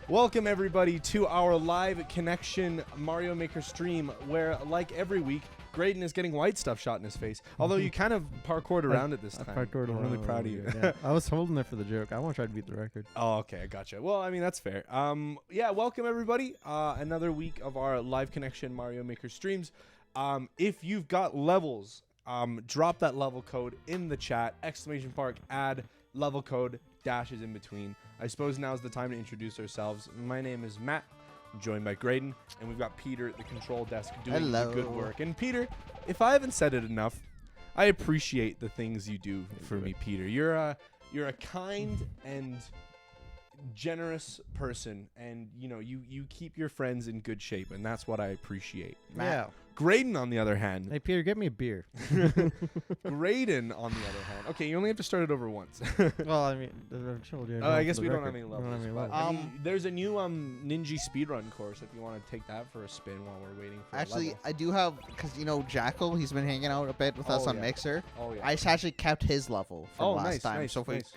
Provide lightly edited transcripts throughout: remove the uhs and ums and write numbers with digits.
Welcome everybody to our live connection Mario Maker stream where, like every week, Graydon is getting white stuff shot in his face. Although you kind of parkoured around it this time. I parkoured I'm around. really proud of you. Yeah. I was holding it for the joke. I want to try to beat the record. Oh, okay, I gotcha. Well, I mean, that's fair. Yeah, welcome everybody. Another week of our live connection Mario Maker streams. If you've got levels, drop that level code in the chat. ! Add level code dashes in between. I suppose now's the time to introduce ourselves. My name is Matt, joined by Graydon, and we've got Peter at the control desk doing the good work. And Peter, if I haven't said it enough, I appreciate the things you do for me, Peter. You're a kind and generous person, and you keep your friends in good shape, and that's what I appreciate. Yeah. Graydon, on the other hand. Hey, Peter, get me a beer. Graydon, on the other hand. Okay, you only have to start it over once. Well, I mean, I told you. I guess we don't have any levels. Don't have any but, levels. I mean, there's a new Ninja speedrun course if you want to take that for a spin while we're waiting for Actually, a level. I do have, because, Jackal, he's been hanging out a bit with us Oh, on yeah. Mixer. Oh, yeah. I just actually kept his level from last nice, time. nice, So if we- nice.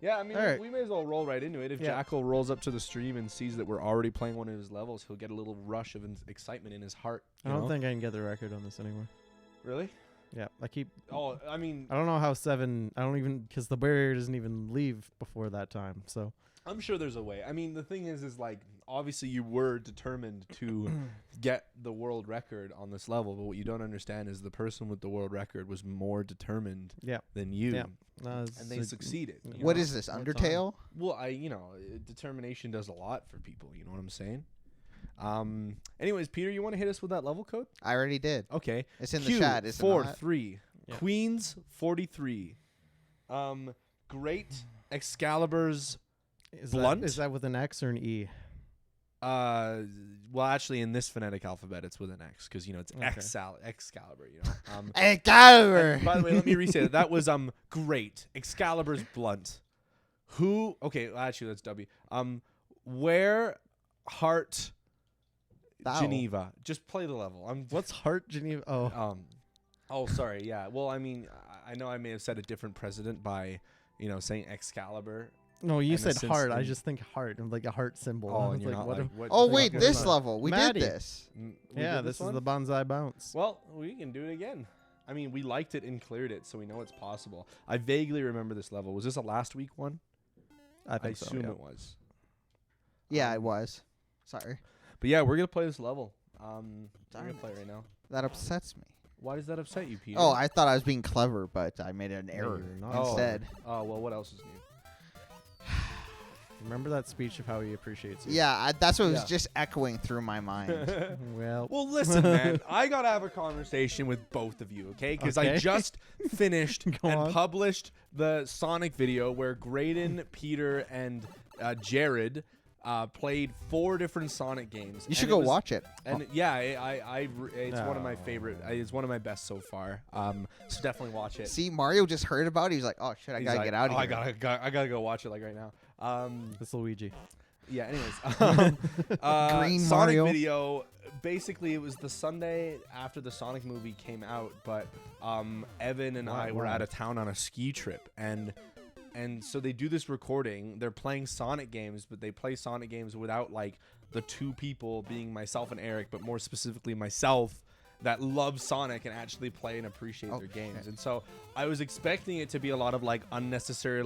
Yeah, I mean, All right. we may as well roll right into it. If Yeah. Jackal rolls up to the stream and sees that we're already playing one of his levels, he'll get a little rush of excitement in his heart. I don't think I can get the record on this anymore. Really? Yeah, I keep. Oh, I mean, I don't know how 7. I don't even, because the barrier doesn't even leave before that time. So I'm sure there's a way. I mean, the thing is like, obviously you were determined to get the world record on this level, but what you don't understand is the person with the world record was more determined yeah, than you, yeah. and they succeeded. you What know? is this, More time. Undertale? Well, determination does a lot for people. You know what I'm saying? Anyways, Peter, you want to hit us with that level code? I already did. Okay. It's in Q, the chat, isn't 4-3. Yeah. Queens 43. Great Excalibur's. Is Blunt? Is that with an X or an E? Well, actually, in this phonetic alphabet, it's with an X because it's Okay. Excalibur. Excalibur! And by the way, let me restate it. That was great Excalibur's blunt. Who? Okay, actually, that's W. Where Heart Thou. Geneva. Just play the level. What's Heart Geneva? Oh, Oh, sorry. Yeah. Well, I mean, I know I may have said a different precedent by, saying Excalibur. no, you and said since heart. I then- just think heart, and like a heart symbol. Oh, I and was you're like, not what like, if- what? Oh, what wait, fuck this is level. We Maddie. did this. we yeah, did this is one? the bonsai bounce. Well, we can do it again. I mean, we liked it and cleared it, so we know it's possible. I vaguely remember this level. Was this a last week one? I I think so. assume Yeah. it was. Yeah, it was. Sorry. But yeah, we're gonna play this level. We're Darn gonna play it it. right now. That upsets me. Why does that upset you, Peter? Oh, I thought I was being clever, but I made an error you're not. instead. Oh, well, what else is new? Remember that speech of how he appreciates you. Yeah, that's what was Yeah. just echoing through my mind. Well, Well, listen, man. I gotta have a conversation with both of you, okay? Because I Okay. just finished Go and on. published the Sonic video where Graydon, Peter, and Jared played 4 different Sonic games. You should And go it was- watch it. And yeah, it's one of my Oh. favorite. It's one of my best so far. So definitely watch it. See, Mario just heard about it. He's like, oh, shit, I He's gotta like, get out of "Oh, here. I gotta go watch it like right now. it's Luigi. Yeah. Anyways, Green Sonic Mario. video. Basically, it was the Sunday after the Sonic movie came out, but Evan and I were Wow. out of town on a ski trip, and so they do this recording. They're playing Sonic games, but they play Sonic games without like the 2 people being myself and Eric, but more specifically myself that love Sonic and actually play and appreciate their games. And so I was expecting it to be a lot of like unnecessary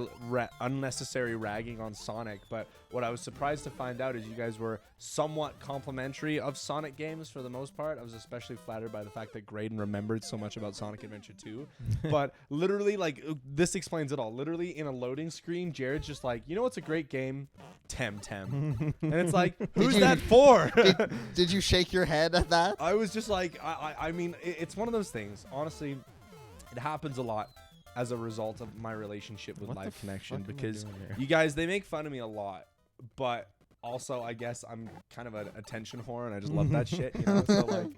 ragging on Sonic, but what I was surprised to find out is you guys were somewhat complimentary of Sonic games for the most part. I was especially flattered by the fact that Graydon remembered so much about Sonic Adventure 2. But literally, like, this explains it all. Literally, in a loading screen, Jared's just like, you know what's a great game? Temtem. And it's like, who's you- that for? Did you shake your head at that? I was just like, I mean, it's one of those things. Honestly, it happens a lot as a result of my relationship with What the Live Connection fuck am I because doing here? you guys, they make fun of me a lot, but also I guess I'm kind of an attention whore and I just love that shit, So like,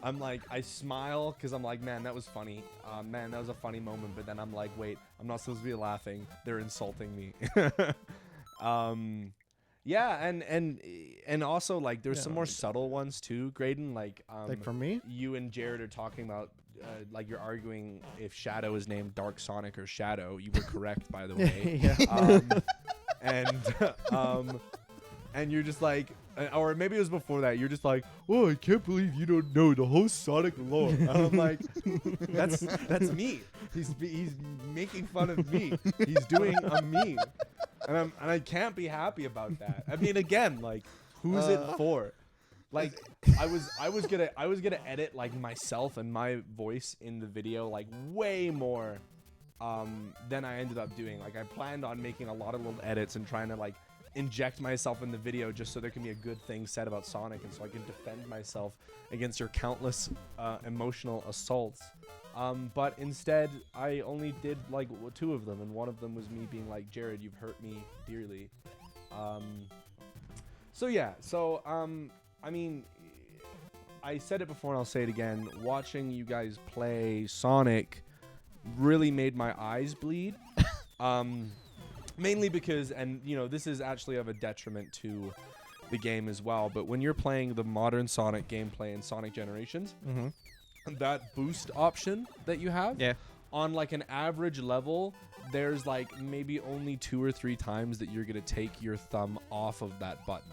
I'm like, I smile because I'm like, man, that was funny. Man, that was a funny moment. But then I'm like, wait, I'm not supposed to be laughing. They're insulting me. Yeah, and also like there's Yeah, some more like- subtle ones too, Graydon. Like for me? you and Jared are talking about like you're arguing if Shadow is named Dark Sonic or Shadow. You were correct, by the way. Yeah. And and you're just like, or maybe it was before that. You're just like, oh, I can't believe you don't know the whole Sonic lore. And I'm like, that's me. He's making fun of me. He's doing a meme, and I can't be happy about that. I mean, again, like, who's it for? Like, I was gonna edit like myself and my voice in the video like way more than I ended up doing. Like, I planned on making a lot of little edits and trying to like inject myself in the video just so there can be a good thing said about Sonic and so I can defend myself against your countless emotional assaults. But instead, I only did like 2 of them, and one of them was me being like, Jared, you've hurt me dearly. So yeah, so I mean, I said it before and I'll say it again. Watching you guys play Sonic really made my eyes bleed. Mainly because, and you know, this is actually of a detriment to the game as well, but when you're playing the modern Sonic gameplay in Sonic Generations, that boost option that you have, on like an average level, there's like maybe only 2 or 3 times that you're going to take your thumb off of that button.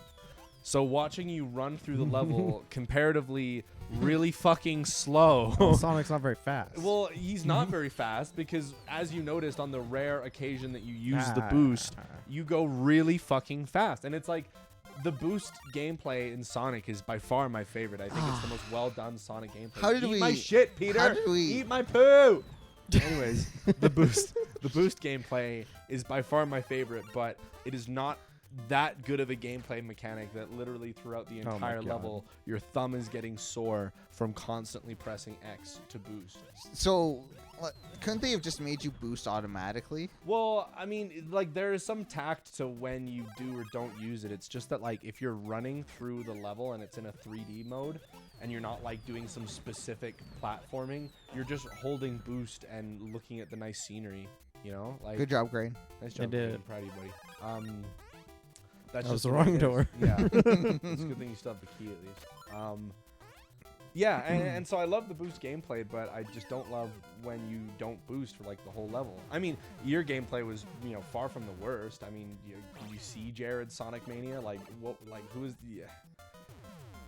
So watching you run through the level comparatively really fucking slow. Sonic's not very fast. Well, he's not very fast because, as you noticed, on the rare occasion that you use the boost, you go really fucking fast. And it's like, the boost gameplay in Sonic is by far my favorite. I think it's the most well done Sonic gameplay. How did Eat we- my shit, Peter. how did we- Eat my poo. Anyways, the boost gameplay is by far my favorite, but it is not that good of a gameplay mechanic that literally throughout the my entire God. level your thumb is getting sore from constantly pressing X to boost. So, couldn't they have just made you boost automatically? Well, I mean, like, there is some tact to when you do or don't use it. It's just that, like, if you're running through the level and it's in a 3D mode and you're not, like, doing some specific platforming, you're just holding boost and looking at the nice scenery, you know? Like, Good job, Grain. nice job. did. I'm proud of you, buddy. That's That was just the way it wrong is. door. Yeah. It's a good thing you still have the key at least. Yeah, and so I love the boost gameplay, but I just don't love when you don't boost for like the whole level. I mean, your gameplay was, you know, far from the worst. I mean, did you see Jared's Sonic Mania? Like, what? Like, who is the?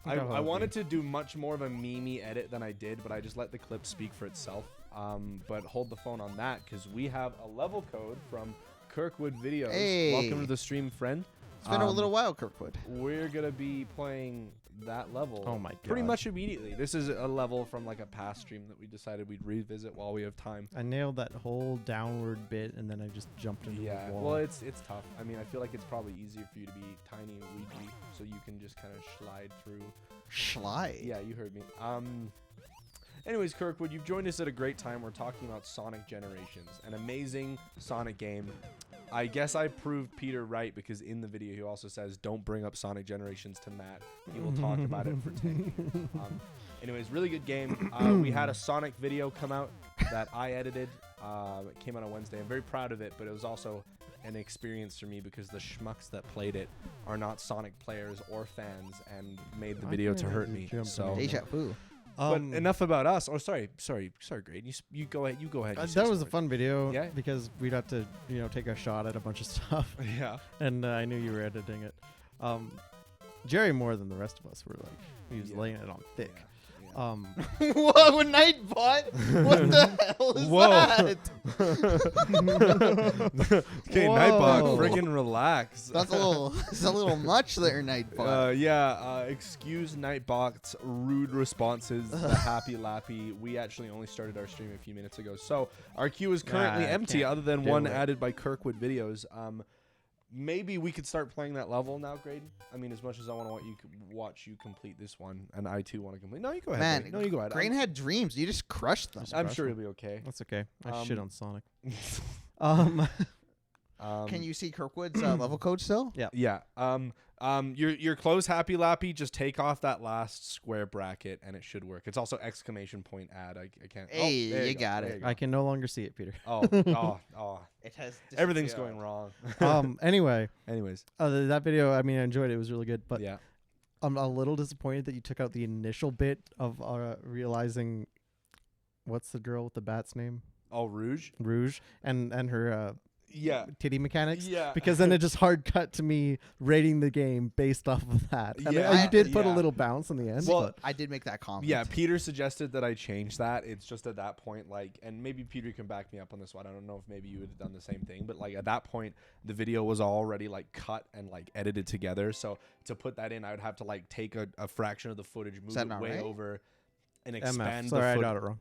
I wanted to do much more of a meme edit than I did, but I just let the clip speak for itself. But hold the phone on that because we have a level code from Kirkwood Videos. Hey. Welcome to the stream, friend. It's been a little while, Kirkwood. We're gonna be playing that level. Oh my Pretty God. much immediately. This is a level from like a past stream that we decided we'd revisit while we have time. I nailed that whole downward bit, and then I just jumped into Yeah. the wall. Well, it's tough. I mean, I feel like it's probably easier for you to be tiny and weedy, so you can just kind of slide through. Schlide. Yeah, you heard me. Anyways, Kirkwood, you've joined us at a great time. We're talking about Sonic Generations, an amazing Sonic game. I guess I proved Peter right because in the video he also says, don't bring up Sonic Generations to Matt. He will talk about it for 10 years. Anyways, really good game. We had a Sonic video come out that I edited. It came out on Wednesday. I'm very proud of it, but it was also an experience for me because the schmucks that played it are not Sonic players or fans and made the video to hurt me. So, Deja vu. but enough about us. Oh, sorry, Grade. You go ahead. You say that was a something. fun video Yeah? because we got to, you know, take a shot at a bunch of stuff, Yeah. and I knew you were editing it. Jerry more than the rest of us were like, he was Yeah. laying it on thick. Yeah. Whoa, Nightbot? What the hell is Whoa. that? Okay, Whoa. Nightbot, friggin' relax. That's a little much there, Nightbot. Excuse Nightbot's rude responses. The happy lappy. We actually only started our stream a few minutes ago, so our queue is currently I empty, can't other than do one it. added by Kirkwood Videos. Maybe we could start playing that level now, Graydon. I mean, as much as I want to watch you complete this one, and I too want to complete. No, you go ahead. Man, Graydon. No, you go ahead. Grain had dreams. You just crushed them. I'm sure it'll be okay. That's okay. I shit Um, on Sonic. Can you see Kirkwood's level code still? Yeah. Your close happy lappy. Just take off that last square bracket, and it should work. It's also exclamation point add. I can't. Hey, there you got There it. you go. I can no longer see it, Peter. Oh. It has. Everything's going wrong. Anyway, Anyways. that video, I mean, I enjoyed it. It was really good, but Yeah. I'm a little disappointed that you took out the initial bit of realizing what's the girl with the bat's name? Oh, Rouge. Rouge and her Yeah. titty mechanics. Yeah. Because then it just hard cut to me rating the game based off of that. And Yeah, you did put a yeah. little bounce in the end. Well, but I did make that comment. Yeah, Peter suggested that I change that. It's just at that point, like, and maybe Peter can back me up on this one. I don't know if maybe you would have done the same thing, but like at that point, the video was already like cut and like edited together. So to put that in, I would have to like take a fraction of the footage, move that it not way right? over, and MF. expand Sorry, the I footage. got it wrong.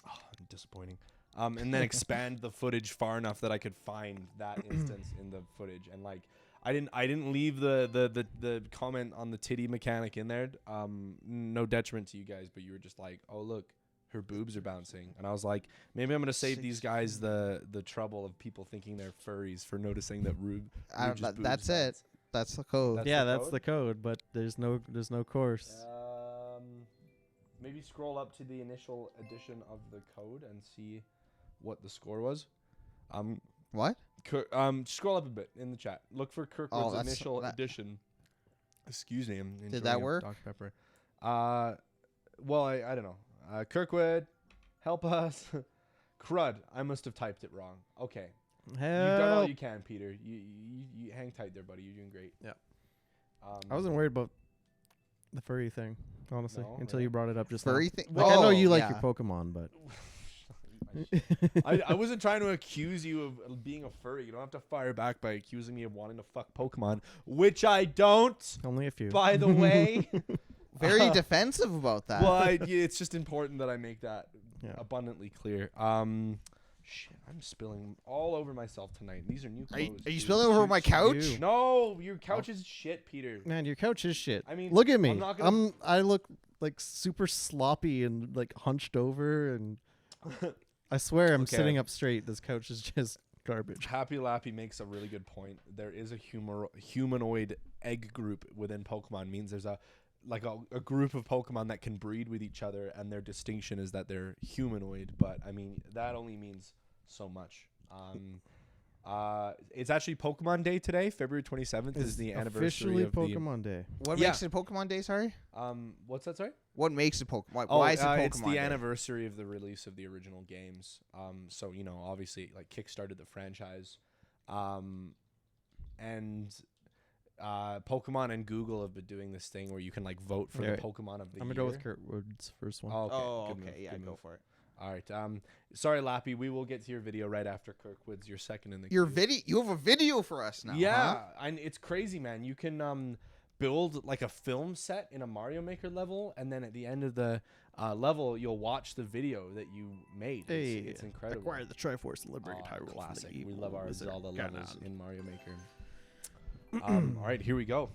Oh, disappointing. And then expand the footage far enough that I could find that instance in the footage. And like, I didn't leave the comment on the titty mechanic in there. No detriment to you guys, but you were just like, oh look, her boobs are bouncing, and I was like, maybe I'm gonna save these guys the trouble of people thinking they're furries for noticing that That's it. That's the code. That's Yeah, the that's code? the code, but there's no course. Maybe scroll up to the initial edition of the code and see what the score was. What? Scroll up a bit in the chat. Look for Kirkwood's that's- initial that- edition. Excuse me, I'm Did that enjoying a work? Dr. Pepper. Well, I don't know. Kirkwood, help us. Crud, I must have typed it wrong. Okay, you've done all Help. you can, Peter. You hang tight there, buddy. You're doing great. Yeah. Um, I wasn't worried about the furry thing, honestly, No, until really? you brought it up just Furry now. thing. Like, I know Oh, you like yeah. your Pokemon, but I wasn't trying to accuse you of being a furry. You don't have to fire back by accusing me of wanting to fuck Pokemon, which I don't, only a few. by the way. Very defensive about that. Well, it's just important that I make that Yeah. abundantly clear. Shit, I'm spilling all over myself tonight. These are new Are you, clothes. are you dude. spilling over my couch? you. No, your couch is shit, Peter. Man, your couch is shit. I mean, look at me. I'm not gonna- I look like super sloppy and like hunched over, and I swear I'm Okay. sitting up straight. This couch is just garbage. Happy Lappy makes a really good point. There is a humanoid egg group within Pokemon. Means there's a group of Pokemon that can breed with each other, and their distinction is that they're humanoid. But I mean, that only means so much. It's actually Pokemon Day today. February 27th is the anniversary officially of Pokemon Day. What Yeah. makes it Pokemon Day? Sorry. What's that? Sorry. What makes it Pokemon? Oh, Why is it Pokemon it's the Day? anniversary of the release of the original games. So you know, obviously, like kickstarted the franchise, and Pokemon and Google have been doing this thing where you can like vote for Yeah, the Pokemon of the I'm year. gonna go with Kurtwood's first one. Oh, okay. Oh, Good okay. move, Yeah, good go move. for it. All right. Sorry, Lappy. We will get to your video right after Kirkwood's. Your second in the Your queue. video. You have a video for us now. Yeah, Huh? and it's crazy, man. You can build like a film set in a Mario Maker level, and then at the end of the level, you'll watch the video that you made. Hey, It's incredible. acquire the Triforce and liberate Oh, Hyrule from the classic. We evil love our wizard Zelda levels Ganon. in Mario Maker. All right, here we go.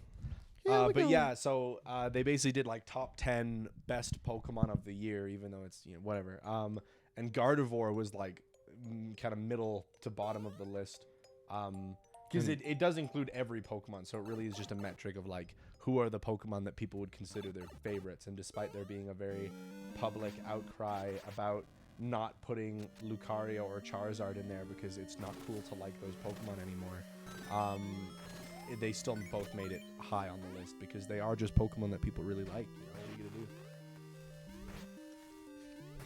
Here we But go. yeah, so they basically did like top 10 best Pokemon of the year, even though it's whatever. And Gardevoir was like kind of middle to bottom of the list, because it does include every Pokemon, so it really is just a metric of like who are the Pokemon that people would consider their favorites. And despite there being a very public outcry about not putting Lucario or Charizard in there because it's not cool to like those Pokemon anymore, they still both made it high on the list because they are just Pokemon that people really like. You know, what are you gonna do?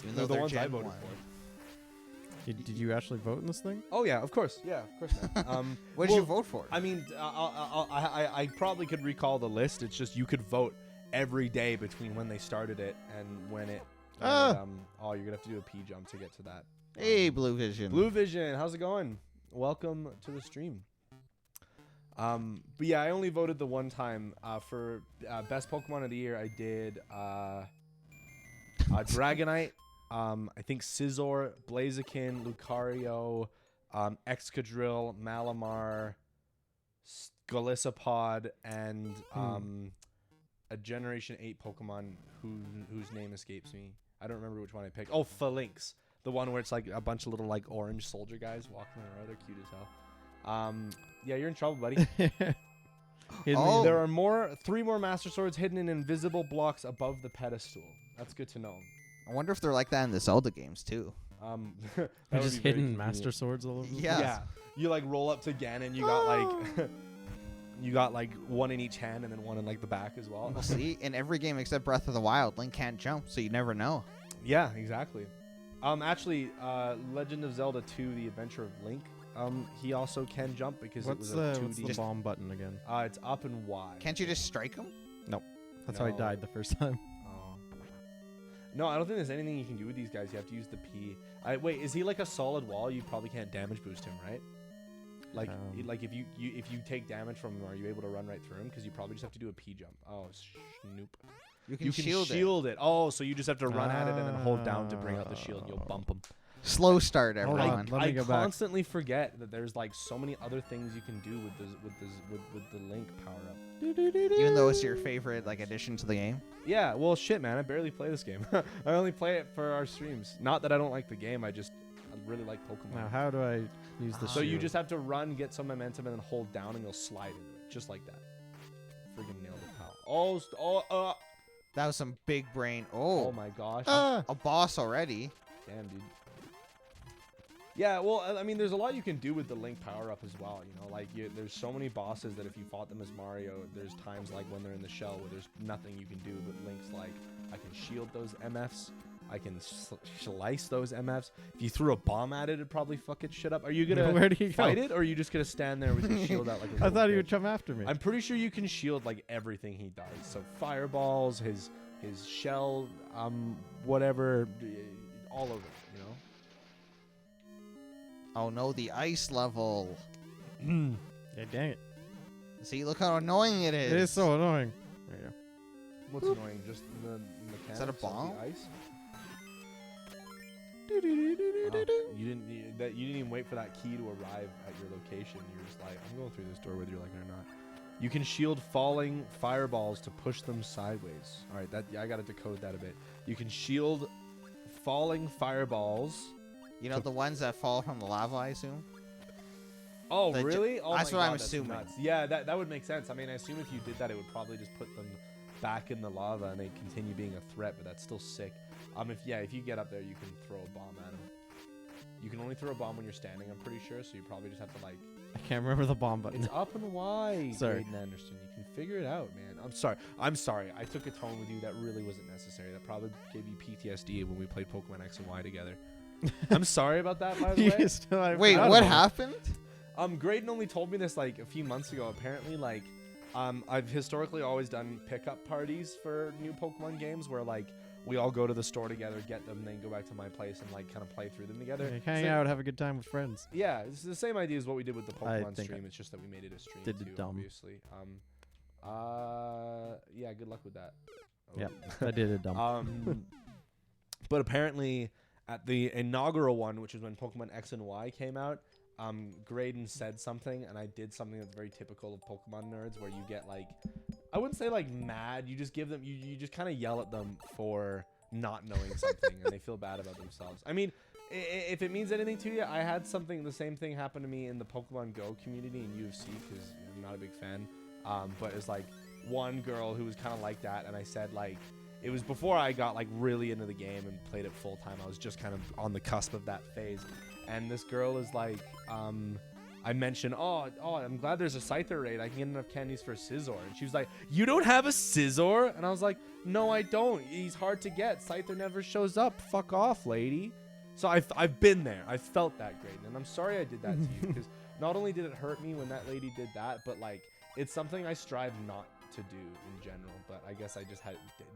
Even They're though the they're ones I Gen voted 1. for. Did you actually vote in this thing? Oh yeah, of course. Yeah, of course. Man. What did you well, vote for? I mean, I probably could recall the list. It's just you could vote every day between when they started it and when it. Ah. Oh, you're gonna have to do a P jump to get to that. Hey, Blue Vision. Blue Vision, how's it going? Welcome to the stream. But yeah, I only voted the one time for best Pokemon of the year. I did Dragonite, I think Scizor, Blaziken, Lucario, Excadrill, Malamar, Golisopod, and a Generation 8 Pokemon whose name escapes me. I don't remember which one I picked. Oh, Phalanx. The one where it's like a bunch of little like orange soldier guys walking around. They're cute as hell. Yeah, you're in trouble, buddy. Oh. There are 3 more Master Swords hidden in invisible blocks above the pedestal. That's good to know. I wonder if they're like that in the Zelda games too. That They're would just be very hidden Master convenient. Swords all over. the Yeah. Yeah. You like roll up to Ganon. You got like one in each hand and then one in like the back as well. We'll see. In every game except Breath of the Wild, Link can't jump, so you never know. Yeah, exactly. Actually, Legend of Zelda 2: The Adventure of Link he also can jump because What's it was a the 2D. bomb button again? It's up and Y. Can't you just strike him? That's how I No. died the first time. Oh. No, I don't think there's anything you can do with these guys. You have to use the P. Wait, is he like a solid wall? You probably can't damage boost him, right? Like, like if you take damage from him, are you able to run right through him? Because you probably just have to do a P jump. Oh, snoop. You can, You can shield, shield it. Oh, so you just have to run at it and then hold down to bring out the shield. You'll Oh. bump him. it. Slow start, Hold everyone. on. Let I me go back. constantly forget that there's like so many other things you can do with the Link power up. Even though it's your favorite like addition to the game. Yeah, well, shit, man. I barely play this game. I only play it for our streams. Not that I don't like the game. I really like Pokemon. Now, how do I use the So you shield? just have to run, get some momentum, and then hold down, and you'll slide into it, just like that. Friggin' nailed it, pal. That was some big brain. Oh Oh, my gosh. a boss already. Damn, dude. Yeah, well, I mean, there's a lot you can do with the Link power-up as well, you know? Like, there's so many bosses that if you fought them as Mario, there's times, like, when they're in the shell where there's nothing you can do, but Link's like, I can shield those MFs. I can slice those MFs. If you threw a bomb at it, it'd probably fuck its shit up. Are you gonna Where do you fight go? it, or are you just gonna stand there with your shield out like a I little thought he bitch? would come after me. I'm pretty sure you can shield like everything he does. So fireballs, his shell, whatever, all over, you know. Oh no, the ice level. Yeah, dang it. See, look how annoying it is. It is so annoying. There you go. What's annoying? Just the mechanics that a of bomb? the ice. Wow. You didn't even wait for that key to arrive at your location. You're just like, I'm going through this door whether you like it or not. You can shield falling fireballs to push them sideways. All right, I gotta decode that a bit. You can shield falling fireballs. You know the ones that fall from the lava, I assume. Oh, The really? Oh that's my what God, I'm that's assuming. nuts. Yeah, that would make sense. I mean, I assume if you did that, it would probably just put them back in the lava and they continue being a threat. But that's still sick. If you get up there, you can throw a bomb at them. You can only throw a bomb when you're standing, I'm pretty sure. So you probably just have to like. I can't remember the bomb button. It's up and Y. Sorry. Graydon Anderson. You can figure it out, man. I'm sorry. I took a tone with you that really wasn't necessary. That probably gave you PTSD when we played Pokemon X and Y together. I'm sorry about that, by the way. You still- I Wait, forgot what about it. happened? Graydon only told me this like a few months ago. Apparently, like, I've historically always done pickup parties for new Pokemon games where like we all go to the store together, get them, then go back to my place and like kind of play through them together. Yeah, hang out, have a good time with friends. Yeah, it's the same idea as what we did with the I Pokemon think stream. I It's just that we made it a stream did too, it dumb. obviously. Yeah, good luck with that. Oh. Yep, I did it dumb. But apparently at the inaugural one, which is when Pokemon X and Y came out, Graydon said something, and I did something that's very typical of Pokemon nerds, where you get like, I wouldn't say like mad, you just give them, you just kind of yell at them for not knowing something, and they feel bad about themselves. I mean, if it means anything to you, I had the same thing happen to me in the Pokemon Go community in UFC, because I'm not a big fan, but it's like one girl who was kind of like that, and I said like, it was before I got like really into the game and played it full time. I was just kind of on the cusp of that phase. And this girl is like, I mentioned, oh, I'm glad there's a Scyther raid. I can get enough candies for a Scizor. And she was like, you don't have a Scizor? And I was like, no, I don't. He's hard to get. Scyther never shows up. Fuck off, lady. So I've been there. I felt that, Graydon. And I'm sorry I did that to you, because not only did it hurt me when that lady did that, but like, it's something I strive not to do in general. But I guess I just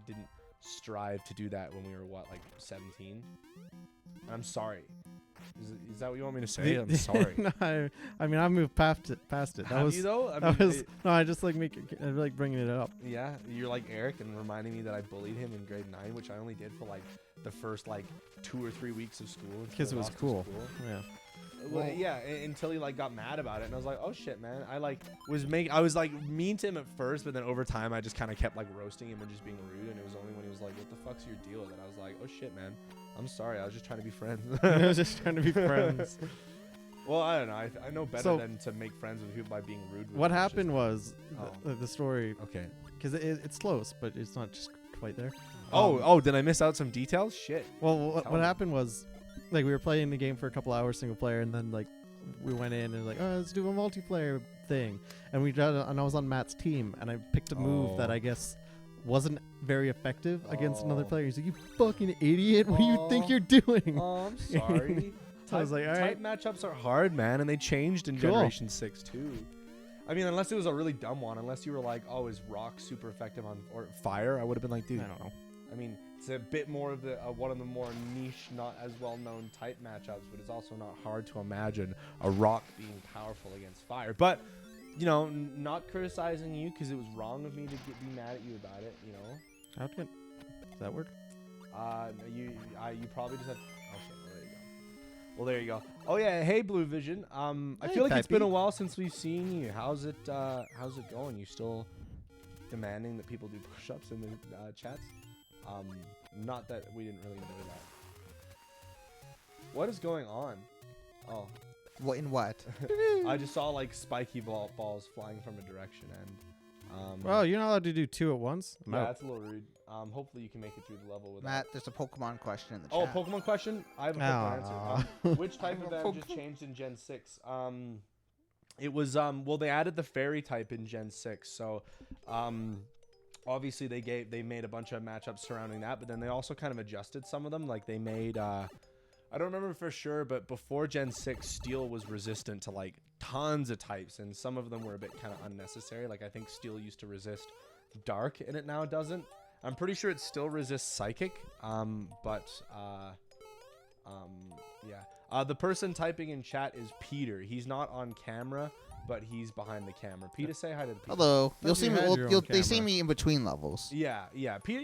didn't strive to do that when we were, like 17? And I'm sorry. Is that what you want me to say? I'm sorry. No, I mean, I moved past it. That Have was you though? I that mean, was no. I just like I like bringing it up. yeah, you're like Eric and reminding me that I bullied him in grade 9, which I only did for like the first like 2 or 3 weeks of school. until Because I it was lost to cool. school. Yeah. Well, yeah, until he like got mad about it, and I was like, oh shit, man. I was like mean to him at first, but then over time I just kind of kept like roasting him and just being rude, and it was only when he was like, what the fuck's your deal? That I was like, oh shit, man. I'm sorry. I was just trying to be friends. I was just trying to be friends. Well, I don't know. I know better So- than to make friends with people by being rude. With What them. It's happened just- was Oh. the story, Okay. because it's close, but it's not just quite there. Oh, did I miss out some details? Shit. Well, Tell what me. happened was, like, we were playing the game for a couple hours single player, and then like we went in and like, oh, let's do a multiplayer thing, and and I was on Matt's team, and I picked a move that Oh. I guess wasn't very effective against another Oh. player. He's like, you fucking idiot! What do you think Oh. you're doing? Oh, I'm sorry. I was like, all type right. matchups are hard, man, and they changed in Cool. Generation 6 too. I mean, unless it was a really dumb one, unless you were like, oh, is rock super effective on or fire? I would have been like, dude. I don't know. I mean, it's a bit more of the one of the more niche, not as well known type matchups, but it's also not hard to imagine a rock being powerful against fire. But you know, not criticizing you because it was wrong of me to be mad at you about it. You know. How can does that work? You probably just have. Okay, well, there you go. Well, there you go. Oh yeah, hey Blue Vision. I Hey, feel like it's been a Peppy. while since we've seen you. How's it going? You still demanding that people do push-ups in the chats? Not that we didn't really know that. What is going on? Oh, What in what? I just saw like spiky balls flying from a direction, and Well, you're not allowed to do 2 at once. I'm yeah, out. that's a little rude. Hopefully you can make it through the level without. Matt, there's a Pokemon question in the Oh, chat. Pokemon question? I have a Pokemon answer. Aw. Which type of I have a event just changed in Gen 6? It was well, they added the fairy type in Gen 6. So obviously they made a bunch of matchups surrounding that, but then they also kind of adjusted some of them. Like they made I don't remember for sure, but before Gen 6, Steel was resistant to like tons of types, and some of them were a bit kind of unnecessary. Like I think Steel used to resist Dark, and it now doesn't. I'm pretty sure it still resists Psychic, but yeah. The person typing in chat is Peter. He's not on camera, but he's behind the camera. Peter, say hi to the people. Hello. You'll you see me. had your own They see camera. me in between levels. Yeah, yeah. Peter,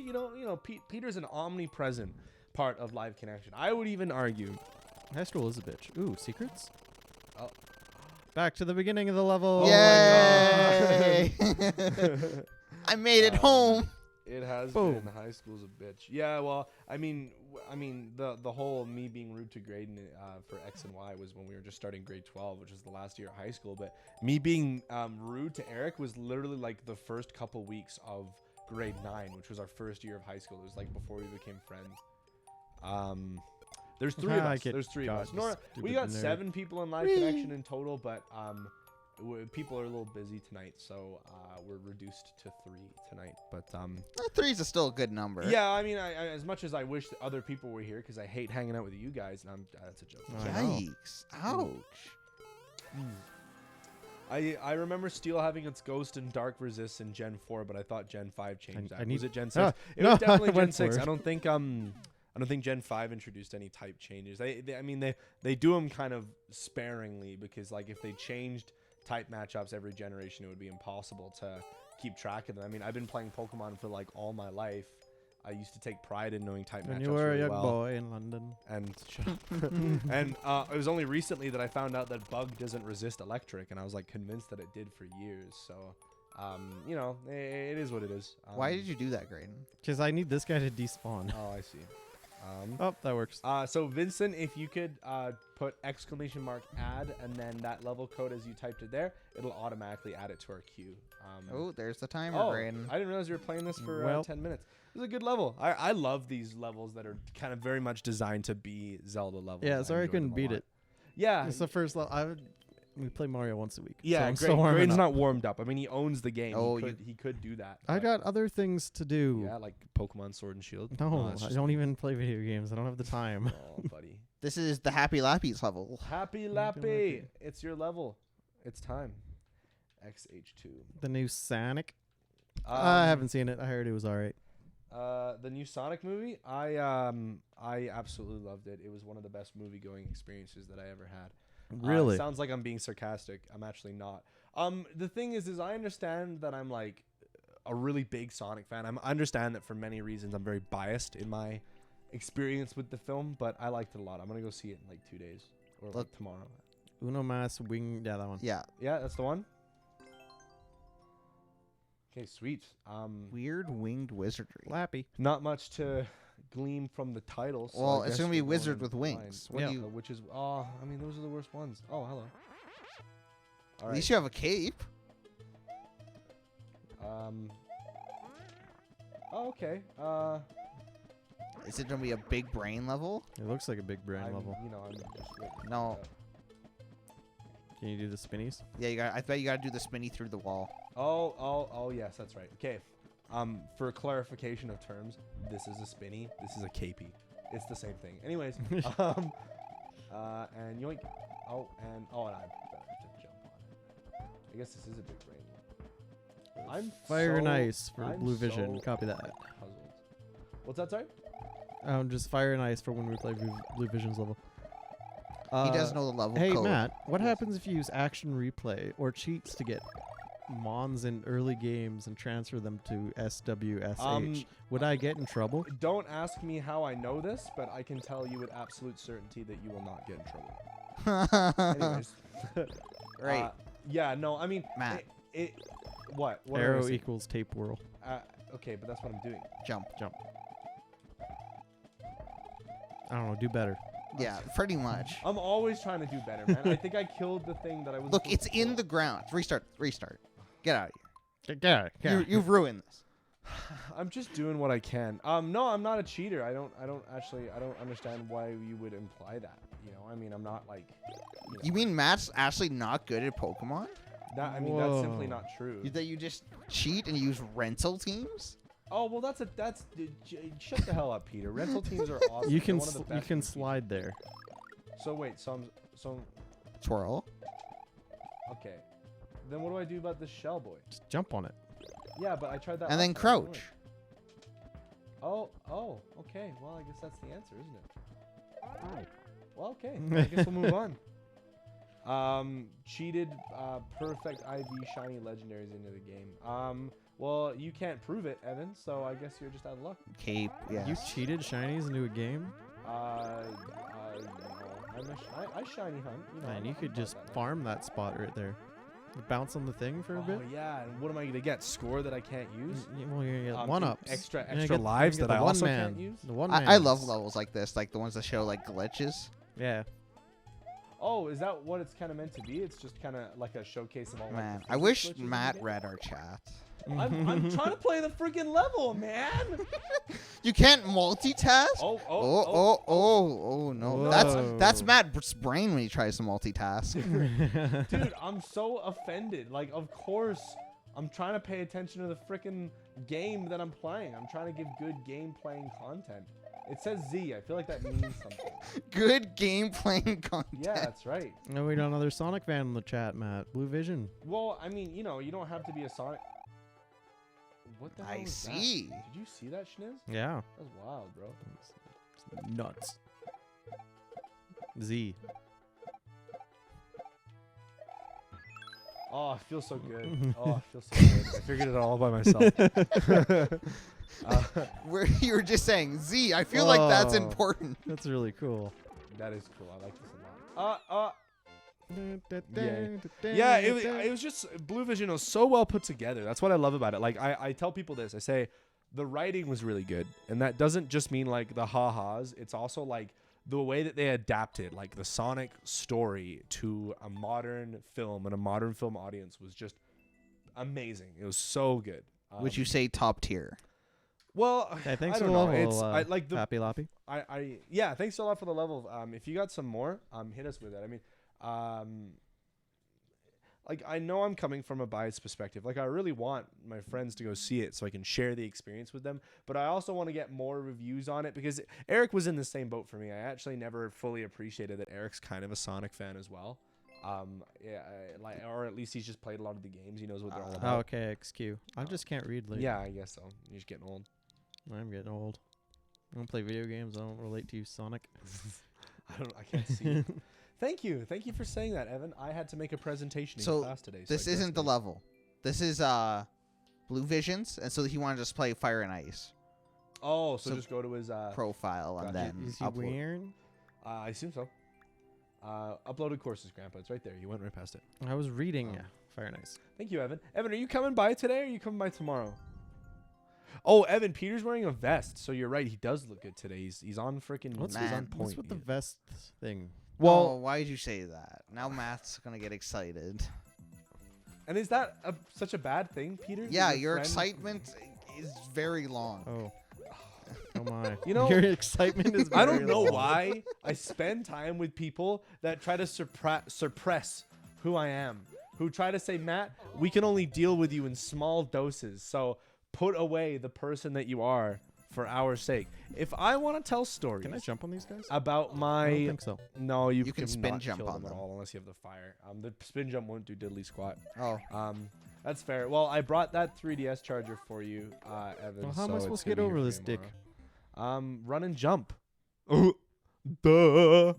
Peter's an omnipresent part of Live Connection. I would even argue. High school is a bitch. Ooh, secrets? Oh. Back to the beginning of the level. Yay! I made it Um, home. It has Boom. been. High school's a bitch. Yeah, well, I mean, the whole me being rude to grade for X and Y was when we were just starting grade 12, which was the last year of high school. But me being rude to Eric was literally like the first couple weeks of grade 9, which was our first year of high school. It was like before we became friends. There's 3 of I us. get There's 3 of God, us. you Nora, we stupid got nerd. 7 people in Live Whee! Connection in total, but people are a little busy tonight, so we're reduced to 3 tonight. But 3's still a good number. yeah, I mean, I as much as I wish that other people were here because I hate hanging out with you guys, and that's a joke. Oh, I know. Yikes! Ouch! I remember Steel having its Ghost and Dark resists in Gen 4, but I thought Gen 5 changed I that. need- Was it Gen 6? Ah, It no, was definitely I Gen went 6. for I it. don't think Gen 5 introduced any type changes. They do them kind of sparingly because like if they changed type matchups every generation, it would be impossible to keep track of them. I mean, I've been playing Pokemon for like all my life. I used to take pride in knowing type When matchups you were a really young well. boy in London. And shut up. And it was only recently that I found out that Bug doesn't resist electric, and I was like convinced that it did for years. So, you know, it is what it is. Why did you do that, Graydon? Because I need this guy to despawn. Oh, I see. Oh, that works. So Vincent, if you could put !add and then that level code as you typed it there, it'll automatically add it to our queue. Oh, there's the timer, Oh, Graydon. I didn't realize you were playing this for Well- 10 minutes. It was a good level. I love these levels that are kind of very much designed to be Zelda levels. Yeah, sorry I enjoy couldn't them a beat lot. it. Yeah. It's the first level. We play Mario once a week. so Yeah, I'm great. still warming Graydon's up. not warmed up. I mean, he owns the game. Oh, He could do that. I but- got other things to do. Yeah, like Pokemon Sword and Shield. No, that's I just- don't even play video games. I don't have the time. Oh, buddy. This is the Happy Lappies level. Happy Happy Lappy. Lappy. It's your level. It's time. XH2. The new Sonic. Um, I haven't seen it. I heard it was alright. The new Sonic movie. I absolutely loved it. It was one of the best movie going experiences that I ever had. Really? Sounds like I'm being sarcastic. I'm actually not. The thing is I understand that I'm like a really big Sonic fan. I understand that for many reasons I'm very biased in my experience with the film, but I liked it a lot. I'm gonna go see it in like 2 days or like Look. tomorrow. Uno Mas Wing. Yeah, that one. Yeah. Yeah, that's the one. Okay, sweet. Weird winged wizardry. Lappy. Not much to glean from the title. So Well, I it's guess gonna be we're going wizard in with blind. wings. What Yeah. do you? Which is I mean those are the worst ones. Oh, hello. All At right. least you have a cape. Oh, okay. Is it gonna be a big brain level? It looks like a big brain I'm, level. You know, I'm just waiting. No. Can you do the spinnies? Yeah, you got. I bet you gotta do the spinny through the wall. Oh, yes, that's right. Okay. For clarification of terms, this is a spinny. This is a capey. It's the same thing. Anyways, And yoink. Oh, and I better to jump on it. I guess this is a big brain. I'm Fire and so- ice for I'm Blue Vision. so Copy that. puzzled. What's that, sorry? Just fire and ice for when we play Blue Vision's level. He does know the level Hey code. Matt, what Yes. happens if you use action replay or cheats to get mons in early games and transfer them to SWSH? Would I get in trouble? Don't ask me how I know this, but I can tell you with absolute certainty that you will not get in trouble. Anyways. Right. Yeah, no, I mean, Matt. What? What am I Arrow saying? equals tape whirl. Okay, but that's what I'm doing. Jump. I don't know. Do better. Yeah, pretty much. I'm always trying to do better, man. I think I killed the thing that I was. Look, supposed it's to in kill. the ground. Restart. Get out of Yeah. here. You've ruined this. I'm just doing what I can. No, I'm not a cheater. I don't understand why you would imply that. You know, I mean, I'm not like. You mean Matt's actually not good at Pokemon? That? I mean, that's simply Whoa. not true. That you just cheat and use rental teams? Oh well, shut the hell up, Peter. Rental teams are awesome. You They're can one of the you best can in the season. slide there. So wait, so Twirl. okay. Then what do I do about this shell boy? Just jump on it. Yeah, but I tried that. And then last time, it didn't crouch. work. Oh, okay. Well, I guess that's the answer, isn't it? Well, okay. I guess we'll move on. Cheated perfect IV shiny legendaries into the game. Well, you can't prove it, Evan, so I guess you're just out of luck. Cape. Yeah. You cheated shinies into a game? No. I shiny hunt. You know, Man, I'm you not could about just that life. farm that spot right there. Bounce on the thing for a Oh bit. yeah, and what am I gonna get? Score that I can't use? Well, you're gonna get Um, one ups. extra- You're gonna extra get- lives you're gonna that get I the also one can't man. use? The one I love mans. levels like this, like the ones that show like glitches. Yeah. Oh, is that what it's kind of meant to be? It's just kind of like a showcase of all. Man, like, the I wish physics glitches in the Matt game? read our chat. I'm trying to play the freaking level, man. You can't multitask? Oh, No. Whoa. That's Matt's brain when he tries to multitask. dude, I'm so offended. Like, of course, I'm trying to pay attention to the freaking game that I'm playing. I'm trying to give good game playing content. It says Z. I feel like that means something. Good game playing content. Yeah, that's right. No, we got another Sonic fan in the chat, Matt. Blue Vision. Well, I mean, you know, you don't have to be a Sonic. What the hell I was see. that? Did you see that, Schniz? Yeah. That's wild, bro. It's nuts. Z. Oh, I feel so good. Oh, I feel so good. I figured it all by myself. Where you were just saying Z, I feel like that's Oh. important. That's really cool. That is cool. I like this a lot. Yeah, it was just Blue Vision was so well put together. That's what I love about it. Like I tell people this. I say the writing was really good, and that doesn't just mean like the ha-has. It's also like the way that they adapted like the Sonic story to a modern film and a modern film audience was just amazing. It was so good. Would you say top tier? Well, Okay, thanks I for don't the know. level, It's I like the Happy Loppy. yeah, thanks a lot for the level. If you got some more, hit us with it. I mean, like I know I'm coming from a biased perspective. Like I really want my friends to go see it so I can share the experience with them. But I also want to get more reviews on it because Eric was in the same boat for me. I actually never fully appreciated that Eric's kind of a Sonic fan as well. Yeah, like or at least he's just played a lot of the games. He knows what they're all Oh, about. okay, XQ. I just can't read. Like, Yeah, I guess so. You're just getting old. I'm getting old. I don't play video games. I don't relate to you, Sonic. I can't see. Thank you for saying that, Evan. I had to make a presentation in So, class today. This I guess isn't the level. This is Blue Visions, and so he wanted to just play Fire and Ice Oh, so So just go to his profile and gotcha. then Is he upload. weird? I assume so. Uploaded courses, Grandpa. It's right there. You went right past it. I was reading Oh. Fire Nice. Thank you, Evan. Evan, are you coming by today or are you coming by tomorrow? Oh, Evan, Peter's wearing a vest, so you're right. He does look good today. He's on freaking. What's, he's on Man, point. what's with the dude. vest thing? Well, why did you say that? Now Matt's gonna get excited. And is that such a bad thing, Peter? that Yeah, your friend- excitement is very long. Oh. Oh my. You know, your excitement is I very don't know low. why I spend time with people that try to suppress who I am, who try to say, Matt, we can only deal with you in small doses, so put away the person that you are for our sake. If I want to tell stories Can I jump on these guys? about I don't my think so. no, you can cannot spin jump kill on them at them. all unless you have the fire. The spin jump won't do diddly squat. Oh. That's fair. Well, I brought that 3DS charger for you, Evan. Well, how am I so supposed it's to get gonna be over here this for you dick? tomorrow. Run and jump. Duh.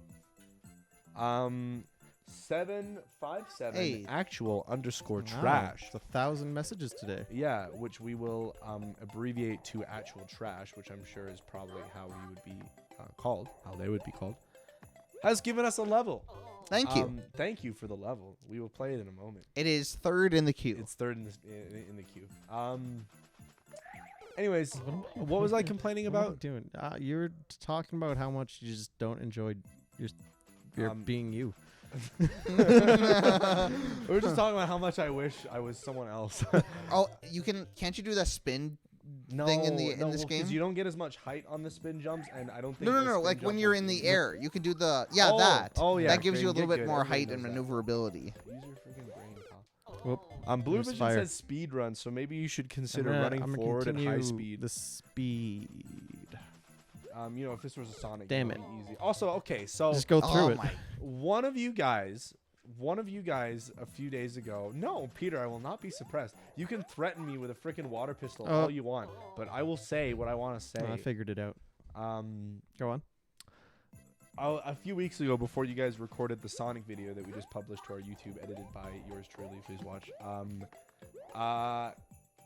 757 Hey. actual _ Wow, trash. It's 1,000 messages today. Yeah, which we will abbreviate to actual trash, which I'm sure is probably how we would be called, how they would be called, has given us a level. Thank you. Thank you for the level. We will play it in a moment. It is third in the queue. It's third in the queue. Anyways, what was I complaining What am I about? doing? You were talking about how much you just don't enjoy your being you. We were just talking about how much I wish I was someone else. Oh, can't you do the spin thing in this game? Because you don't get as much height on the spin jumps, and I don't think. No, the spin like when jump you're will in do the it. air, you can do the Oh, that. oh, yeah, That gives you a Crane, little get bit good. more Everybody height and knows that. maneuverability. Use your freaking brain, pal. Whoop. Blue There's Vision fire. says speed run, so maybe you should consider I'm running gonna forward at high continue speed. The speed. If this was a Sonic Damn game, it'd be easy. Also, okay, so Just go through Oh it. my! one of you guys a few days ago. No, Peter, I will not be suppressed. You can threaten me with a freaking water pistol Oh. all you want, but I will say what I want to say. I figured it out. Go on. A few weeks ago, before you guys recorded the Sonic video that we just published to our YouTube, edited by yours truly, please watch.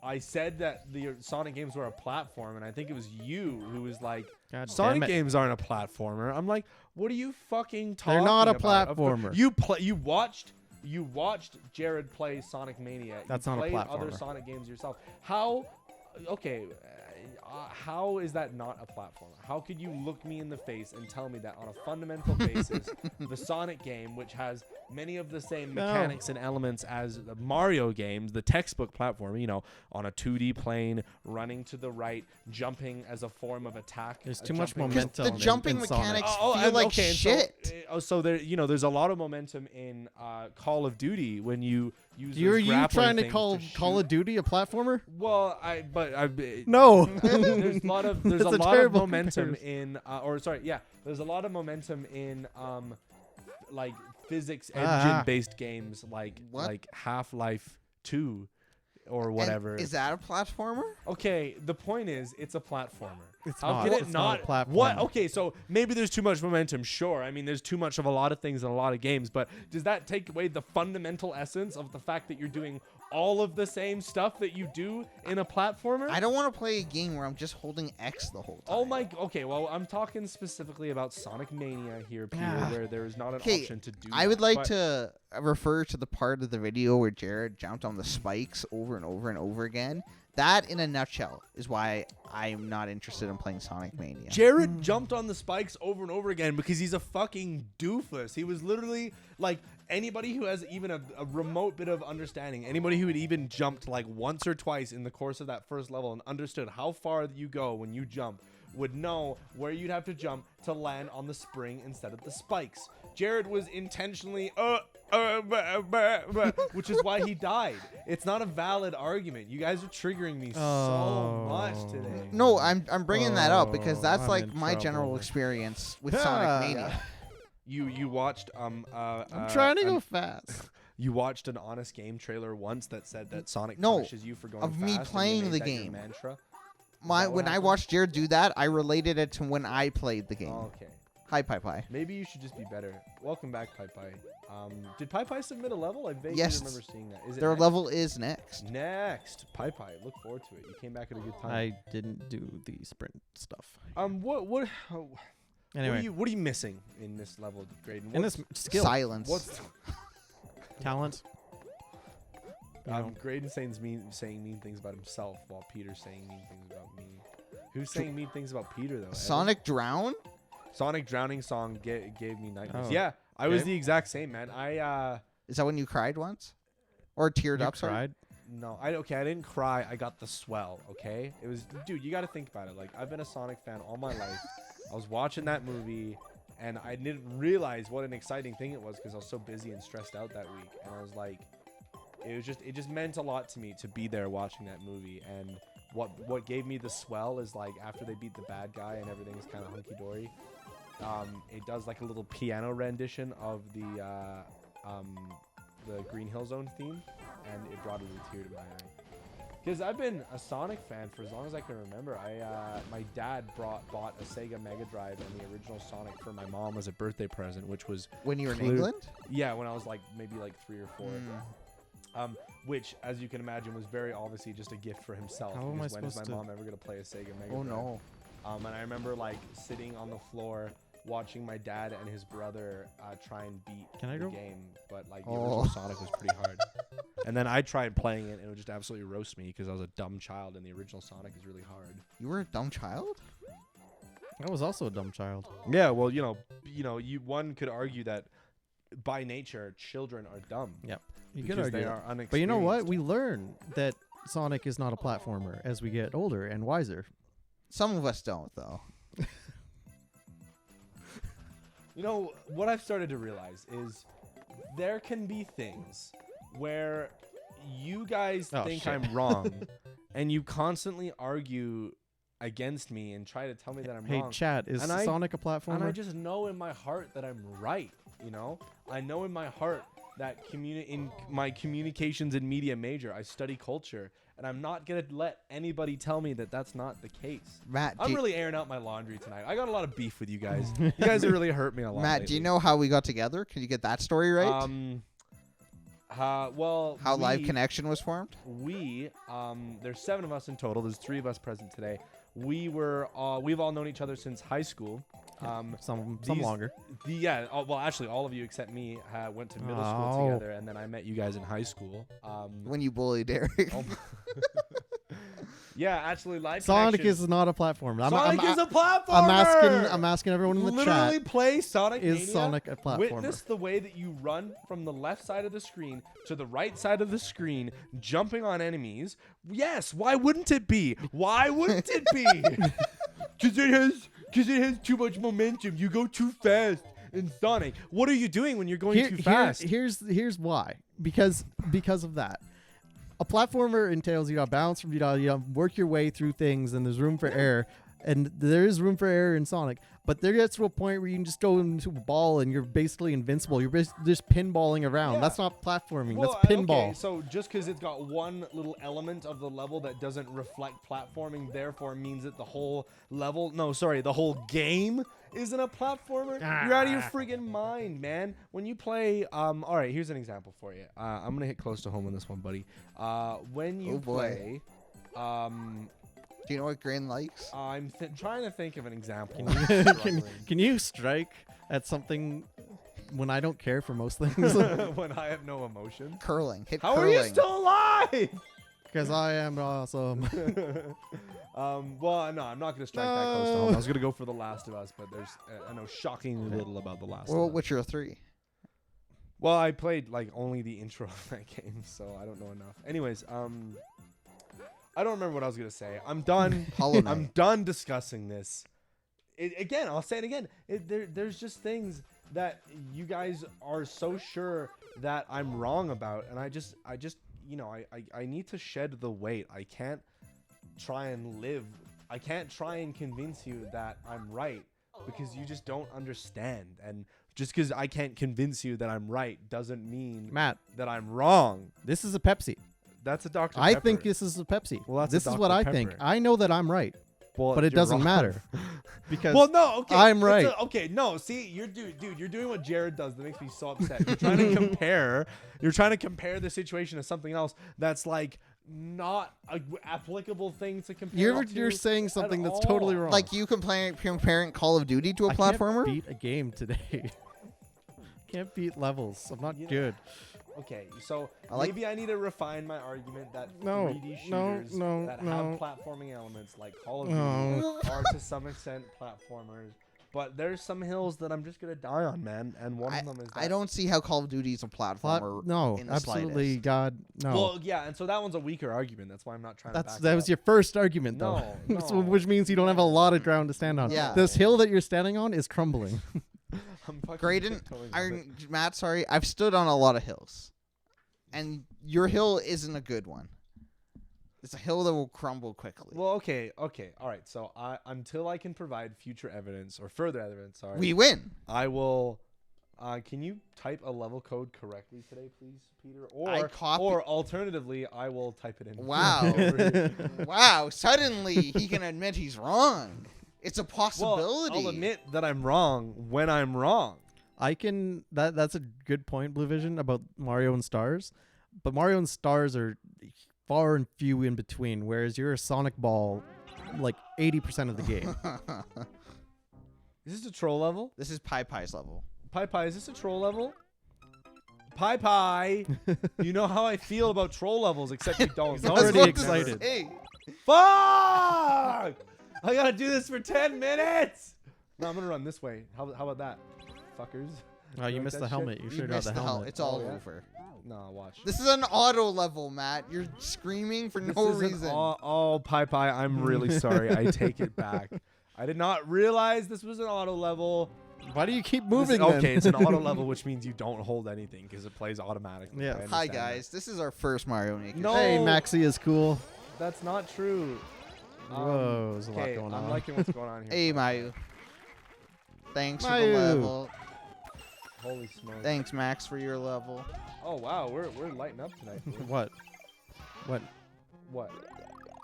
I said that the Sonic games were a platform, and I think it was you who was like, God Sonic damn it. games aren't a platformer. I'm like, what are you fucking talking They're not a about? Of course- platformer. You watched Jared play Sonic Mania. That's you not a played other platformer. Sonic games yourself. How? Okay. How is that not a platformer? How could you look me in the face and tell me that on a fundamental basis, the Sonic game, which has many of the same No. mechanics and elements as the Mario games, the textbook platform, on a 2D plane, running to the right, jumping as a form of attack. There's too much jumping- momentum. The jumping in Sonic. mechanics Oh, feel and- like okay, and shit. So there, there's a lot of momentum in Call of Duty when you use. You're those you grappling trying to things call Call of shoot. Duty a platformer? Well, No. there's a lot of That's a lot of terrible momentum comparison. in there's a lot of momentum in like physics Ah. engine based games like What? Half-Life 2 or And whatever. is that a platformer? Okay, the point is it's a platformer. It's How not. can it It's not a platformer. What? Okay, so maybe there's too much momentum. Sure. I mean, there's too much of a lot of things in a lot of games, but does that take away the fundamental essence of the fact that you're doing all of the same stuff that you do in a platformer? I don't want to play a game where I'm just holding X the whole time. Oh my. Okay, well, I'm talking specifically about Sonic Mania here, Peter, Ah. where there is not an Okay, option to do. I would that, like but- to refer to the part of the video where Jared jumped on the spikes over and over and over again. That, in a nutshell, is why I'm not interested in playing Sonic Mania. Jared jumped on the spikes over and over again because he's a fucking doofus. He was literally like anybody who has even a remote bit of understanding, anybody who had even jumped like once or twice in the course of that first level and understood how far you go when you jump would know where you'd have to jump to land on the spring instead of the spikes. Jared was intentionally which is why he died. It's not a valid argument. You guys are triggering me so much today. No, I'm bringing that up because Oh, that's I'm like in my trouble. general experience with Ah. Sonic Mania. You watched I'm trying to go an- fast. You watched an Honest Game trailer once that said that Sonic No, punishes you for going of fast. me and you playing made the that your game. Mantra. When what I happened? watched Jared do that, I related it to when I played the game. Oh, okay. Hi, Pi Pi. Maybe you should just be better. Welcome back, Pai Pai. Did Pai Pai submit a level? I vaguely Yes. remember seeing that. Is it Their next? level is next. Next, Pai Pai. Look forward to it. You came back at a good time. I didn't do the sprint stuff. What Anyway, what are you missing in this level, Graydon? in this skill, Silence. What's talent. You know, Graydon saying mean things about himself while Peter's saying mean things about me. Who's saying mean things about Peter though? Evan? Sonic Drown? Sonic Drowning Song gave me nightmares. Oh, Yeah, I was okay. the exact same, man. Is that when you cried once? Or teared you up? Sorry? cried. No, I didn't cry. I got the swell. Okay, it was, dude. You got to think about it. Like, I've been a Sonic fan all my life. I was watching that movie, and I didn't realize what an exciting thing it was because I was so busy and stressed out that week. And I was like, it just meant a lot to me to be there watching that movie. And what gave me the swell is like after they beat the bad guy and everything's kind of hunky dory. It does like a little piano rendition of the Green Hill Zone theme, and it brought a little tear to my eye. Because I've been a Sonic fan for as long as I can remember. My dad bought a Sega Mega Drive and the original Sonic for my mom as a birthday present, which was When you were in Clue- England? yeah, when I was like maybe like 3 or 4. Mm. Which, as you can imagine, was very obviously just a gift for himself. How am I because when is supposed my to- mom ever gonna play a Sega Mega Oh Drive? no. And I remember like sitting on the floor watching my dad and his brother try and beat Can I the go? game, but like the Oh. original Sonic was pretty hard. And then I tried playing it, and it would just absolutely roast me because I was a dumb child, and the original Sonic is really hard. You were a dumb child? I was also a dumb child. Yeah, well, one could argue that by nature children are dumb. Yep. You because could argue they that. are unexperienced. But you know what? We learn that Sonic is not a platformer as we get older and wiser. Some of us don't, though. You know, what I've started to realize is there can be things where you guys Oh, think shit. I'm wrong and you constantly argue against me and try to tell me that I'm Hey, wrong. chat, is And I- Sonic a platformer? And I just know in my heart that I'm right, you know? I know in my heart that in my communications and media major, I study culture, and I'm not going to let anybody tell me that that's not the case. Matt, I'm really airing out my laundry tonight. I got a lot of beef with you guys. You guys have really hurt me a lot. Matt, do you lately. know how we got together? Can you get that story right? Well, how Live Connection was formed? There's 7 of us in total. There's 3 of us present today. We've all known each other since high school. Some these- longer. Well, actually, all of you except me went to middle school Oh. together, and then I met you guys in high school. When you bullied Eric. oh yeah, actually, Live Sonic Connection- is not a platformer. Sonic is a platformer. I'm asking everyone in the Literally chat. play Sonic Is Mania. Sonic a platformer? Witness the way that you run from the left side of the screen to the right side of the screen, jumping on enemies. Yes, why wouldn't it be? Why wouldn't it be? Because it has too much momentum. You go too fast in Sonic. What are you doing when you're going too fast? Here's why. Because of that. A platformer entails you gotta bounce from you gotta work your way through things, and there's room for error. And there is room for error in Sonic, but there gets to a point where you can just go into a ball and you're basically invincible. You're just pinballing around. Yeah. That's not platforming. Well, that's pinball. Okay, so just because it's got one little element of the level that doesn't reflect platforming, therefore means that the whole the whole game isn't a platformer. You're out of your freaking mind, man. When you play, all right, here's an example for you. I'm gonna hit close to home on this one, buddy. When you Oh, boy. play, Do you know what Grain likes? I'm trying to think of an example. Can you strike at something when I don't care for most things? when I have no emotion. Curling. Hit How curling. are you still alive? Because I am awesome. Well, no, I'm not going to strike that close to home. I was going to go for The Last of Us, but there's, I know shockingly little about The Last Well, of Us. Witcher 3. Well, I played like only the intro of that game, so I don't know enough. Anyways, I don't remember what I was going to say. I'm done. Hollow Knight. I'm done discussing this. Again, I'll say it again. There's just things that you guys are so sure that I'm wrong about, and I just I need to shed the weight. I can't try and convince you that I'm right because you just don't understand. And just because I can't convince you that I'm right doesn't mean Matt, that I'm wrong. this is a Pepsi. That's a Dr. I Pepper. think this is a Pepsi. Well, that's a this is what Dr. I think. Pepper. I know that I'm right, Well, but it you're doesn't wrong. matter because Well, no, okay. I'm it's right. Okay, no, see, you're doing what Jared does that makes me so upset. You're trying to compare. You're trying to compare the situation to something else that's like not a applicable thing to compare. you're saying something at that's totally all. wrong. Like you comparing Call of Duty to a I platformer? can't beat a game today. Can't beat levels. I'm not You know, good. Okay, so I like- maybe I need to refine my argument that No, 3D no, shooters no, that no. have platforming elements like Call of Duty No. are to some extent platformers. But there's some hills that I'm just gonna die on, man, and one of them is that. I don't see how Call of Duty is a platformer. No, in the absolutely, slightest. God, no. Well, yeah, and so that one's a weaker argument. That's why I'm not trying to. Back that it was up. your first argument, though. No, So- no. which means you don't have a lot of ground to stand on. Yeah. This hill that you're standing on is crumbling. I'm fucking Graydon, tiptoeing a bit. Matt, sorry, I've stood on a lot of hills, and your hill isn't a good one. It's a hill that will crumble quickly. Well, okay, all right. So until I can provide future evidence or further evidence, sorry, We win. I will. Can you type a level code correctly today, please, Peter? Or alternatively, I will type it in. Wow. Wow. Suddenly he can admit he's wrong. It's a possibility. Well, I'll admit that I'm wrong when I'm wrong. I can. That's a good point, Blue Vision, about Mario and Stars. But Mario and Stars are far and few in between, whereas you're a Sonic Ball like 80% of the game. Is this a troll level? This is Pie's level. Pie, is this a troll level? Pie. You know how I feel about troll levels, except you don't. He's already excited. Hey. Fuck! I gotta do this for 10 minutes. No, I'm gonna run this way. How about that, fuckers? Oh, you like missed that the helmet. shit? You You should have missed got the the hell. helmet. It's all Oh, yeah? over. No, watch. This is an auto level, Matt. You're screaming for no reason. Pie. I'm really sorry. I take it back. I did not realize this was an auto level. Why do you keep This- moving? then? okay, it's an auto level, which means you don't hold anything because it plays automatically. Yeah. I Hi understand guys, this is our first Mario Maker. No. Hey, Maxie is cool. that. That's not true. Whoa, there's a lot Okay, going I'm on. liking what's going on here. Hey Mayu. Thanks for Mayu. the level. Holy smokes. Thanks Max for your level. Oh wow, we're lighting up tonight. boys. What? What? What?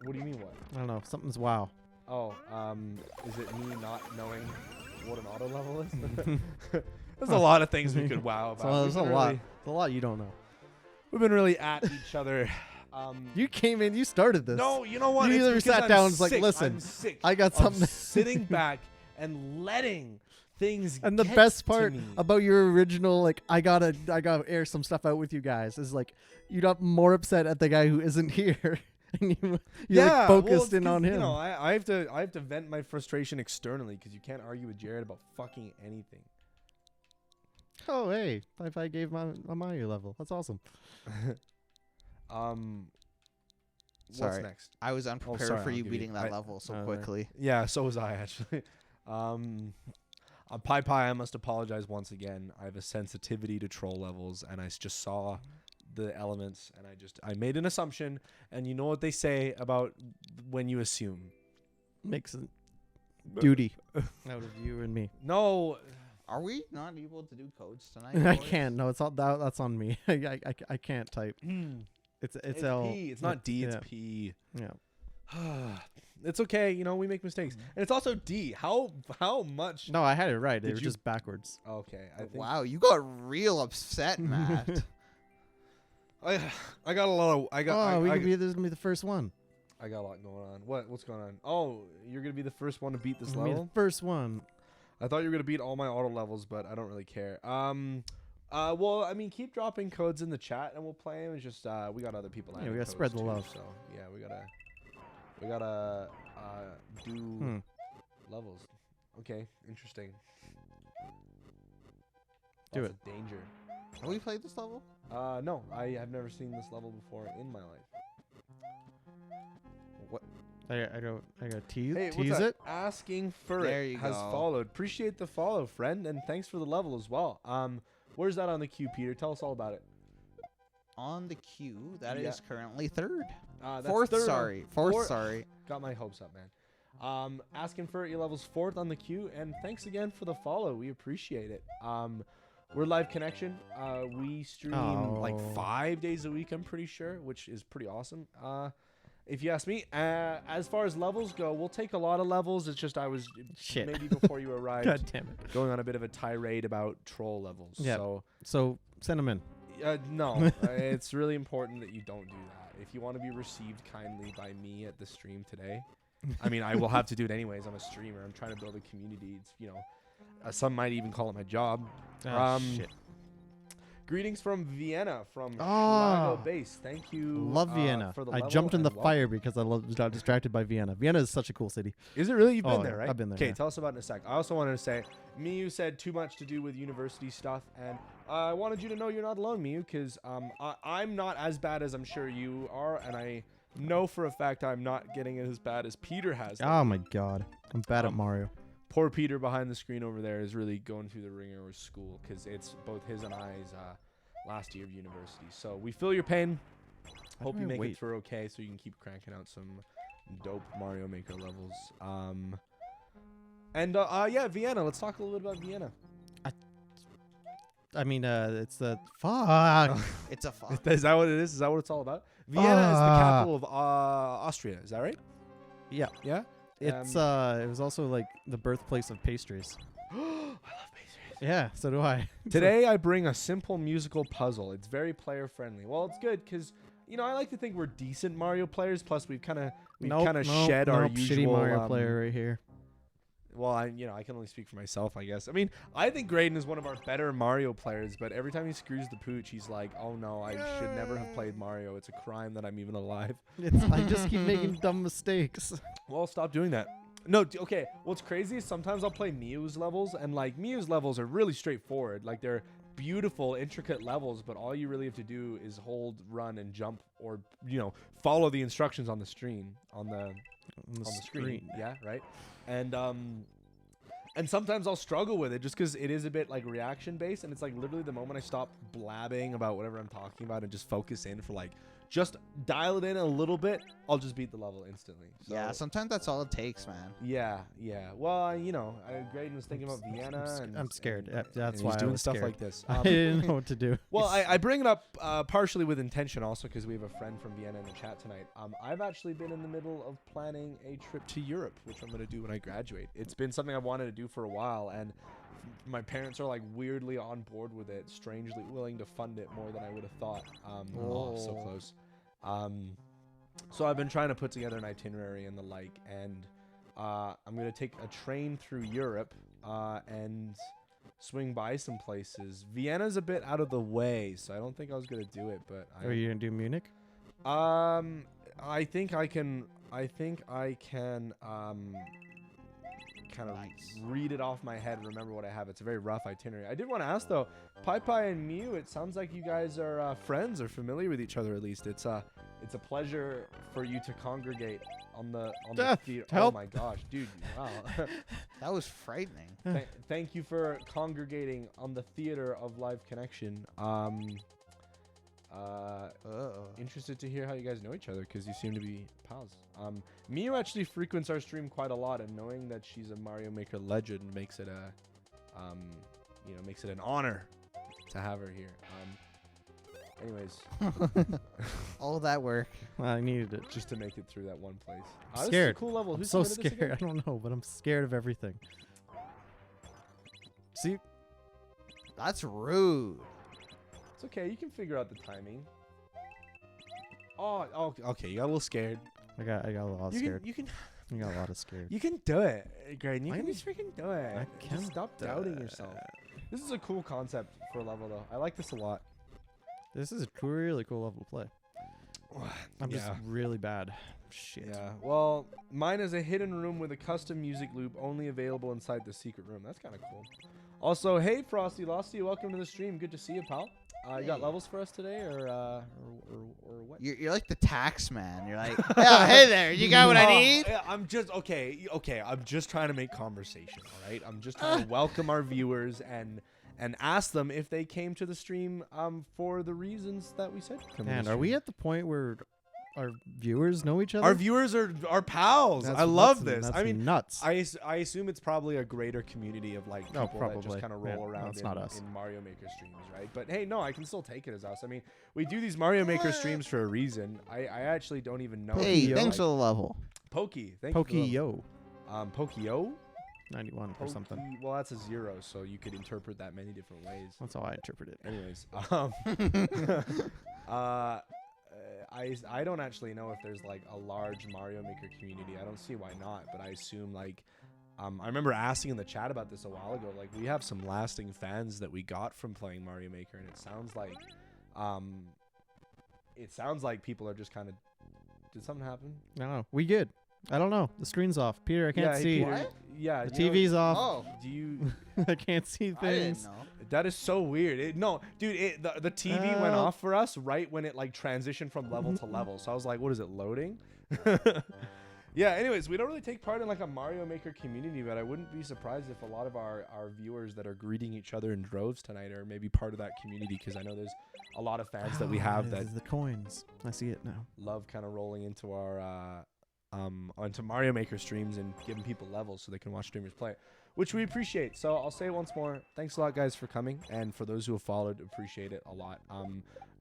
What do you mean what? I don't know. Something's wow. Oh, is it me not knowing what an auto level is? There's a lot of things we could wow about. So there's a We've been lot. really- There's a lot you don't know. We've been really at each other. You came in. You started this. No, you know what? You It's either because sat I'm down and was like, sick. "Listen, I'm sick I got of something." sitting back and letting things. And the get best to part me. about your original, like, I gotta air some stuff out with you guys, is like you got more upset at the guy who isn't here, and you're like focused in on him. You know, I have to vent my frustration externally because you can't argue with Jared about fucking anything. Oh, hey, I gave my a Mario level. That's awesome. What's Sorry. next? I was unprepared sorry, for I'll you give you- beating that I- level so okay. quickly. Yeah, so was I actually. On Pie, I must apologize once again. I have a sensitivity to troll levels, and I just saw the elements, and I made an assumption. And you know what they say about when you assume? Makes a duty out of you and me. No, Are we not able to do codes tonight? I boys? can't. No, it's all that's on me. I can't type. It's it's L. P. It's not D. It's yeah. P. Yeah. It's okay. You know, we make mistakes, and it's also D. How much? No, I had it right. They Did were you- just backwards. Okay, I think Wow, you got real upset, Matt. I got a lot of. I got. Oh, I, this is gonna be the first one. I got a lot going on. What's going on? Oh, you're gonna be the first one to beat this It's gonna be the level. first one. I thought you were gonna beat all my auto levels, but I don't really care. Well, I mean, keep dropping codes in the chat and we'll play them. It's just we got other people. Yeah, we adding gotta spread codes the too, love. So yeah, we gotta do levels. Okay, interesting. Do Lots of danger. Have we played this level? No, I have never seen this level before in my life. I go tease Hey, what's tease that? it. Asking for There it you has go. followed. Appreciate the follow, friend, and thanks for the level as well. Where's that on the queue, Peter? Tell us all about it. On the queue, that is Yeah. currently third. That's Fourth, third on- sorry. Fourth, four- sorry. Got my hopes up, man. Asking for it, your level's fourth on the queue, and thanks again for the follow. We appreciate it. We're Live Connection. We stream like Oh. 5 days a week, I'm pretty sure, which is pretty awesome. If you ask me, as far as levels go, we'll take a lot of levels. It's just I was Shit. maybe before you arrived God damn it. going on a bit of a tirade about troll levels. Yeah. So So send them in. no, it's really important that you don't do that. If you want to be received kindly by me at the stream today, I mean, I will have to do it anyways. I'm a streamer. I'm trying to build a community. It's, you know, some might even call it my job. Oh, shit. Greetings from Vienna, from Ah. Schlago base. Thank you. Love Vienna. For the I level jumped in the and welcome. fire because I got distracted by Vienna. Vienna is such a cool city. Is it really? You've Oh, been there, yeah, right? I've been there, Okay, yeah. tell us about it in a sec. I also wanted to say, Miyu said too much to do with university stuff, and I wanted you to know you're not alone, Miyu, because I'm not as bad as I'm sure you are, and I know for a fact I'm not getting it as bad as Peter has. Oh my god. I'm bad at Mario. Poor Peter behind the screen over there is really going through the ringer with school, because it's both his and I's last year of university. So we feel your pain. Hope do you I make wait? it through okay, so you can keep cranking out some dope Mario Maker levels. Yeah, Vienna. Let's talk a little bit about Vienna. I mean, it's the fuck. It's a fuck. Is that what it is? Is that what it's all about? Vienna is the capital of Austria. Is that right? Yeah. Yeah. It's it was also like the birthplace of pastries. I love pastries. Yeah, so do I. Today I bring a simple musical puzzle. It's very player friendly. Well, it's good because I like to think we're decent Mario players. Plus, we've kind of shed our usual shitty Mario player right here. Well, I can only speak for myself, I guess. I mean, I think Graydon is one of our better Mario players, but every time he screws the pooch, he's like, "Oh no, I should never have played Mario. It's a crime that I'm even alive." I just keep making dumb mistakes. Well, stop doing that. No, okay. What's crazy is sometimes I'll play Miu's levels, and like Miu's levels are really straightforward. Like they're beautiful, intricate levels, but all you really have to do is hold, run, and jump, or follow the instructions on the screen on the screen. Yeah, right. And sometimes I'll struggle with it just because it is a bit like reaction based, and it's like literally the moment I stop blabbing about whatever I'm talking about and just focus in for like just dial it in a little bit, I'll just beat the level instantly. So, Yeah, sometimes that's all it takes, man. yeah. Well, Graydon was thinking about Vienna. And I'm scared. and- That's and why he's I doing was stuff scared. like this. I didn't know what to do. Well, I bring it up partially with intention also because we have a friend from Vienna in the chat tonight. I've actually been in the middle of planning a trip to Europe, which I'm going to do when I graduate. It's been something I've wanted to do for a while, and my parents are like weirdly on board with it, strangely willing to fund it more than I would have thought. So close. So I've been trying to put together an itinerary and the like, and I'm going to take a train through Europe and swing by some places. Vienna's a bit out of the way, so I don't think I was gonna do it, but Are you gonna do Munich? I think I can kind of read it off my head and remember what I have. It's a very rough itinerary. I did want to ask though, Pai Pai and Miu, it sounds like you guys are friends or familiar with each other at least. It's a pleasure for you to congregate on the theater. Help. Oh my gosh, dude! Wow. That was frightening. Thank you for congregating on the Theater of Live Connection. Interested to hear how you guys know each other because you seem to be pals. Miu actually frequents our stream quite a lot, and knowing that she's a Mario Maker legend makes it makes it an honor to have her here. Anyways, All that work. I needed it. just to make it through that one place. I'm This is a scared. cool level. I'm Who so submitted this scared. I again? don't know, but I'm scared of everything. See, That's rude. It's okay. You can figure out the timing. Oh, okay. You got a little scared. I got a lot You scared. can I got a lot of scared. You can do it, Graydon. You I can can- just freaking do it. I Just can stop do doubting it. yourself. This is a cool concept for a level, though. I like this a lot. This is a really cool level to play. I'm just Yeah. really bad. Shit. Yeah. Well, mine is a hidden room with a custom music loop only available inside the secret room. That's kind of cool. Also, hey, Frosty Losty, welcome to the stream. Good to see you, pal. You got Hey. levels for us today, or what? You're like the tax man. You're like, yeah, hey there, you got what I need? Yeah, I'm just okay. I'm just trying to make conversation. All right. I'm just trying to welcome our viewers and ask them if they came to the stream for the reasons that we said. to come to Man, the are we stream. at the point where our viewers know each other? Our viewers are our pals. That's- I love that's- this. That's I mean, nuts. I assume it's probably a greater community of like people that just probably. kind of Yeah, roll around that's in, not us. in Mario Maker streams, right? But hey, no, I can still take it as us. I mean, we do these Mario Maker streams for a reason. I actually don't even know. Hey, Pokey-yo. thanks for the level. Pokey. Thank you. for the- Pokey-yo. Pokey-yo? 91 or something. Pokey- Well, that's a 0, so you could interpret that many different ways. That's how I interpret it. Anyways, I don't actually know if there's like a large Mario Maker community. I don't see why not, but I assume like I remember asking in the chat about this a while ago. Like we have some lasting fans that we got from playing Mario Maker, and it sounds like people are just kind of. Did something happen? No, we good. I don't know. The screen's off. Peter, I can't hey, see. Peter, What? Yeah, The you know- TV's off. Oh, Do you? I can't see I didn't things. know. That is so weird. No, dude, the TV went Oh. off for us right when it like transitioned from level to level. So I was like, what is it loading? Yeah, anyways, we don't really take part in like a Mario Maker community, but I wouldn't be surprised if a lot of our viewers that are greeting each other in droves tonight are maybe part of that community, because I know there's a lot of fans that we have that the coins. I see it now. love kind of rolling into our onto Mario Maker streams and giving people levels so they can watch streamers play it, which we appreciate. So I'll say it once more, thanks a lot guys for coming, and for those who have followed, appreciate it a lot.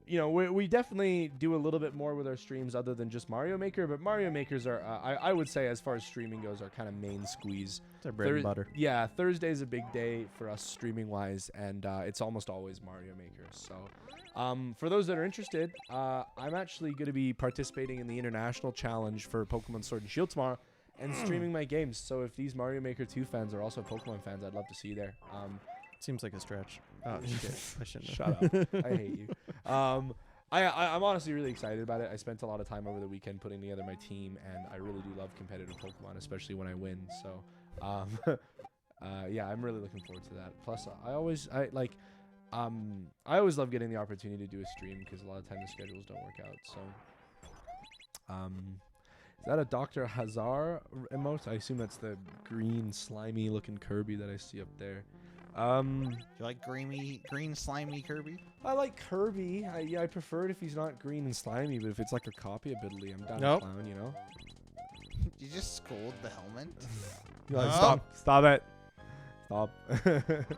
You know, we definitely do a little bit more with our streams other than just Mario Maker, but Mario Makers are, I would say, as far as streaming goes, are kind of main squeeze. It's our bread and butter. Yeah, Thursday's a big day for us streaming-wise, and it's almost always Mario Maker. So for those that are interested, I'm actually going to be participating in the International Challenge for Pokemon Sword and Shield tomorrow and streaming my games. So if these Mario Maker 2 fans are also Pokemon fans, I'd love to see you there. Seems like a stretch. Oh shit! I shouldn't. Shut up. I hate you. I'm honestly really excited about it. I spent a lot of time over the weekend putting together my team, and I really do love competitive Pokemon, especially when I win. So, yeah, I'm really looking forward to that. Plus, I always love getting the opportunity to do a stream because a lot of times the schedules don't work out. So, is that a Dr. Hazard emote? I assume that's the green slimy looking Kirby that I see up there. Do you like green slimy Kirby? I like Kirby. I prefer it if he's not green and slimy, but if it's like a copy ability, I'm down Nope. to clown, you know? You just scold the helmet. Stop it. Stop.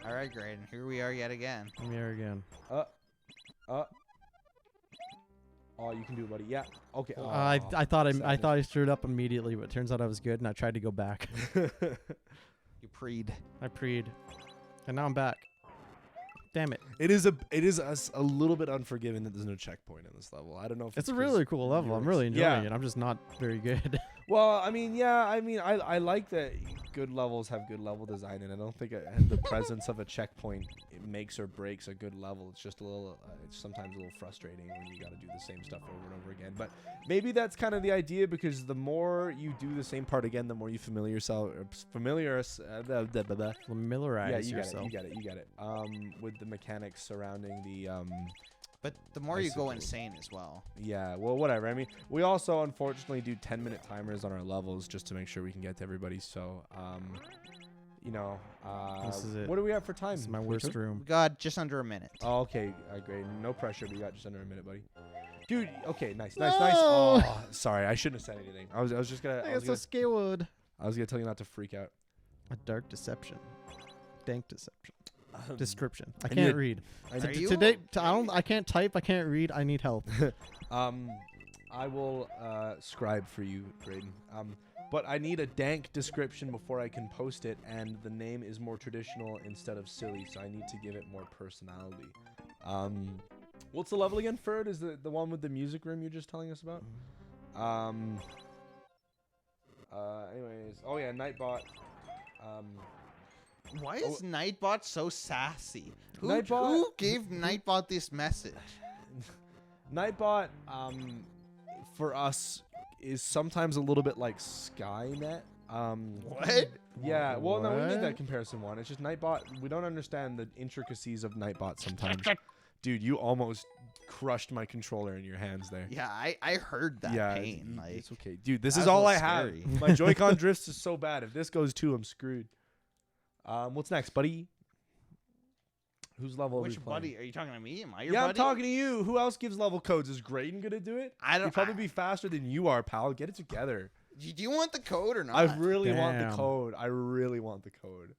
All right, Graydon. Here we are yet again. I'm here again. Oh, you can do it, buddy. Yeah. Okay. I thought I screwed up immediately, but it turns out I was good, and I tried to go back. You preed. I preed, and now I'm back. Damn it! It is a little bit unforgiving that there's no checkpoint in this level. I don't know if It's a 'cause really cool level. I'm really enjoying Yeah. it. I'm just not very good. Well, I mean, yeah, I like that good levels have good level design, and I don't think the presence of a checkpoint it makes or breaks a good level. It's just a little, it's sometimes a little frustrating when you got to do the same stuff over and over again. But maybe that's kind of the idea, because the more you do the same part again, the more you familiarize Yourself. You get it. With the mechanics surrounding the But the more I you go suppose. insane as well. Yeah, well, whatever. I mean, we also unfortunately do 10-minute timers on our levels just to make sure we can get to everybody. So, you know, This is it. what do we have for time? This is my worst We room. got just under a minute. Oh, okay, great. No pressure. We got just under a minute, buddy. Dude, okay, nice. No! Oh, sorry, I shouldn't have said anything. I was just gonna. I got so scared. I was gonna tell you not to freak out. A dark deception. Dank deception. Description. I I can't need- read. I Are need- you Today, I can't type. I can't read. I need help. I will scribe for you, Graydon. But I need a dank description before I can post it, and the name is more traditional instead of silly, so I need to give it more personality. What's the level again, Ferd? Is the one with the music room you're just telling us about? Anyways, oh yeah, Nightbot. Why is Nightbot so sassy? Nightbot- Who gave Nightbot this message? Nightbot, for us, is sometimes a little bit like Skynet. What? Yeah, well, no, we What? need that comparison one. It's just Nightbot. We don't understand the intricacies of Nightbot sometimes. Dude, you almost crushed my controller in your hands there. Yeah, I heard that yeah, pain. Like, it's okay. Dude, this that is was a all I little have. scary. My Joy-Con drifts is so bad. If this goes too, I'm screwed. What's next, buddy? Whose level are we which playing? buddy? Are you talking to me? Am I your Yeah, buddy? I'm talking to you. Who else gives level codes? Is Graydon gonna do it? I don't. He'd probably be faster than you are, pal. Get it together. Do you want the code or not? I really want the Damn. code. I really want the code.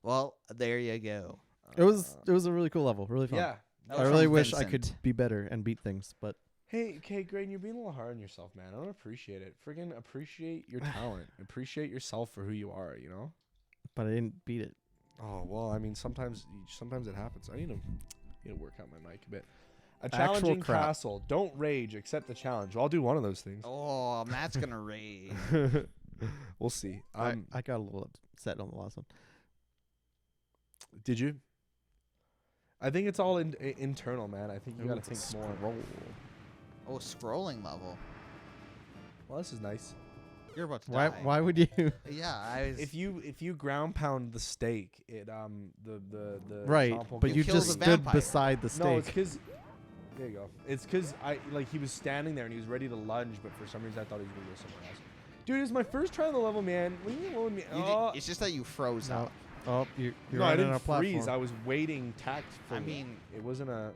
Well, there you go. It was a really cool level. Really fun. Yeah. That I was really from wish I could Vincent. be better and beat things, but Hey, Graydon, you're being a little hard on yourself, man. I don't appreciate it. Friggin' appreciate your talent. Appreciate yourself for who you are, you know? I didn't beat it. Oh, well, I mean, sometimes it happens. I need to work out my mic a bit. A Actual challenging crap. castle. Don't rage, accept the challenge. Well, I'll do one of those things. Oh, Matt's gonna rage. We'll see. I got a little upset on the last one. Did you? I think it's all internal, man. I think you Ooh, gotta it's a think more. scroll. Oh, scrolling level. Well, this is nice. You're about to Why? die. Why would you? Yeah, I was. If you ground pound the steak, it the Right, chomp won't but get you kill just the stood vampire. beside the No, it's steak. because There you go. It's because he was standing there and he was ready to lunge, but for some reason I thought he was gonna go somewhere else. Dude, it's my first try on the level, man. Leave me alone, man. It's just that you froze No. up. Oh, you're No, I right on didn't our platform. freeze. I was waiting tactfully. I mean, it wasn't a.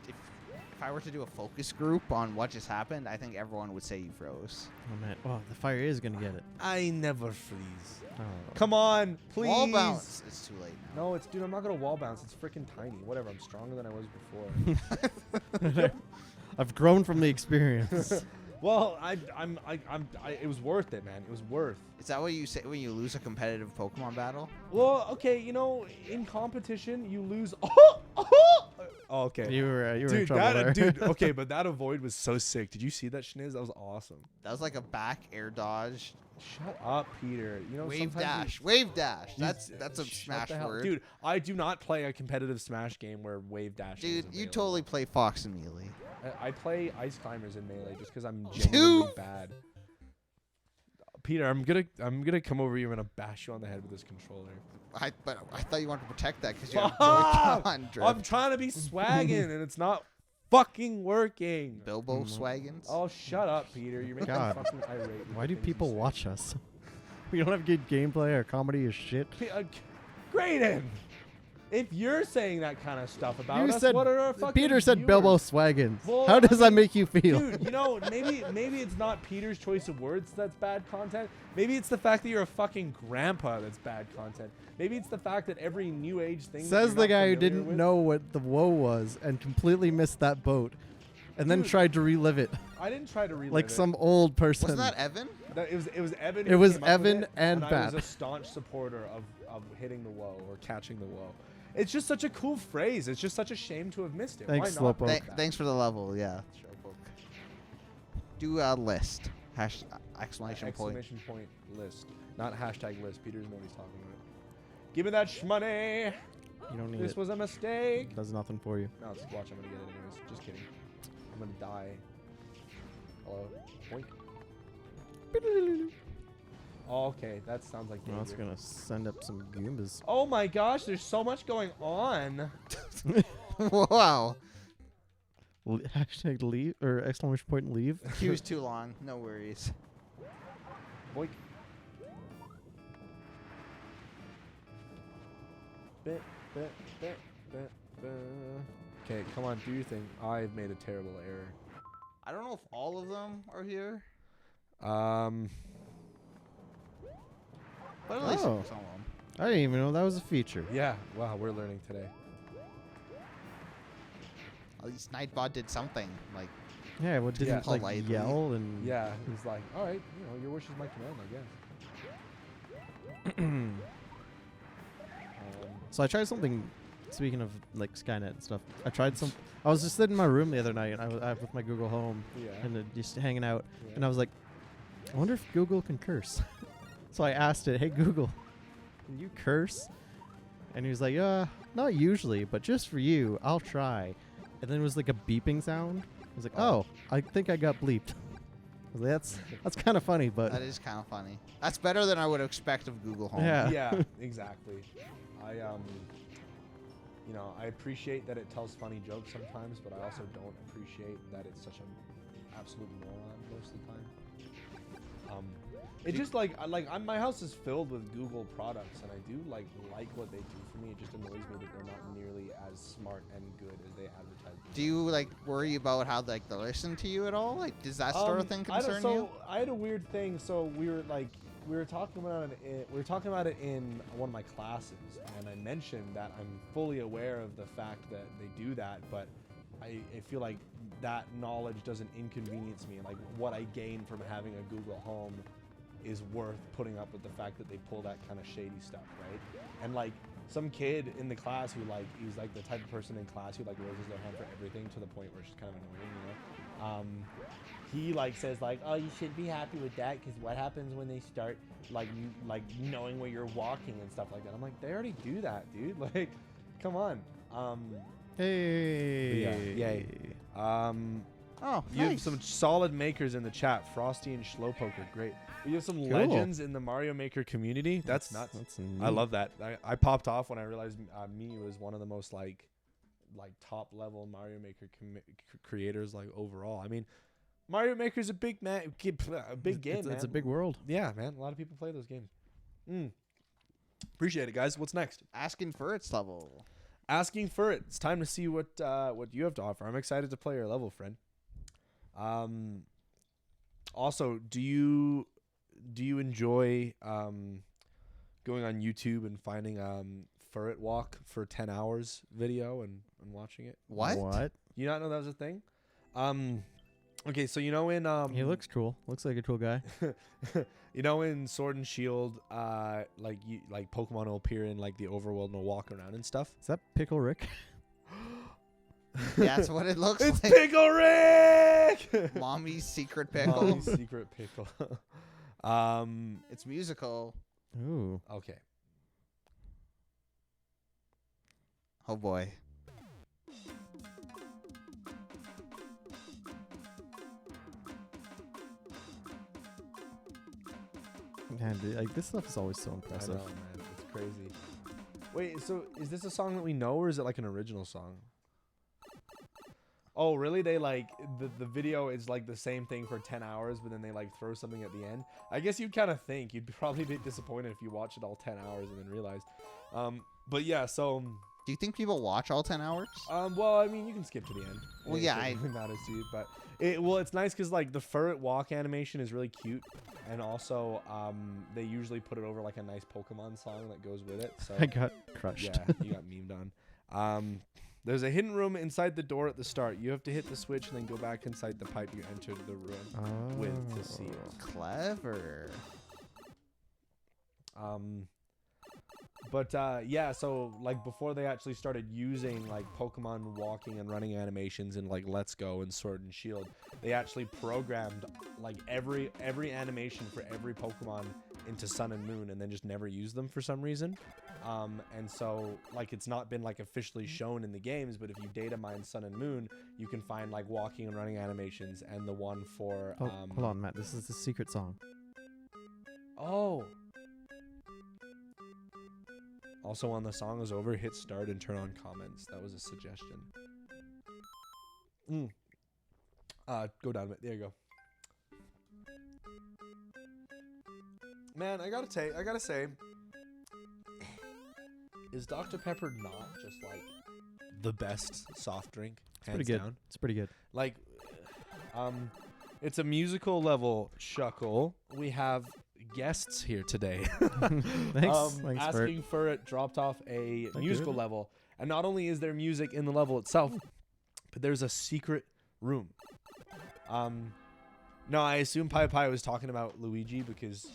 If I were to do a focus group on what just happened, I think everyone would say you froze. Oh man, oh the fire is gonna get it. I never freeze. Oh. Come on, please. Wall bounce. It's too late now. No, dude. I'm not gonna wall bounce. It's freaking tiny. Whatever. I'm stronger than I was before. I've grown from the experience. Well, it was worth it, man. It was worth. Is that what you say when you lose a competitive Pokemon battle? Well, okay, in competition, you lose. Oh, okay. you were in Dude, trouble there. dude, okay, but that avoid was so sick. Did you see that, Schniz? That was awesome. That was like a back air dodge. Shut up, Peter. Wave sometimes dash. Wave dash. you- That's a shut smash the hell- word. Dude, I do not play a competitive Smash game where wave dash. Dude, is you available. totally play Fox and Melee. I play Ice Climbers in Melee just because I'm genuinely Dude. bad. Peter, I'm gonna come over here and I'm gonna bash you on the head with this controller. But I thought you wanted to protect that because you have Fuck! Joy-Con drift. I'm trying to be swagging and it's not fucking working. Bilbo Swaggins. Oh, shut up, Peter. You're making me God. fucking irate. with Why the do things you people say. watch us? We don't have good gameplay. Our comedy is shit. Graydon, if you're saying that kind of stuff about You us, said what are our fucking Peter said viewers? Bilbo Swaggins. Well, How does I that mean, make you feel? Dude, maybe it's not Peter's choice of words that's bad content. Maybe it's the fact that you're a fucking grandpa that's bad content. Maybe it's the fact that every new age thing. that Says you're the not guy who familiar didn't with- know what the woe was and completely missed that boat, and then Dude. tried to relive it I didn't try to relive like it. some old person. Wasn't that Evan? It was Evan. It who was came up with Evan it, and I was Bat. a staunch supporter of hitting the woe or catching the woe. It's just such a cool phrase. It's just such a shame to have missed it. Thanks, Why not Slowpoke. make that? Thanks for the level. Yeah. Do a list. Exclamation point. Exclamation point list, not hashtag list. Peter doesn't know what he's talking about. Give me that shmoney. You don't need This it. was a mistake. Does nothing for you. No, just watch. I'm gonna get it anyways. Just kidding. I'm gonna die. Hello. Boink. Oh, okay, that sounds like Well, that's danger. gonna send up some Goombas. Oh my gosh, there's so much going on. Wow. Hashtag leave or exclamation point leave. Queue's too long. No worries. Boink. Bit, bit, bit, bit, bit. Okay, come on, do your thing. I've made a terrible error. I don't know if all of them are here, but at least some Oh. of them. I didn't even know that was a feature. Yeah. Wow, we're learning today. At least Nightbot did something. Like, Yeah, what didn't Yeah. like Politely. yell and Yeah, he's like, all right, your wish is my command, I guess. So I tried something. Speaking of like Skynet and stuff, I tried some. I was just sitting in my room the other night, and I was with my Google Home Yeah. and just hanging out, Yeah. and I was like, I wonder if Google can curse. So I asked it, "Hey Google, can you curse?" And he was like, not usually, but just for you, I'll try." And then it was like a beeping sound. I was like, Oh. "Oh, I think I got bleeped." I was like, that's kind of funny, but that is kind of funny. That's better than I would expect of Google Home. Yeah. Yeah, exactly. I appreciate that it tells funny jokes sometimes, but I also don't appreciate that it's such an absolute moron most of the time. It's just my house is filled with Google products, and I do like what they do for me. It just annoys me that they're not nearly as smart and good as they advertise. Do you like worry about how they listen to you at all? Like, does that sort of thing concern you? I had a weird thing. So we were talking about it in one of my classes, and I mentioned that I'm fully aware of the fact that they do that, but I feel like that knowledge doesn't inconvenience me. Like, what I gain from having a Google Home is worth putting up with the fact that they pull that kind of shady stuff, right? And like some kid in the class who he's like the type of person in class who raises their hand for everything to the point where it's kind of annoying, he says oh, you should be happy with that, because what happens when they start knowing where you're walking and stuff like that. I'm like, they already do that, dude. Like, come on. hey, Yeah, yay. Oh, You have nice. some solid makers in the chat. Frosty and Slowpoker, great. We have some Cool. legends in the Mario Maker community. That's nuts. That's I love that. I popped off when I realized Mew was one of the most like top level Mario Maker creators like overall. I mean, Mario Maker's a big a big game, man. It's a big world. Yeah, man. A lot of people play those games. Appreciate it, guys. What's next? Asking for its level. Asking for it. It's time to see what you have to offer. I'm excited to play your level, friend. Also, do you enjoy going on YouTube and finding Furret Walk for 10 hours video and watching it? What? You not know that was a thing? Okay, so you know in He looks cool. Looks like a cool guy. you know in Sword and Shield, like Pokemon will appear in like the overworld and will walk around and stuff. Is that Pickle Rick? That's what it looks It's like. Pickle Rick. Mommy's secret pickle. Mommy's secret pickle. It's musical. Ooh. Okay. Oh boy. Man, dude, like this stuff is always so I impressive. know, man. It's crazy. Wait, so is this a song that we know, or is it like an original song? Oh, really? They like the video is like the same thing for 10 hours, but then they like throw something at the end. I guess you'd kind of think you'd probably be disappointed if you watched it all 10 hours and then realized. But yeah, so Do you think people watch all 10 hours? well, I mean, you can skip to the end. Well, It yeah, doesn't really matter to you, but it's nice because like the Furret Walk animation is really cute, and also they usually put it over like a nice Pokemon song that goes with it. So I got crushed. yeah, you got memed on. There's a hidden room inside the door at the start. You have to hit the switch and then go back inside the pipe you entered the room with to see it. Clever. But yeah, so like before they actually started using like Pokemon walking and running animations in like Let's Go and Sword and Shield, they actually programmed like every animation for every Pokemon into Sun and Moon and then just never used them for some reason. And so like it's not been like officially shown in the games, but if you data mine Sun and Moon, you can find like walking and running animations, and the one for Oh, hold on, Matt. This is the secret song. Oh. Also, when the song is over, hit start and turn on comments. That was a suggestion. Go down a bit. There you go. Man, I gotta say, is Dr. Pepper not just like the best soft drink? It's pretty good. It's pretty good. Like, it's a musical level shuckle. We have guests here today. Thanks. Thanks, Asking for it dropped off a Thank musical you. level, and not only is there music in the level itself, but there's a secret room. No, I assume Pai was talking about Luigi because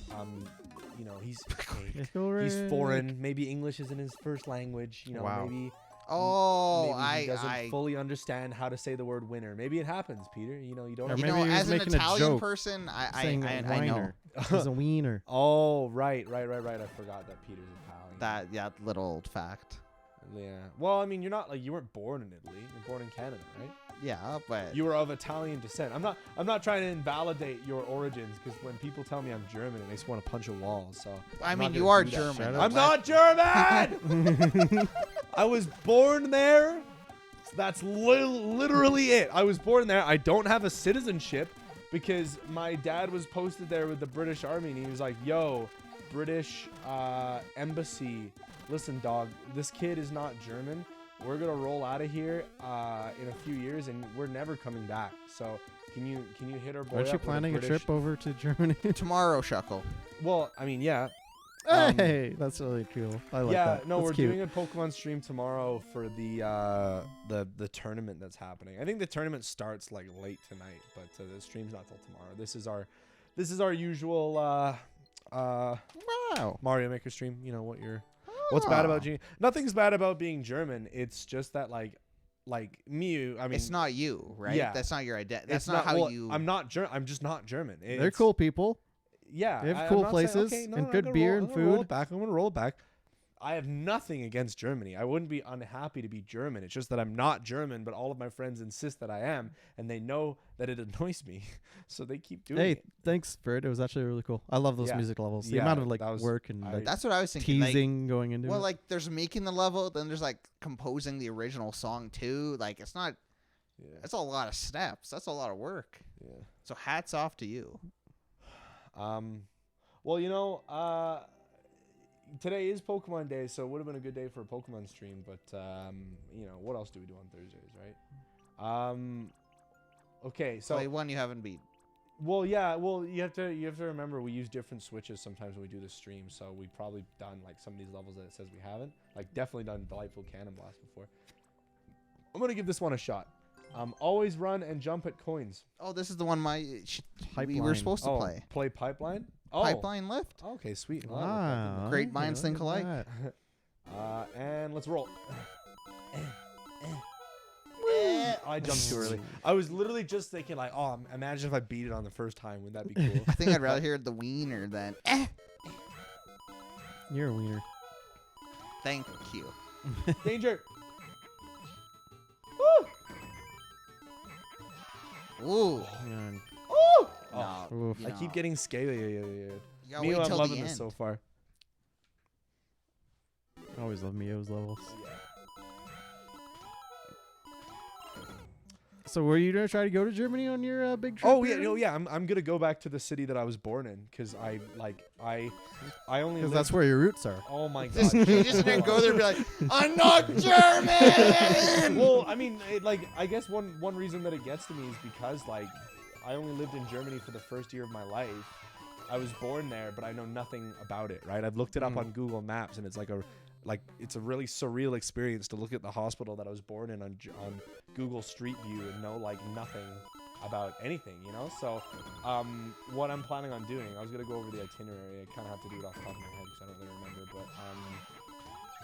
you know, he's fake. He's foreign. Maybe English isn't his first language. You know, Wow. maybe Oh, maybe he doesn't I fully understand how to say the word winner. Maybe it happens, Peter. You know, you don't. Or you maybe know, he was as an making a Italian joke, person, saying I know wiener. He's a wiener. Oh, right. I forgot that Peter's Italian. that little old fact. Yeah. Well, I mean, you're not like you weren't born in Italy. You're born in Canada, right? Yeah, but You were of Italian descent. I'm not trying to invalidate your origins because when people tell me I'm German, it makes me want to punch a wall. So I I'm mean, not you gonna are do that. German. Shut though. up. I'm not German. I was born there. That's literally it. I was born there. I don't have a citizenship because my dad was posted there with the British Army, and he was like, "Yo, British embassy, listen, dog. This kid is not German. We're gonna roll out of here in a few years, and we're never coming back. So can you hit our boy Aren't you up with planning a British-" trip over to Germany? Tomorrow, Shuckle. Well, I mean, yeah. Hey, that's really cool. I like yeah, that. no, That's we're cute. doing a Pokemon stream tomorrow for the tournament that's happening. I think the tournament starts like late tonight, but the stream's not till tomorrow. This is our usual Wow. Mario Maker stream. You know what's bad about nothing's bad about being German. It's just that like me. I mean, It's not you, right? yeah. That's not your identity. That's it's not how well, you. I'm not German. I'm just not German. They're It's- cool people. Yeah, They have I'm cool not saying- places okay, no, and I'm good gonna beer roll- and I'm gonna roll food. it back. I'm gonna roll it back. I have nothing against Germany. I wouldn't be unhappy to be German. It's just that I'm not German, but all of my friends insist that I am, and they know that it annoys me, so they keep doing Hey, it. thanks, Bird. It was actually really cool. I love those Yeah. music levels. The Yeah, amount of like that was- work and like, That's what I was thinking. teasing going into Well, it. like there's making the level, then there's like composing the original song too. Like it's not. Yeah. That's a lot of steps. That's a lot of work. Yeah. So hats off to you. Well, today is Pokemon Day, so it would have been a good day for a Pokemon stream. But what else do we do on Thursdays, right? Okay, so Play one you haven't beat. well, yeah, well, you have to remember we use different switches sometimes when we do the stream. So we've probably done like some of these levels that it says we haven't. Like definitely done Delightful Cannon Blast before. I'm gonna give this one a shot. Always run and jump at coins. Oh, this is the one we were Pipeline. supposed to play. Play Pipeline. Oh, Pipeline Lift. Okay, sweet. Well, Wow. Great minds okay, think look at alike. that. And let's roll. Eh. I jumped too early. I was literally just thinking like, oh, imagine if I beat it on the first time. Wouldn't that be cool? I think I'd rather hear the wiener than. You're a wiener. Thank you. Danger. Ooh. Man. Oh! No. Oof. you I keep keep getting scaly. You gotta Mio, wait I'm till loving the this end. so far. I always love Mio's levels. So were you gonna try to go to Germany on your big trip? Oh yeah, here? no, yeah. I'm gonna go back to the city that I was born in because I only Because lived- that's where your roots are. Oh my god. Just, you shut just the didn't fuck go up. there and be like, I'm not German. Well, I mean, I guess one reason that it gets to me is because like I only lived in Germany for the first year of my life. I was born there, but I know nothing about it. Right? I've looked it up on Google Maps, and it's it's a really surreal experience to look at the hospital that I was born in on Google Street View and know like nothing about anything. So what I'm planning on doing, I was gonna go over the itinerary. I kind of have to do it off the top of my head because I don't really remember, but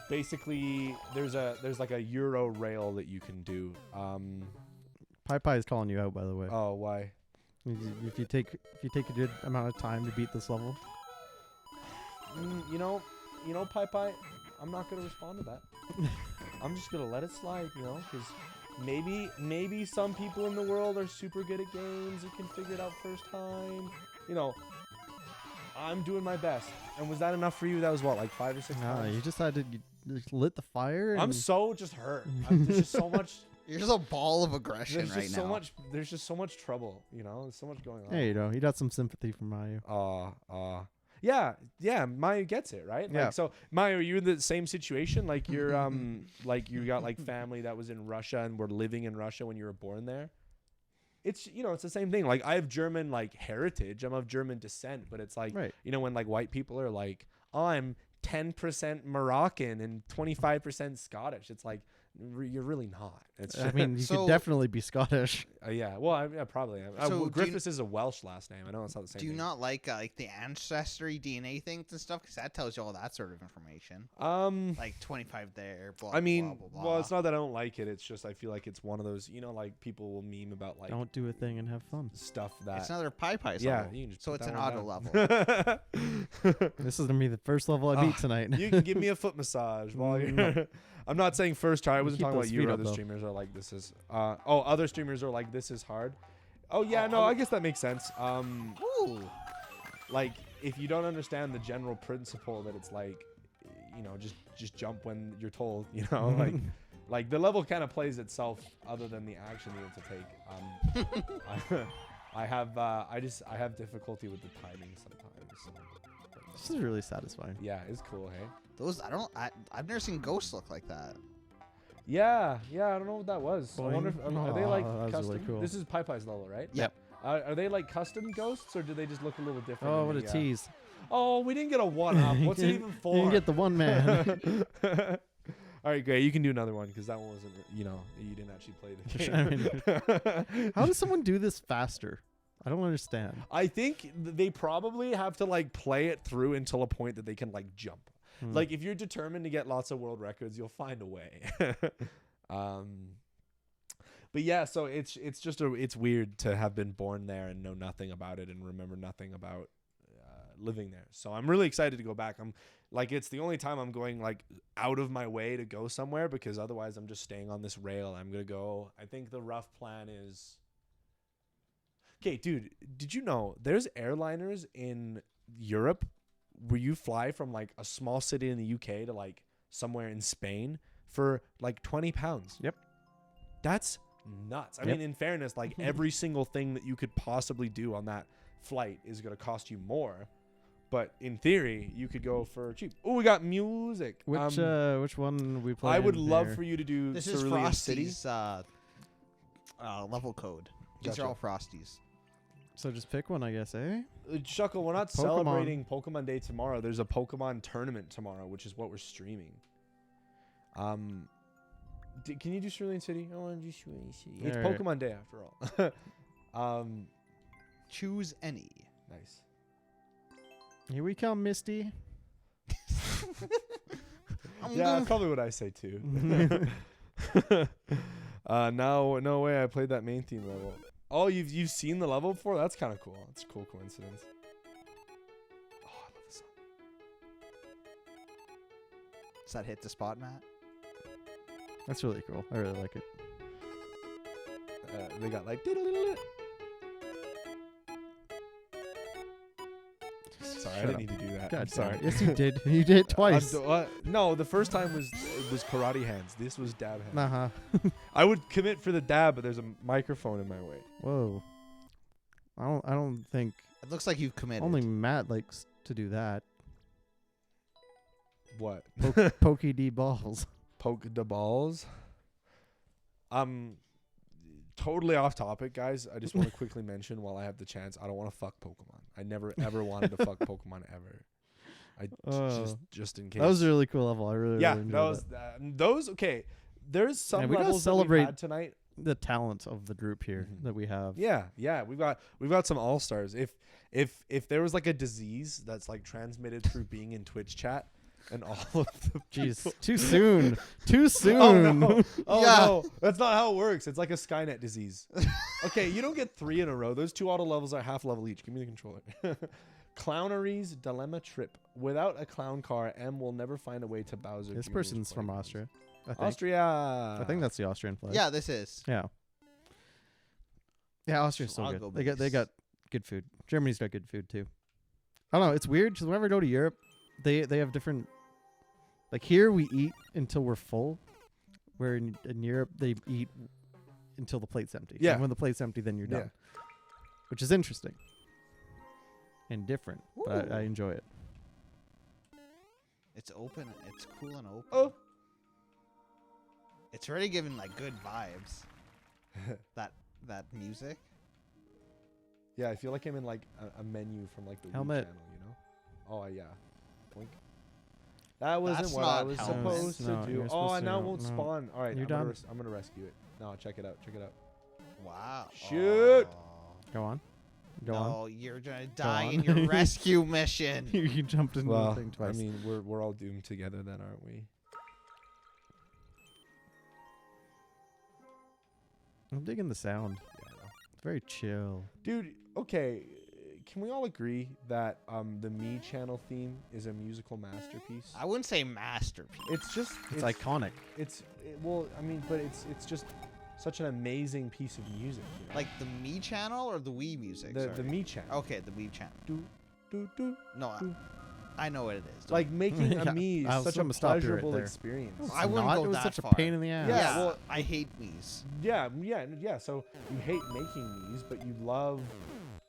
basically there's like a Euro rail that you can do. Pi Pi is calling you out, by the way. Oh, why? If you take a good amount of time to beat this level, You know, Pi Pi, I'm not gonna respond to that. I'm just gonna let it slide, because maybe some people in the world are super good at games and can figure it out first time. I'm doing my best. And was that enough for you? That was what, like 5 or 6 no, times? you just had to you just lit the fire. And I'm so just hurt. There's just so much. You're just a ball of aggression There's right just now. so much. There's just so much trouble. There's so much going on. There you go. You got some sympathy from Mayu. Yeah, Maya gets it, right? Yeah. Like, so Maya, are you in the same situation? Like you're like you got like family that was in Russia and were living in Russia when you were born there. It's it's the same thing. Like I have German like heritage. I'm of German descent, but it's like Right. when like white people are like, "Oh, I'm 10% Moroccan and 25% Scottish." It's like you're really not. It's I mean, you So- could definitely be Scottish. yeah. Well, yeah, probably. So do you- Griffiths is a Welsh last name. I know it's not the same. Do you thing. not like the ancestry DNA things and stuff? Because that tells you all that sort of information. Like 25 there, blah, I mean, blah, blah, blah. well, it's not that I don't like it. It's just I feel like it's one of those, like people will meme about like Don't do a thing and have fun. stuff that. It's another Pi Pi yeah, level. you can just So put it's that an one auto down. level. This is gonna be the first level I beat tonight. You can give me a foot massage while you're. No. I'm not saying first try. I wasn't Keep talking about those you. feet up, Other though. streamers are like this is. Other streamers are like this is hard. Oh yeah, no, I guess that makes sense. Ooh. Like if you don't understand the general principle that it's like, just jump when you're told. Like the level kind of plays itself other than the action you have to take. I have difficulty with the timing sometimes. So. This is really satisfying. Yeah, it's cool, hey. Those I've never seen ghosts look like that. Yeah, I don't know what that was. I wonder if are they like Aw, that was custom? really cool. This is Pi Pi's level, right? Yep. Are they like custom ghosts or do they just look a little different? Oh, in what a the, tease! Oh, we didn't get a one up. What's it even for? You can get the one man. All right, great. You can do another one because that one wasn't. You didn't actually play the game. How does someone do this faster? I don't understand. I think they probably have to like play it through until a point that they can like jump. Like if you're determined to get lots of world records, you'll find a way. But yeah, so it's it's weird to have been born there and know nothing about it and remember nothing about living there. So I'm really excited to go back. I'm like, it's the only time I'm going like out of my way to go somewhere, because otherwise I'm just staying on this rail. I'm gonna go. I think the rough plan is. Okay, dude, did you know there's airliners in Europe where you fly from like a small city in the UK to like somewhere in Spain for like £20? Yep. That's nuts. I Yep. mean, in fairness, like every single thing that you could possibly do on that flight is going to cost you more. But in theory, you could go for cheap. Oh, we got music. Which one we play? I would love for you to do This is Cerulean City. Frosty's level code. These Gotcha. are all Frosties. So just pick one, I guess, eh? Shuckle, we're not Pokemon. celebrating Pokemon Day tomorrow. There's a Pokemon tournament tomorrow, which is what we're streaming. Can you do Cerulean City? I want to do Cerulean City. It's Alright. Pokemon Day after all. Choose any. Nice. Here we come, Misty. Yeah, that's probably what I say too. No way I played that main theme level. Oh, you've seen the level before? That's kind of cool. That's a cool coincidence. Oh, I love this song. Does that hit the spot, Matt? That's really cool. I really like it. They got like. Sorry, I Shut didn't up. need to do that. God, I'm sorry. Yes, you did. You did it twice. No, the first time was karate hands. This was dab hands. Uh-huh. I would commit for the dab, but there's a microphone in my way. Whoa. I don't think It looks like you've committed. only Matt likes to do that. What? Pokey D balls. Poke the balls. Totally off topic, guys. I just want to quickly mention while I have the chance, I don't want to fuck Pokemon. I never ever wanted to fuck Pokemon ever. Just in case. That was a really cool level. I really yeah. really That enjoyed was those. Okay, there's some Yeah, we gotta levels that celebrate- we've had tonight. the talent of the group here Mhm. that we have. Yeah. We've got some all stars. If there was like a disease that's like transmitted through being in Twitch chat, and all of the Jeez, people- too soon. Too soon. Oh no! Oh Yeah. no! That's not how it works. It's like a Skynet disease. Okay, you don't get 3 in a row. Those 2 auto levels are half level each. Give me the controller. Clownery's Dilemma Trip. Without a clown car, M will never find a way to Bowser. This Jr.'s person's from playgrounds. Austria. I think. Austria. I think that's the Austrian flag. Yeah, this is. Yeah. Yeah, Austria's so Schlago good. They base. got good food. Germany's got good food too. I don't know. It's weird because whenever I go to Europe, they have different. Like here, we eat until we're full. Where in Europe they eat until the plate's empty. Yeah. And when the plate's empty, then you're Yeah. done. Which is interesting and different, but I Ooh. enjoy it. It's open. It's cool and open. Oh. It's already giving like good vibes. that music. Yeah, I feel like I'm in like a menu from like the Wii Helmet. channel, you know? Oh yeah. Boink. That wasn't That's what I not was helmet. supposed No, to do. you're Oh, supposed and to- now it won't no. spawn. All right, You're I'm done. gonna rescue it. No, check it out. Check it out. Wow. Shoot. Go on. Go No, you're gonna Go die on. in your rescue mission. on. you jumped into the Well, thing I twice. mean, we're all doomed together then, aren't we? I'm digging the sound. Yeah, I know. It's very chill. Dude, okay. Can we all agree that the Me channel theme is a musical masterpiece? I wouldn't say masterpiece. It's just It's iconic. well, I mean, but it's just such an amazing piece of music. You know? Like the Me channel or the Wii music? the Sorry. Me channel. Okay, the Wii channel. Do. No, I know what it is. Like making Yeah, a Me I is was such a gonna stop you right pleasurable there. experience. I wouldn't Not. go It was that such far. a pain in the ass. yeah, well- I hate Wii's. Yeah. So you hate making Me's, but you love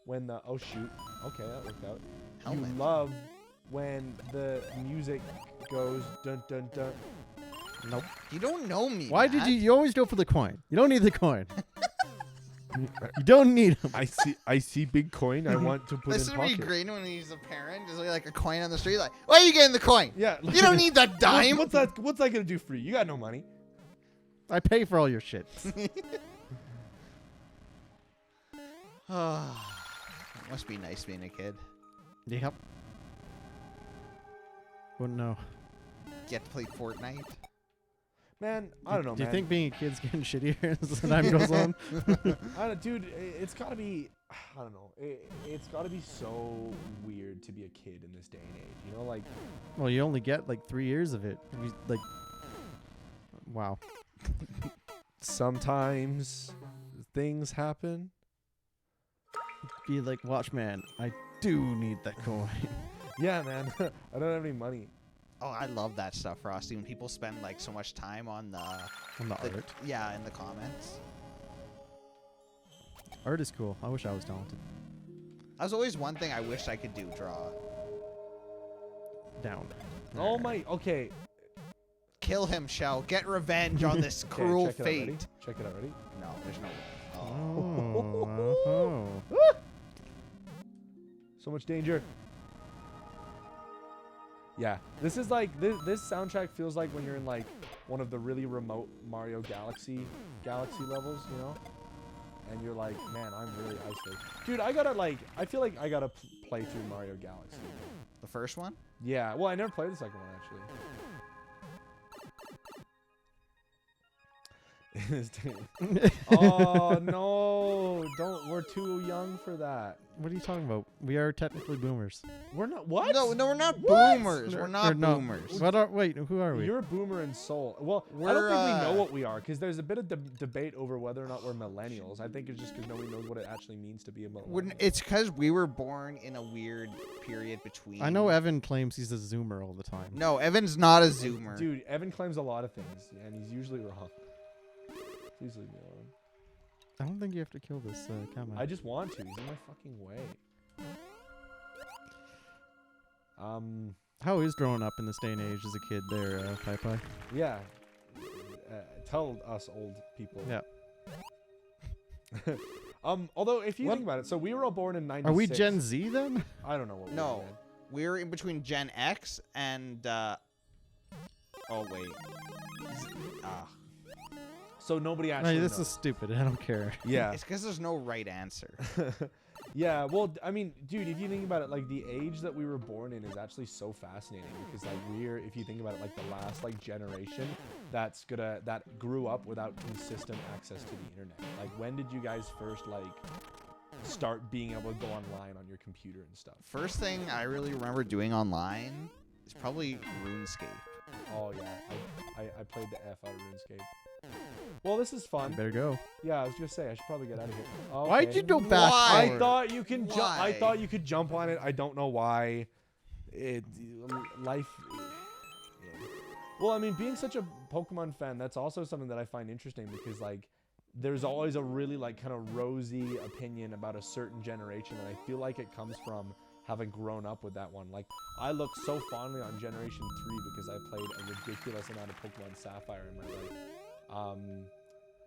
when the shoot. Okay, that worked out. Helmet. You love when the music goes dun dun dun. Nope. You don't know me. Why did Matt. you always go for the coin? You don't need the coin. You don't need them. I see big coin. I want to put This in would be pocket. great when he's a parent. There's like a coin on the street. Like, why are you getting the coin? Yeah. You don't need the dime. What's that gonna do for you? You got no money. I pay for all your shit. Must be nice being a kid. Yep. Wouldn't know. Get to play Fortnite. Man, I don't know, Do you man. think being a kid's getting shittier as the time goes on? I don't, dude, it's gotta be. I don't know. It's gotta be so weird to be a kid in this day and age. You know, like Well, you only get like 3 years of it. Like, wow. sometimes things happen. Be like, Watchman, I do need that coin. Yeah, man. I don't have any money. Oh, I love that stuff, Frosty. When people spend like so much time on the On the art. yeah, in the comments. Art is cool. I wish I was talented. That was always one thing I wished I could do, draw. Down. Oh my. Okay. Kill him, Shell. Get revenge on this Okay, cruel check it out, ready? fate. Check it out, ready? No, there's no way. Oh. So much danger. Yeah, this is like this soundtrack feels like when you're in like one of the really remote Mario Galaxy levels, you know, and you're like, man, I'm really isolated. Dude, I feel like I gotta play through Mario Galaxy. The first one? Yeah, well, I never played the second one actually. Oh no! Don't. We're too young for that. What are you talking about? We are technically boomers. We're not. What? No, we're not What? boomers. We're Or not no. boomers. What are? Wait, who are we? You're a boomer in soul. Well, I don't We're, think we know what we are because there's a bit of debate over whether or not we're millennials. I think it's just because nobody knows what it actually means to be a millennial. It's because we were born in a weird period between. I know Evan claims he's a zoomer all the time. No, Evan's not a zoomer. Dude, Evan claims a lot of things, and he's usually wrong. Please leave me alone. I don't think you have to kill this camera. I just want to. He's in my fucking way. How is growing up in this day and age as a kid there, Pai Pai? Yeah. Tell us old people. Yeah. Although if you What? think about it, so we were all born in '96. Are we Gen Z then? I don't know what. No. We're, man. We're in between Gen X and. Oh wait. So nobody No, actually. this knows. is stupid. I don't care. Yeah. It's because there's no right answer. Yeah, well, I mean, dude, if you think about it, like the age that we were born in is actually so fascinating because, like, if you think about it, like the last like generation that grew up without consistent access to the internet. Like, when did you guys first like start being able to go online on your computer and stuff? First thing I really remember doing online is probably RuneScape. Oh yeah, I played the F out of RuneScape. Well, this is fun. You better go. Yeah, I was gonna say I should probably get out of here. Why'd Okay. you go back? Why? I thought you can jump. I Why? thought you could jump on it. I don't know why. Life. Yeah. Well, I mean, being such a Pokemon fan, that's also something that I find interesting because like, there's always a really like kind of rosy opinion about a certain generation, and I feel like it comes from having grown up with that one. Like, I look so fondly on Generation 3 because I played a ridiculous amount of Pokemon Sapphire in my life.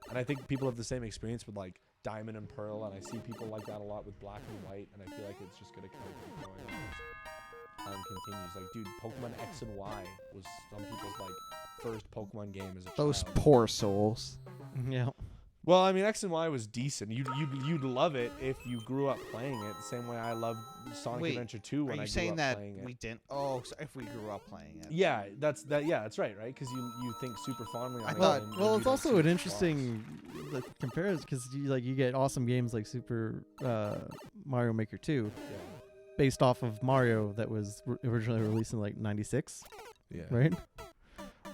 And I think people have the same experience with like Diamond and Pearl, and I see people like that a lot with Black and White, and I feel like it's just gonna kind of keep going as time continues. Like, dude, Pokemon X and Y was some people's like first Pokemon game as a Those child. poor souls. Yeah. Well, I mean, X and Y was decent. You'd love it if you grew up playing it. The same way I loved Sonic Wait, Adventure 2 when Are I you grew saying up that playing it. we didn't? Oh, so if we grew up playing it. Yeah, that's right, right? Because you think super fondly on I it. thought- and Well, you it's don't also see an the interesting comparison because you get awesome games like Super Mario Maker 2 flaws. based off of Mario that was originally released in like '96, Yeah. right?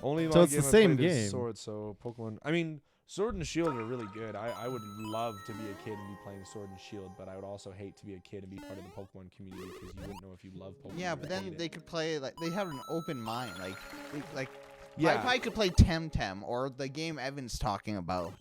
Only So my it's the game I same played is game. Sword, so Pokemon. I mean, Sword and Shield are really good. I would love to be a kid and be playing Sword and Shield, but I would also hate to be a kid and be part of the Pokemon community because you wouldn't know if you love Pokemon. Yeah, or but then hate they it. could play like they have an open mind. Like Yeah. Pai Pai could play Temtem or the game Evan's talking about.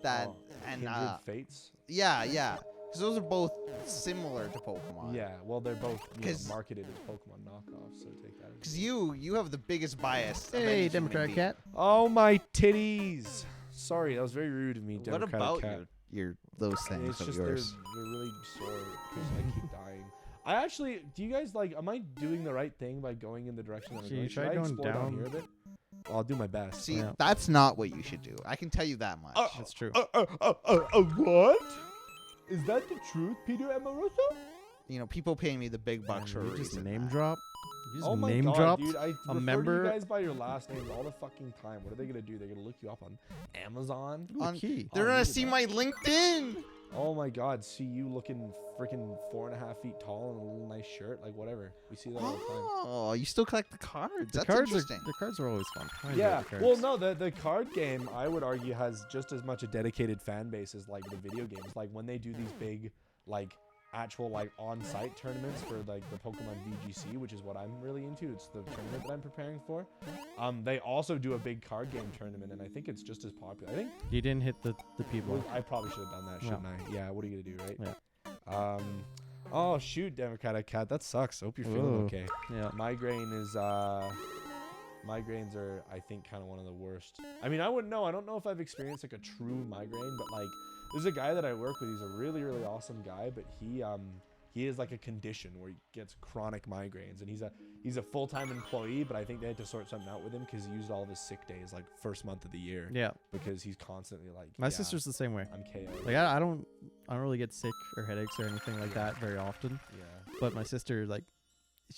That Oh, and Kindred Fates. yeah, because those are both similar to Pokemon. Yeah, well, they're both 'Cause- marketed as Pokemon knockoffs, so take that. Because you have the biggest bias. of any Hey, human Democrat being. cat. Oh my titties! Sorry, that was very rude of me. What Democratic about cat. your those things It's of just yours? they're really sore because I keep dying. I actually, do you guys like? Am I doing the right thing by going in the direction that I'm Should you going? try Should I going explore down down? here a bit? Well, I'll do my best. See, Yeah. that's not what you should do. I can tell you that much. That's true. What? Is that the truth, Peter Amoroso? You know, people pay me the big bucks for a you just reason. name man. drop. You just Oh my name god, dropped dude! I refer member. to you guys by your last names all the fucking time. What are they gonna do? They're gonna look you up on Amazon. Ooh, On- key. They're Oh, gonna look at see that. my LinkedIn. Oh my god, see you looking freaking 4.5 feet tall in a little nice shirt, like whatever. We see that all the time. Oh, you still collect the cards? The That's cards interesting. the cards are always fun. I enjoy Yeah, the well, cards. no, the card game I would argue has just as much a dedicated fan base as like the video games. Like when they do these big, like actual like on-site tournaments for like the Pokemon VGC, which is what I'm really into. It's the tournament that I'm preparing for. They also do a big card game tournament, and I think it's just as popular. I think You didn't hit the people. I probably should have done that, shouldn't I? Yeah. What are you gonna do, right? Yeah. Oh shoot, Democratic Cat, that sucks. Hope you're feeling Whoa. okay. Yeah. Migraines are, I think, kind of one of the worst. I mean, I wouldn't know. I don't know if I've experienced like a true migraine, but like, there's a guy that I work with. He's a really, really awesome guy, but he is like a condition where he gets chronic migraines, and he's a full-time employee. But I think they had to sort something out with him because he used all of his sick days like first month of the year. Yeah. Because he's constantly like. My yeah, sister's the same way. I'm KO. Like I don't really get sick or headaches or anything like that very often. Yeah. But my sister, like,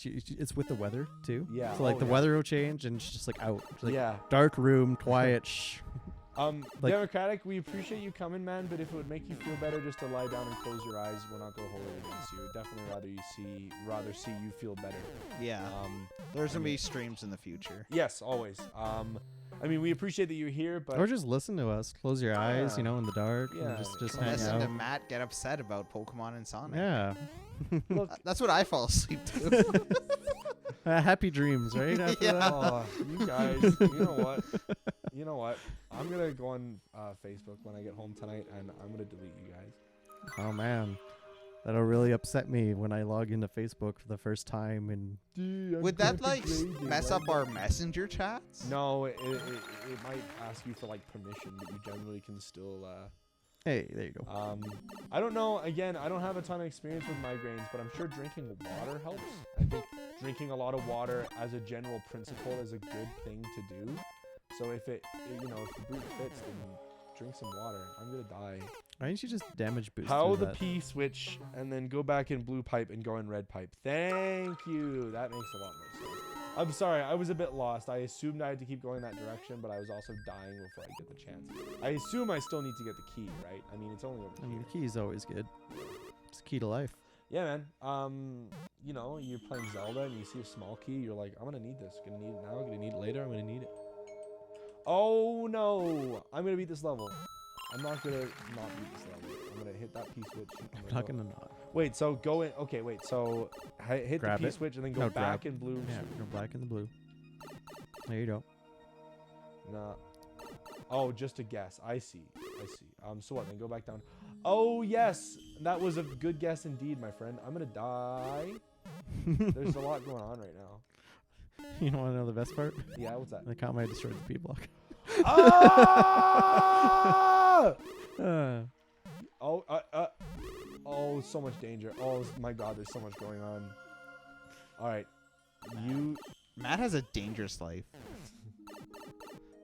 it's with the weather too. Yeah, So like oh, the yeah. weather will change and she's just like out. She's like, Yeah. dark room, quiet. Shh. Like- Democratic, we appreciate you coming, man. But if it would make you feel better just to lie down and close your eyes, we're not gonna hold it against you. We'd definitely rather see you feel better. Yeah. There's gonna be streams in the future. Yes, always. I mean, we appreciate that you're here, but Or just listen to us. Close your eyes, Yeah. you know, in the dark. Yeah, And just come hang Listen out. to Matt get upset about Pokemon and Sonic. Yeah. look, That's what I fall asleep to. Happy dreams, right? After Yeah. that? oh, you guys, you know what? I'm gonna go on Facebook when I get home tonight, and I'm gonna delete you guys. Oh man, that'll really upset me when I log into Facebook for the first time. And Dude, Would that like mess up our messenger chats? No, it might ask you for like permission, but you generally can still. hey, there you go. I don't know. Again, I don't have a ton of experience with migraines, but I'm sure drinking water helps. I think drinking a lot of water as a general principle is a good thing to do. So if if the boot fits, then drink some water. I'm gonna die. Why didn't you just damage boost? How through the that? P switch and then go back in blue pipe and go in red pipe. Thank you. That makes a lot more sense. I'm sorry, I was a bit lost. I assumed I had to keep going that direction, but I was also dying before I get the chance. I assume I still need to get the key, right? I mean, it's only over I mean, here. the key is always good. It's the key to life. Yeah, man. You're playing Zelda and you see a small key. You're like, I'm gonna need this. Gonna need it now. Gonna need it later. I'm gonna need it. Oh no! I'm gonna beat this level. I'm not gonna not beat this level. I'm gonna hit that P switch. I'm not gonna not. Wait, so go in. Okay, wait. So hit Grab the P it. switch and then go No, back grab. in blue. Yeah, go black and the blue. There you go. Nah. Oh, just a guess. I see. So what? Then go back down. Oh yes, that was a good guess indeed, my friend. I'm gonna die. There's a lot going on right now. You want to know the best part? Yeah, what's that? I caught my destroyed the P block. Ah! Oh, so much danger. Oh my God, there's so much going on. All right, Matt has a dangerous life.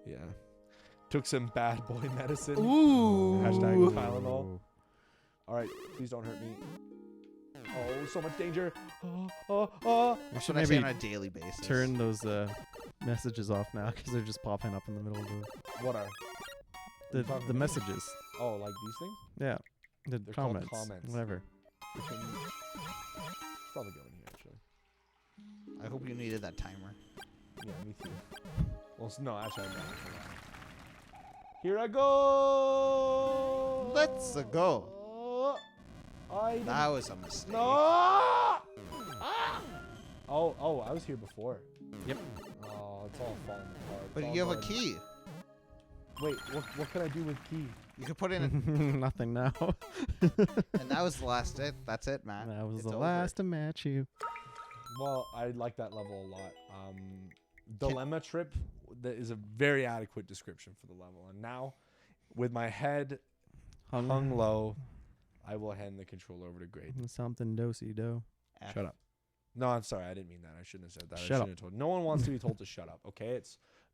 yeah, took some bad boy medicine. Ooh. Hashtag Tylenol. All right, please don't hurt me. Oh, so much danger. We That's should what I say maybe on a daily basis. turn those messages off now because they're just popping up in the middle of What are? the Talking the about? messages. Oh, like these things? Yeah, the They're called comments, comments. whatever. Which one? Probably going here actually. I hope you needed that timer. Yeah, me too. Well, no, actually, I'm not. Here I go. Let's go. I didn't- That was a mistake. no. Ah! Oh, I was here before. Yep. Oh, it's all falling apart. It's But all you have a going- key. Wait, what can I do with key? You could put in, Nothing now. and that was the last it. That's it, Matt. That was It's the over. last to match you. Well, I like that level a lot. Dilemma trip, that is a very adequate description for the level. And now, with my head hung low, I will hand the controller over to Grade. Something dosey do. F. Shut up. No, I'm sorry. I didn't mean that. I shouldn't have said that. I Shut shouldn't up. have told. No one wants to be told to shut up. Okay,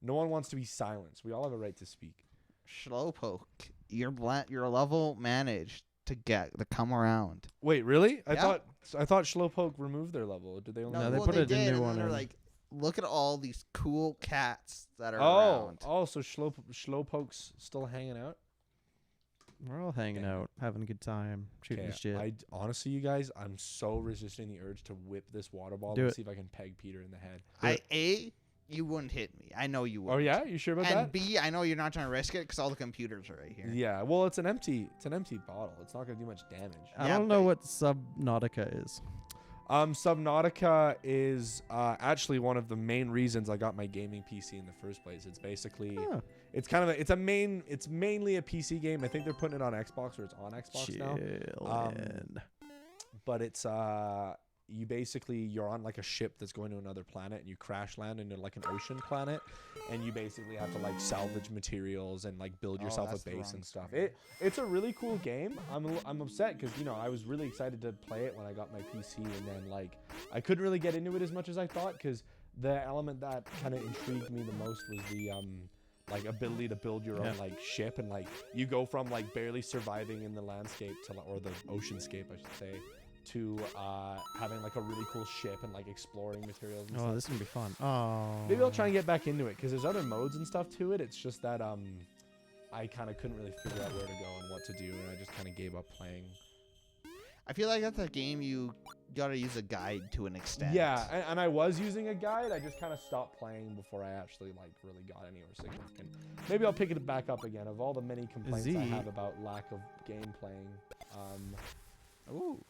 no one wants to be silenced. We all have a right to speak. Slowpoke. Your level managed. to come around. Wait, really? Yeah. I thought Slowpoke removed their level. Did they only? No, they well, put a did, new and one then they're in. like, look at all these cool cats that are Oh, around. oh, so Slowpoke's still hanging out. We're all hanging out, having a good time, shooting the shit. Honestly, you guys, I'm so resisting the urge to whip this water ball Do and it. see if I can peg Peter in the head. You wouldn't hit me. I know you would. Oh yeah, you sure about And that? B, I know you're not trying to risk it because all the computers are right here. Yeah. Well, it's an empty bottle. It's not gonna do much damage. I Yeah, don't know but- what Subnautica is. Subnautica is actually one of the main reasons I got my gaming PC in the first place. It's basically Oh, it's mainly a PC game. I think they're putting it on Xbox, or it's on Xbox now. chillin'. But it's you're on like a ship that's going to another planet, and you crash land into like an ocean planet, and you basically have to like salvage materials and like build yourself that's a the base wrong and stuff. screen. It's a really cool game. I'm upset because I was really excited to play it when I got my PC, and then like I couldn't really get into it as much as I thought, because the element that kind of intrigued me the most was the like ability to build your own like ship, and like you go from like barely surviving in the landscape to or the oceanscape I should say, to having like a really cool ship and like exploring materials and Oh, stuff. this is gonna be fun. Oh, Maybe I'll try and get back into it because there's other modes and stuff to it. It's just that I kind of couldn't really figure out where to go and what to do, and I just kind of gave up playing. I feel like that's a game you gotta use a guide to an extent. Yeah, and I was using a guide. I just kind of stopped playing before I actually like really got anywhere significant. Maybe I'll pick it back up again. Of all the many complaints I Z. have about lack of game playing, ooh,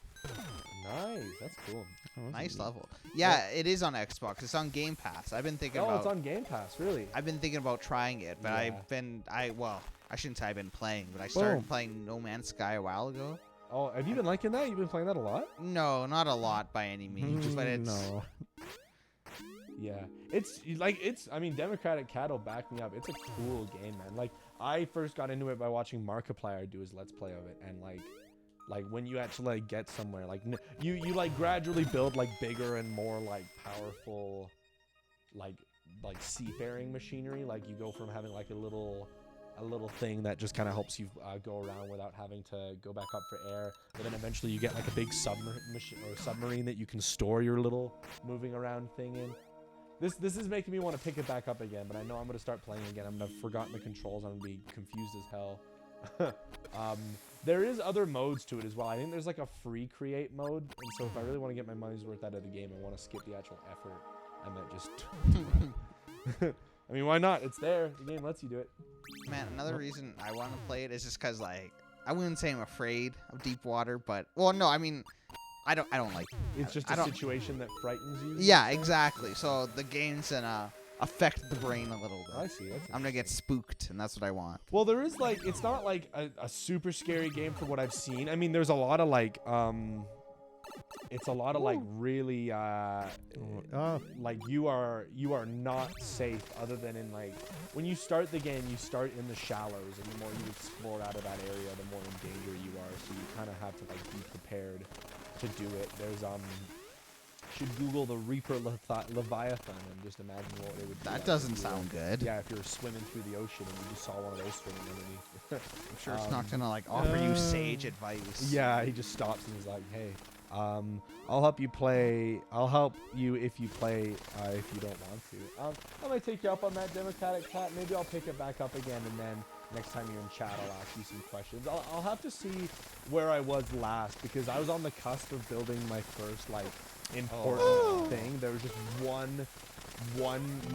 nice, that's cool. Oh, this Nice is- level. Yeah, it is on Xbox. It's on Game Pass. I've been thinking Oh, about. it's on Game Pass, really? I've been thinking about trying it, but Yeah. I shouldn't say I've been playing, but I started Boom. playing No Man's Sky a while ago. Oh, have you been liking that? You've been playing that a lot? No, not a lot by any means, but it's no. Yeah, I mean, Democratic Cattle backed me up. It's a cool game, man. Like, I first got into it by watching Markiplier do his Let's Play of it, and like when you actually like get somewhere, like you like gradually build like bigger and more like powerful, like seafaring machinery. Like you go from having like a little thing that just kind of helps you go around without having to go back up for air. But then eventually you get like a big submarine that you can store your little moving around thing in. This is making me want to pick it back up again, but I know I'm gonna start playing again. I'm gonna have forgotten the controls. I'm gonna be confused as hell. There is other modes to it as well. I think there's like a free create mode, and so if I really want to get my money's worth out of the game, I want to skip the actual effort. I might just. I mean, why not? It's there. The game lets you do it. Man, another reason I want to play it is just because, like, I wouldn't say I'm afraid of deep water, but no, I mean, I don't like. It's just I a don't- situation that frightens you. Yeah, exactly. So the game's gonna affect the brain a little I bit. see. That's I'm gonna get spooked, and that's what I want. Well, there is like, it's not like a super scary game from what I've seen. I mean, there's a lot of like, it's a lot of like really, like you are not safe other than in like, when you start the game, you start in the shallows, and the more you explore out of that area, the more in danger you are. So you kind of have to like be prepared to do it. There's should Google the Reaper Leviathan and just imagine what it would be. That like doesn't if you were- sound good. Yeah, if you were swimming through the ocean and you just saw one of those swimming underneath. I'm sure it's not gonna like offer you sage advice. Yeah, he just stops and he's like, "Hey, I'll help you play. I'll help you if you play if you don't want to. I might take you up on that Democratic Cat. Maybe I'll pick it back up again, and then next time you're in chat, I'll ask you some questions. I'll have to see where I was last, because I was on the cusp of building my first like important thing. There was just one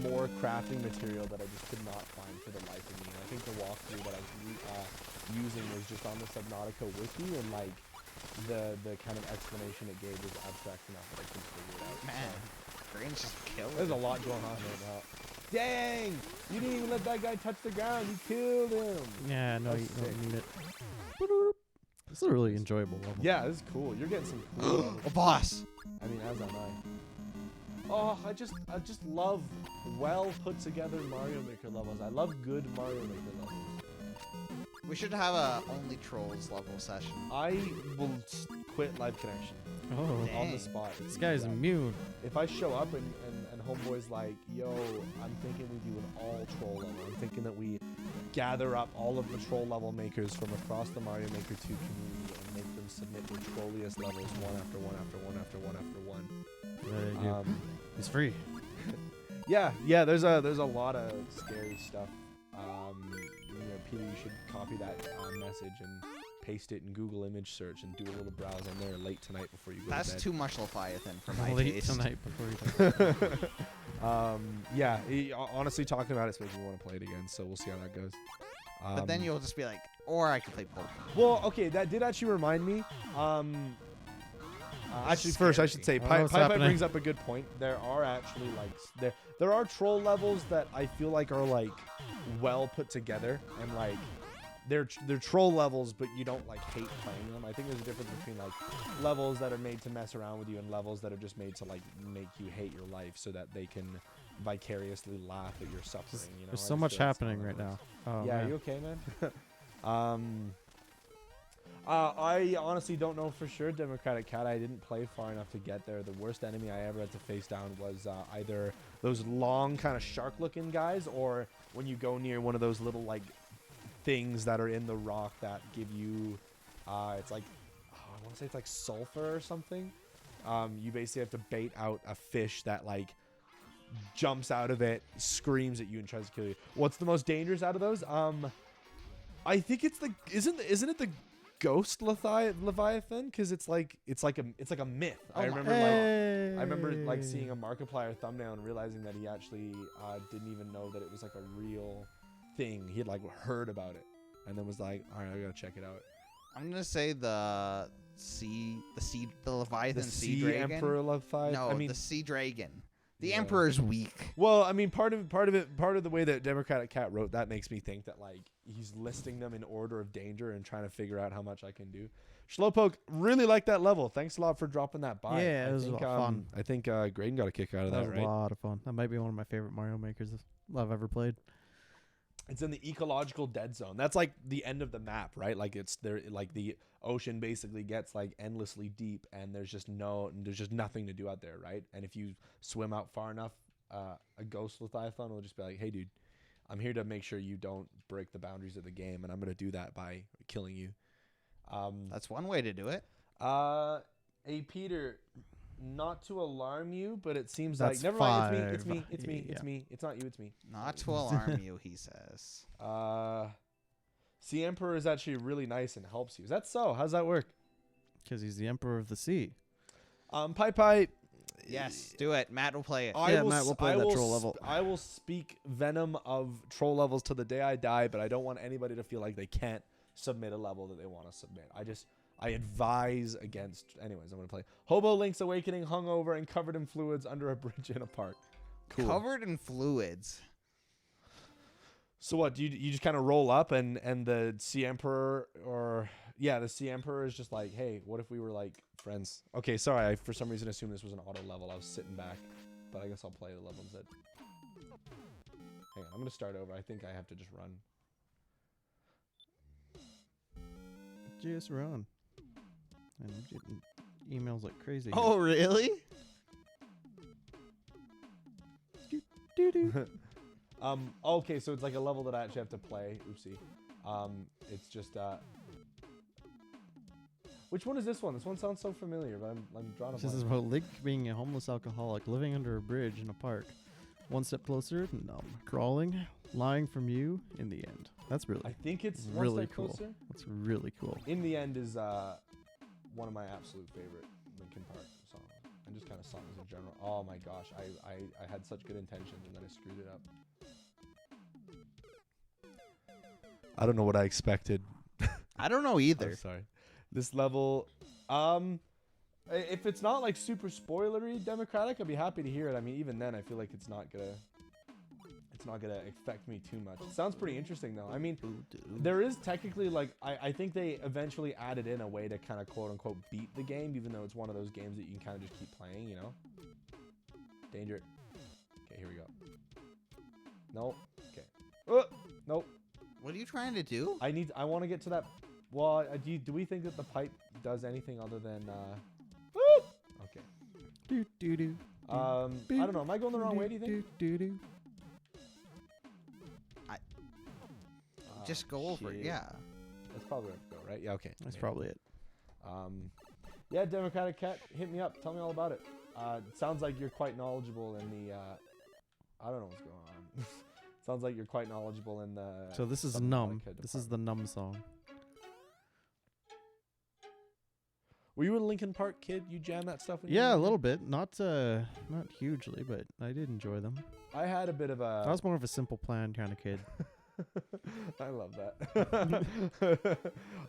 more crafting material that I just could not find for the life of me. And I think the walkthrough that I was using was just on the Subnautica wiki, and like the kind of explanation it gave was abstract enough that I couldn't figure it out. Man, brain's just killed. There's a lot going on right now. Dang! You didn't even let that guy touch the ground. You killed him. Yeah, no, That's you sick. don't need it. This is a really enjoyable level. Yeah, this is cool. You're getting some cool levels. A boss. I mean, as am I. Oh, I just love well put together Mario Maker levels. I love good Mario Maker levels. We should have a only trolls level session. I will quit live connection Oh, Dang. on the spot. this guy's immune. If I show up and homeboy's like, yo, I'm thinking we do an all troll level. I'm thinking that we gather up all of the troll level makers from across the Mario Maker 2 community and submit your trolliest levels one after one after one after one after one. There you go. It's free. Yeah, there's a lot of scary stuff. Peter, you should copy that message and paste it in Google image search and do a little browse on there late tonight before you go That's to bed. too much Leviathan for my Late taste. tonight before you Honestly, talking about it's making me want to play it again, so we'll see how that goes. But then you'll just be like, or I can play Pokemon. Well, okay, that did actually remind me. Actually, first I should say, Oh, Pi what's Pi happening? brings up a good point. There are actually there are troll levels that I feel like are like well put together and like they're troll levels, but you don't like hate playing them. I think there's a difference between like levels that are made to mess around with you and levels that are just made to like make you hate your life so that they can vicariously laugh at your suffering. You know, There's I so just much feel that's happening one of right those. now. Oh, Yeah, man. you okay, man? I honestly don't know for sure. Democratic Cat, I didn't play far enough to get there. The worst enemy I ever had to face down was either those long kind of shark-looking guys, or when you go near one of those little like things that are in the rock that give you, it's like, I want to say it's like sulfur or something. You basically have to bait out a fish that like jumps out of it, screams at you, and tries to kill you. What's the most dangerous out of those? I think it's the isn't it the ghost Leviathan? Because it's like a myth. I remember like seeing a Markiplier thumbnail and realizing that he actually didn't even know that it was like a real thing. He had like heard about it and then was like, all right, I gotta check it out. I'm gonna say the Leviathan The sea Sea dragon. Emperor Leviathan. No, I mean, the sea dragon. The yeah. Emperor's weak. Well, I mean, part of the way that Democratic Cat wrote that makes me think that like he's listing them in order of danger and trying to figure out how much I can do. Slowpoke, really like that level. Thanks a lot for dropping that by. Yeah, it was a lot of fun. I think Graydon got a kick out of That that, was right? a lot of fun. That might be one of my favorite Mario Makers I've ever played. It's in the ecological dead zone. That's like the end of the map, right? Like it's there, like the ocean basically gets like endlessly deep, and there's just nothing to do out there, right? And if you swim out far enough, a ghost Leviathan will just be like, "Hey, dude, I'm here to make sure you don't break the boundaries of the game, and I'm gonna do that by killing you." That's one way to do it. Hey Peter, not to alarm you, but it seems That's like never mind. It's five. me. It's me. Yeah. It's me. It's not you. It's me. Not to alarm you, he says. Sea Emperor is actually really nice and helps you. Is that so? How's that work? Because he's the Emperor of the Sea. Pi. Yes, do it. Matt will play it. Yeah, Matt will play that troll level. I will speak venom of troll levels till the day I die, but I don't want anybody to feel like they can't submit a level that they want to submit. I advise against. Anyways, I'm gonna play Hobo Link's Awakening, hungover and covered in fluids under a bridge in a park. Cool. Covered in fluids. So what? Do you just kind of roll up and the Sea Emperor the Sea Emperor is just like, hey, what if we were like friends? Okay, sorry, I for some reason assumed this was an auto level. I was sitting back, but I guess I'll play the level instead. Hang on, I'm gonna start over. I think I have to just run. Just run. And I'm getting emails like crazy. Oh, really? Doo-doo. Okay, so it's like a level that I actually have to play. Oopsie. It's just which one is this one? This one sounds so familiar, but I'm drawing a This is blank. about Link being a homeless alcoholic living under a bridge in a park. One step closer, numb, crawling, lying from you in the end. That's really, I think it's really one step cool. closer. that's really cool. In the End is one of my absolute favorite Linkin Park songs, and just kind of songs in general. Oh my gosh, I had such good intentions and then I screwed it up. I don't know what I expected. I don't know I'm either. sorry. This level, if it's not like super spoilery Democratic, I'd be happy to hear it. I mean, even then, I feel like it's not gonna affect me too much. It sounds pretty interesting though. I mean, there is technically like I think they eventually added in a way to kind of quote unquote beat the game, even though it's one of those games that you can kind of just keep playing, you know. Danger. Okay, here we go. Nope. Okay. Nope. What are you trying to do? I want to get to that. Well, do we think that the pipe does anything other than okay. Do do do. I don't know. Am I going the wrong way? Do you think? Do do. Just go over it. Shit. Yeah. That's probably where to go, right? Yeah. Okay. That's Yeah. probably it. Yeah, Democratic Cat, hit me up. Tell me all about it. It sounds like you're quite knowledgeable in the. I don't know what's going on. Sounds like you're quite knowledgeable in the. So this is Subnautica Numb. This is department. the Numb song. Were you a Linkin Park kid? You jam that stuff? When you Yeah, were a younger? little bit. Not hugely, but I did enjoy them. I had a bit of a. I was more of a Simple Plan kind of kid. I love that.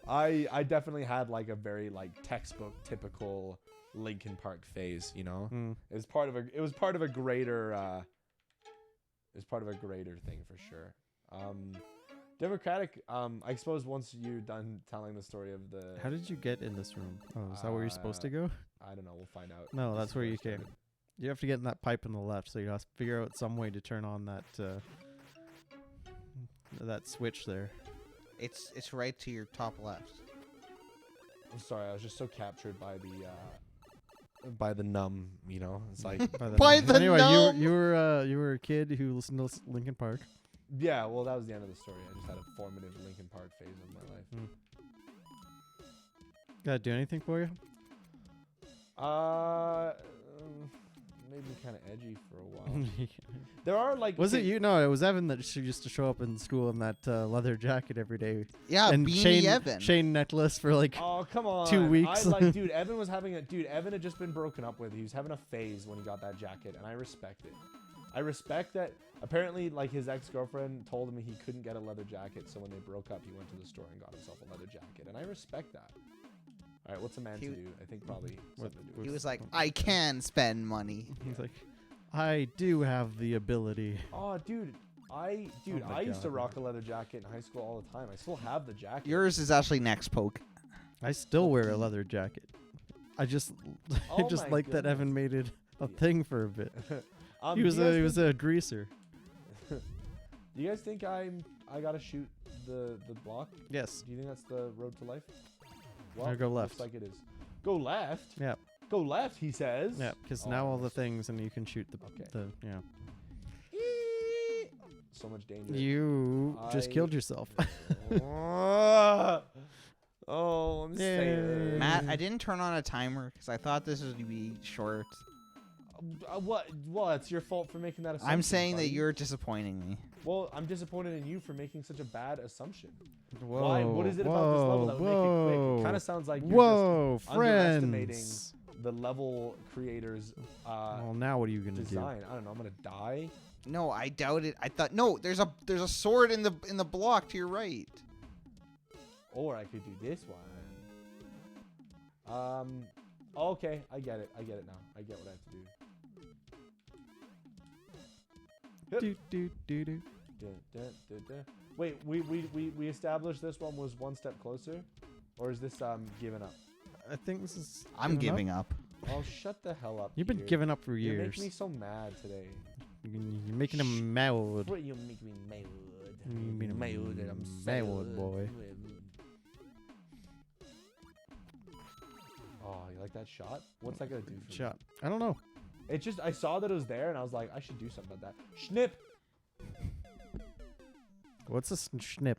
I definitely had like a very like textbook typical Linkin Park phase, you know? Mm. It was part of a greater thing for sure. Democratic, I suppose once you're done telling the story of the How did you get in this room? Oh, is that where you're supposed to go? I don't know, we'll find out. No, This that's is where I you came. started. You have to get in that pipe on the left, so you have to figure out some way to turn on that switch there. It's right to your top left. I'm sorry, I was just so captured by the numb, you know? It's like By the anyway, Numb! you were a kid who listened to Linkin Park. yeah, well that was the end of the story. I just had a formative Linkin Park phase of my life. Gotta do anything for you? Made me kind of edgy for a while. There are like Was it okay, you? No, it was Evan that used to show up in school in that leather jacket every day. Yeah, and Beanie Evan. Chain necklace for like. Oh come on! 2 weeks. I like, dude. Evan was having Evan had just been broken up with. He was having a phase when he got that jacket, and I respect it. I respect that. Apparently, like his ex-girlfriend told him he couldn't get a leather jacket, so when they broke up, he went to the store and got himself a leather jacket, and I respect that. All right, what's a man to do? I think probably What- something to do. He was like, I can spend money. He's like, I do have the ability. Oh, dude. I my used to God. rock a leather jacket in high school all the time. I still have the jacket. Yours is actually next poke. I still wear a leather jacket. I just, I Oh just my like that goodness. Evan made it a Yeah. thing for a bit. He do was you guys he was think- a greaser. Do you guys think I gotta shoot the block? Yes. Do you think that's the road to life? Or go looks left. like it is. Go left. Yeah. Go left. He says. Yeah. Because Oh, now all the nice. things and you can shoot Okay. yeah. So much danger. You just I- killed yourself. Oh, I'm Yay. saying. Matt, I didn't turn on a timer because I thought this was going to be short. What? Well, it's your fault for making that assumption. I'm saying that buddy. you're disappointing me. Well, I'm disappointed in you for making such a bad assumption. Whoa. Why? What is it about this level that would make it quick? It kind of sounds like you're Whoa, just underestimating friends. the level creators' Well, now what are you gonna design. I don't know. I'm gonna die. No, I doubt it. I thought no. There's a sword in the block to your right. Or I could do this one. Okay, I get it. I get it now. I get what I have to do. do? Do do do. Dun, dun, dun, dun. Wait, we established this one was one step closer, or is this giving up? I think this is. I'm giving up. Oh, shut the hell up. You've been Peter. giving up for You're years. making me so mad today. You're making him mad. What you make me mad? You mean a Mad, I'm mad sad. boy. Oh, you like that shot? What's that gonna do for Shot. I don't know. me? It just I saw that it was there and I was like, I should do something about that. Snip. What's a snip?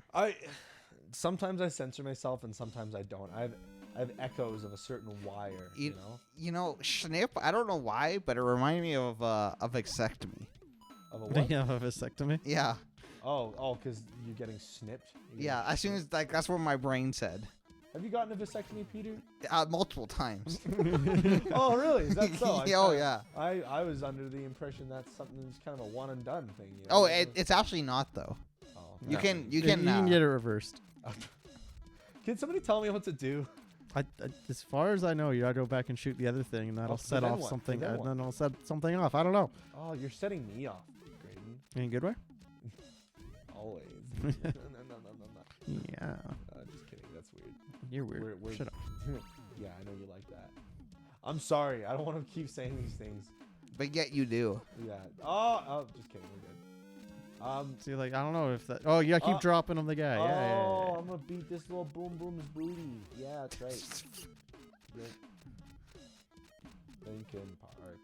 Sometimes I censor myself and sometimes I don't. I have echoes of a certain wire, you You- know, You know, Schnip. I don't know why, but it reminded me of vasectomy. of a what? Yeah, a vasectomy. Yeah, Oh, because you're getting snipped. You're yeah. getting As soon as like that's what my brain said. Have you gotten a vasectomy, Peter? Multiple times. Oh, really? Is that so? Oh yeah. I was under the impression that's something that's kind of a one and done thing. You Oh, know? it's actually not though. Oh, You No. can you You can can get it reversed. Can somebody tell me what to do? As far as I know, you gotta go back and shoot the other thing, and that'll so set then off what? So something. then And what? then it'll set something off. I don't know. Oh, you're setting me off, Graydon. In a good way? Always. no. Yeah. Just kidding. That's weird. You're weird. We're- Shut up. Yeah, I know you like that. I'm sorry. I don't want to keep saying these things. but yet you do. Yeah. Oh, just kidding. We're good. See, like, I don't know if that. Oh, you gotta keep dropping on the guy. Oh, Yeah. I'm gonna beat this little boom boom's booty. Yeah, that's right. Yep. Lincoln Park.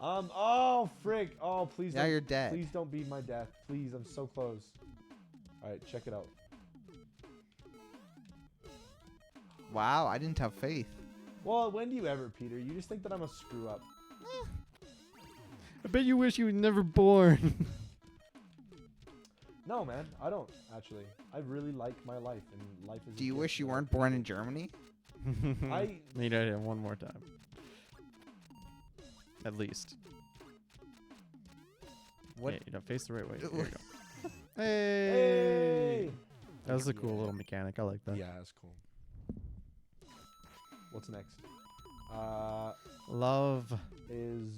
Oh, frick. Oh, please. Now don't- you're dead. Please don't be my death. Please, I'm so close. All right, check it out. Wow, I didn't have faith. Well, when do you ever, Peter? You just think that I'm a screw up. I bet you wish you were never born. No, man, I don't actually. I really like my life, and life is. Do you wish you weren't born in Germany? I Need it one more time. At least. What? Yeah, you know, face the right way. There you go. Hey! Hey! That was a cool Yeah. little mechanic. I like that. Yeah, that's cool. What's next? Love Is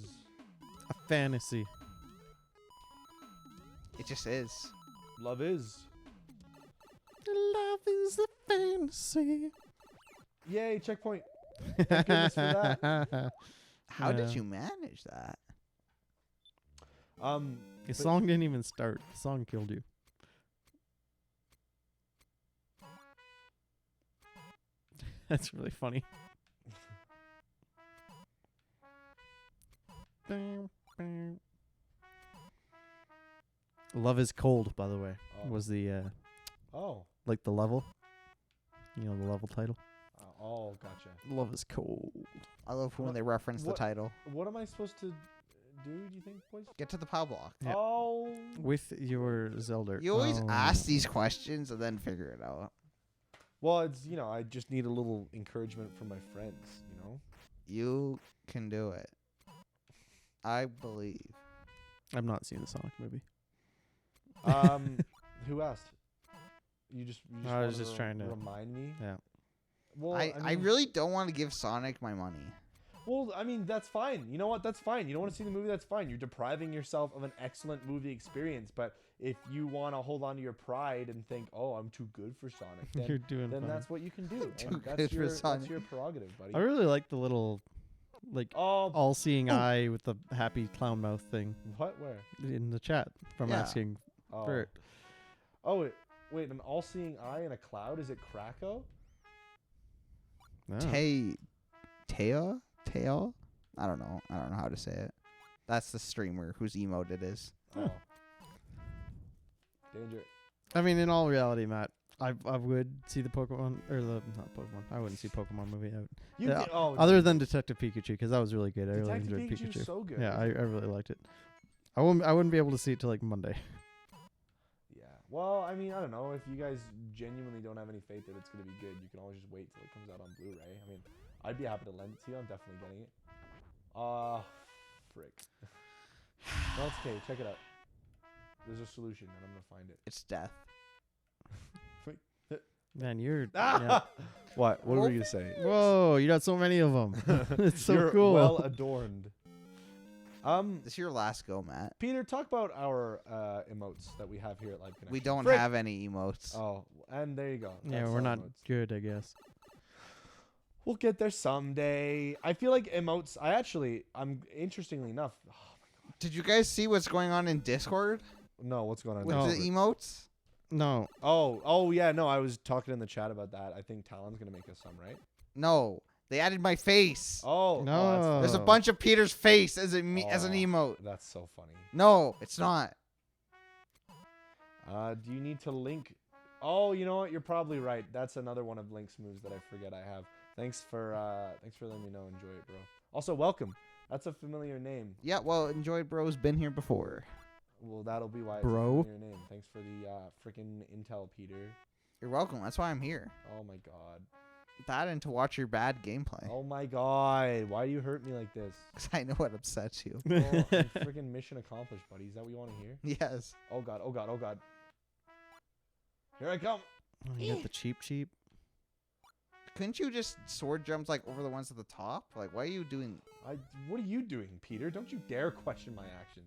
a fantasy. It just is. love is? Love is a fantasy. Yay! Checkpoint. Thank goodness for that. How did Yeah. you manage that? The but- song didn't even start. The song killed you. That's really funny. Love is cold, by the way. Oh. Was the Oh. like the level? You know the level title. Oh, gotcha. Love is cold. I love when What- they reference the what- title. What am I supposed to do? Do you think, boys? Get to the POW block. Yeah. Oh. With your Zelda. You always Oh. ask these questions and then figure it out. Well, it's I just need a little encouragement from my friends. You can do it. I believe. I've not seen the Sonic movie. Who asked? You just I was wanted just trying to- remind me. Yeah. Well, I really don't want to give Sonic my money. Well, I mean, that's fine. You know what? That's fine. You don't want to see the movie? That's fine. You're depriving yourself of an excellent movie experience. But if you want to hold on to your pride and think, oh, I'm too good for Sonic, You're then, doing then fine. that's what you can do. Too And good that's for your, Sonic. that's your prerogative, buddy. I really like the little, like, Oh, all-seeing Oh. eye with the happy clown mouth thing what? Where? in the chat from Yeah. asking Oh, for it. oh wait, an all-seeing eye in a cloud? Is it Krakow? Oh. Teo? I don't know. I don't know how to say it. That's the streamer whose emote it is. Huh. Oh. Danger. I mean, in all reality, Matt, I would see the Pokemon or the not Pokemon. I wouldn't see Pokemon movie. You Yeah, can, oh, Other than Detective Pikachu, because that was really good. I really Detective enjoyed Pikachu's Pikachu. so good. Yeah, I really liked it. I wouldn't be able to see it till like Monday. Yeah. Well, I mean, I don't know. If you guys genuinely don't have any faith that it's gonna be good, you can always just wait till it comes out on Blu-ray. I mean, I'd be happy to lend it to you. I'm definitely getting it. Frick. No, it's okay. Check it out. There's a solution, and I'm gonna find it. It's death. Man, you're Ah! What? What were you gonna say? whoa! You got so many of them. It's so You're cool. well adorned. This is your last go, Matt. Peter, talk about our emotes that we have here at Live Connection. We don't Frick. have any emotes. Oh, and there you go. yeah, That's we're our not emotes. good, I guess. We'll get there someday. I feel like emotes. I'm interestingly enough. Did you guys see what's going on in Discord No, what's going on? with No. the emotes? No, Oh yeah. No, I was talking in the chat about that. I think Talon's gonna make us some, right? No. They added my face. Oh No. There's a Oh. bunch of Peter's face as an Oh. emote. That's so funny. No, it's not. Do you need to link? Oh, you know what? You're probably right. That's another one of Link's moves that I forget I have. Thanks for letting me know. Enjoy it, bro. Also, welcome. That's a familiar name. Yeah, well, Enjoy Bro's been here before. Well, that'll be why it's Bro. a familiar name. Thanks for the freaking intel, Peter. You're welcome. That's why I'm here. Oh my god. That and to watch your bad gameplay. Oh my god. Why do you hurt me like this? Because I know what upsets you. Well, I'm freaking mission accomplished, buddy. Is that what you want to hear? Yes. Oh god. Oh god. Oh god. Here I come. Oh, you got the cheap. Couldn't you just sword jump like over the ones at the top? Like, why are you doing? What are you doing, Peter? Don't you dare question my actions.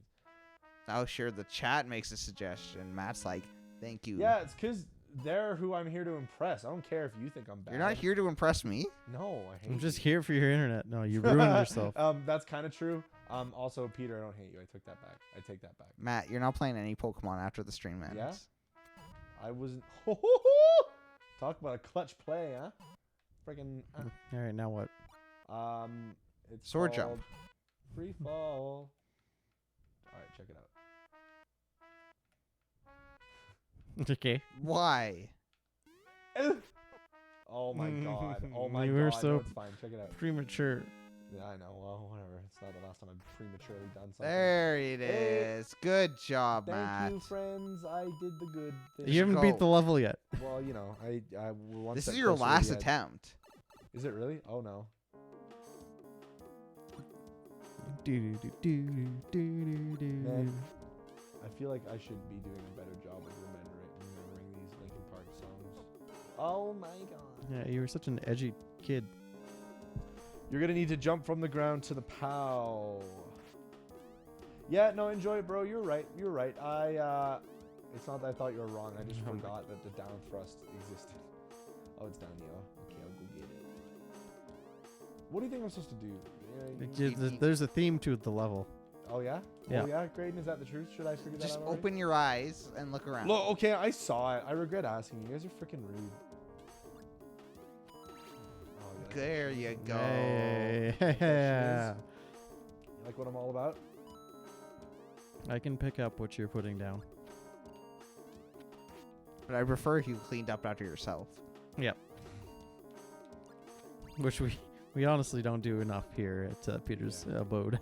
Oh, sure. The chat makes a suggestion. Matt's like, thank you. Yeah, it's because they're who I'm here to impress. I don't care if you think I'm bad. You're not here to impress me. No, I hate I'm just you. here for your internet. No, you ruined yourself. That's kind of true. Also, Peter, I don't hate you. I took that back. I take that back. Matt, you're not playing any Pokemon after the stream ends. Yeah? I wasn't. Talk about a clutch play, huh? Freaking. All right, now what? It's Sword jump. called Free fall. All right, check it out. Okay. Why? Oh my god. Oh my You god. were No, so it's fine. Check it out. premature. Yeah, I know. Well, whatever. It's not the last time I've prematurely done something. There it Hey, is. Good job, Thank Matt. you, friends. I did the good thing. You haven't beat go. the level yet. Well, you know, we're one This step is your closer to last the edge. attempt. Is it really? Oh no. Man, I feel like I should be doing a better job of remembering these Linkin Park songs. Oh my god. Yeah, you were such an edgy kid. You're gonna need to jump from the ground to the POW. Yeah, no, enjoy it, bro. You're right. You're right. It's not that I thought you were wrong. I just forgot that the down thrust existed. Oh, it's down, yo. Okay, I'll go get it. What do you think I'm supposed to do? There's a theme to the level. Oh yeah? Yeah. Oh yeah, Graydon, is that the truth? Should I figure that Just out already? open your eyes and look around. Look, okay, I saw it. I regret asking. You guys are freaking rude. Oh, yeah. There you go. Yeah. You like what I'm all about? I can pick up what you're putting down. But I prefer if you cleaned up after yourself. Yep. Which we honestly don't do enough here at Peter's abode.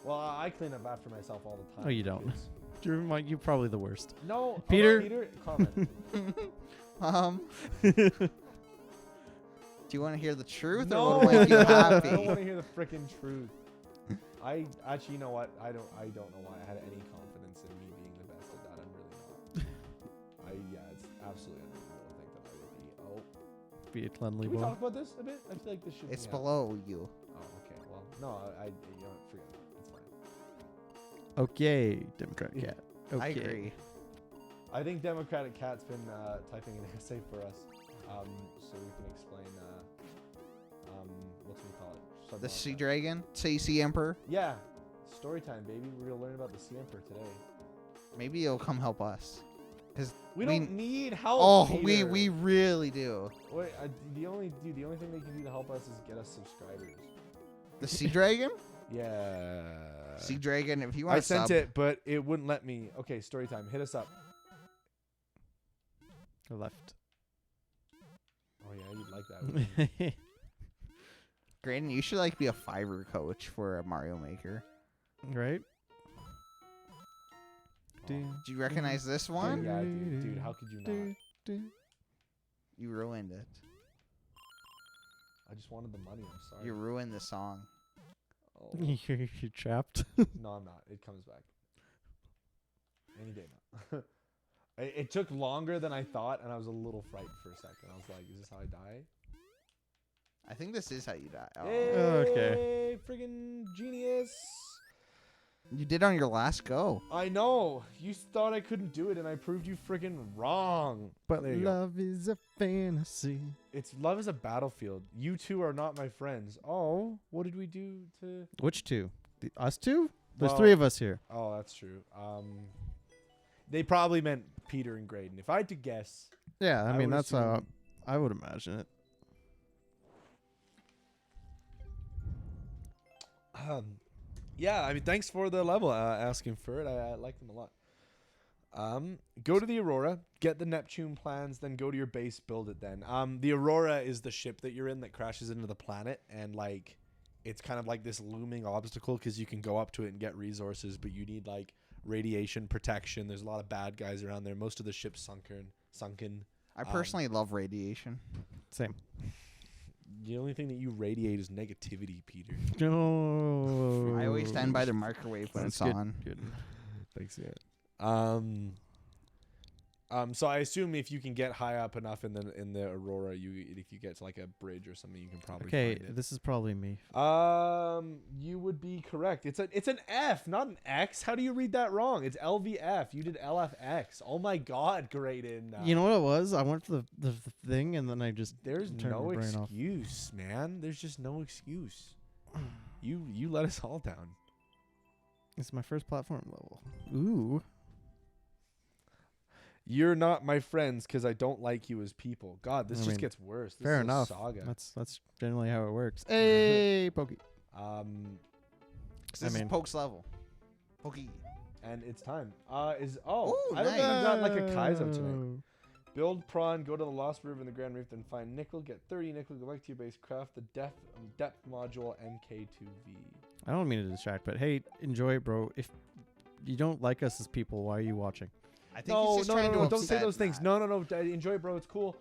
Well, I clean up after myself all the time. No, you don't. because- You're probably the worst. No, Peter? Peter, comment. Do you want to hear the truth No, or will it make you I don't happy? want to hear the freaking truth. I actually, you know what? I don't know why I had any confidence in me being the best at that. I'm really not. Yeah, it's absolutely unreasonable to think that I would be. Oh, Be a cleanly can we boy. talk about this a bit? I feel like this should. It's be below you. Oh, okay. Well, no, I you know what? Forget it. It's fine. Okay, Democrat cat. Okay. I agree. I think Democratic Cat's been typing an essay for us, so we can explain. What's we call it? Something The like Sea that. Dragon, Sea Emperor. Yeah, story time, baby. We're gonna learn about the Sea Emperor today. Maybe it'll come help us. We We- don't need help. Oh, Peter. we really do. Wait, the only thing they can do to help us is get us subscribers. The Sea Dragon? Yeah. Sea Dragon, if you want I to sent sub, it, but it wouldn't let me. Okay, story time. Hit us up. Left. Oh yeah, you'd like that. wouldn't you? Graydon, you should like be a Fiverr coach for a Mario Maker. Right? Oh, Do you recognize this one? yeah, dude, how could you not? You ruined it. I just wanted the money. I'm sorry. You ruined the song. Oh. You're trapped. No, I'm not. It comes back. Any day now. It took longer than I thought, and I was a little frightened for a second. I was like, is this how I die? I think this is how you die. Oh. Okay. Friggin' genius. You did on your last go. I know. You thought I couldn't do it, and I proved you friggin' wrong. But There you go. love is a fantasy. It's love is a battlefield. You two are not my friends. Oh, what did we do to... Which two? Us two? There's Well- three of us here. Oh, that's true. They probably meant Peter and Graydon. If I had to guess... Yeah, I mean, would that's how assume- I would imagine it. Yeah, I mean, thanks for the level asking for it. I like them a lot. Go to the Aurora, get the Neptune plans, then go to your base, build it then. The Aurora is the ship that you're in that crashes into the planet, and like it's kind of like this looming obstacle because you can go up to it and get resources, but you need like radiation protection. There's a lot of bad guys around there. Most of the ship's sunken. I personally love radiation. Same. The only thing that you radiate is negativity, Peter. No. I always stand by the microwave when That's it's good. on. Good. Thanks, yeah. So I assume if you can get high up enough in the Aurora, if you get to like a bridge or something, you can probably Okay, find it. this is probably me. You would be correct. It's an F, not an X. How do you read that wrong? It's LVF. You did LFX. Oh my God, Graydon. You know what it was? I went for the thing, and then I just There's turned no my brain off. excuse, man. There's just no excuse. You let us all down. It's my first platform level. Ooh. You're not my friends because I don't like you as people. God, this I just mean, gets worse. This Fair is enough. a saga. That's generally how it works. Hey, Pokey. This I is mean- Poke's level. Pokey. And it's time. I Ooh, don't think I've gotten like a Kaizo tonight. Build prawn, go to the Lost River in the Grand Reef, then find nickel, get 30 nickel, go back to your base, craft the depth module NK2V. I don't mean to distract, but hey, enjoy it, bro. If you don't like us as people, why are you watching? I think he's just trying to don't say upset those things. Matt. No. Enjoy it, bro. It's cool.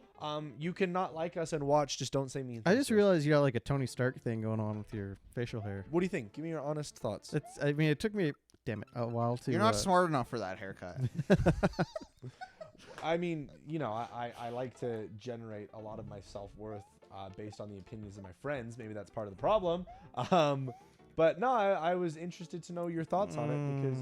You can not like us and watch. Just don't say mean I things just to us. realized you got like a Tony Stark thing going on with your facial hair. What do you think? Give me your honest thoughts. I mean, it took me, damn it, a while to. You're not smart enough for that haircut. I mean, I like to generate a lot of my self-worth based on the opinions of my friends. Maybe that's part of the problem. But no, I was interested to know your thoughts on it because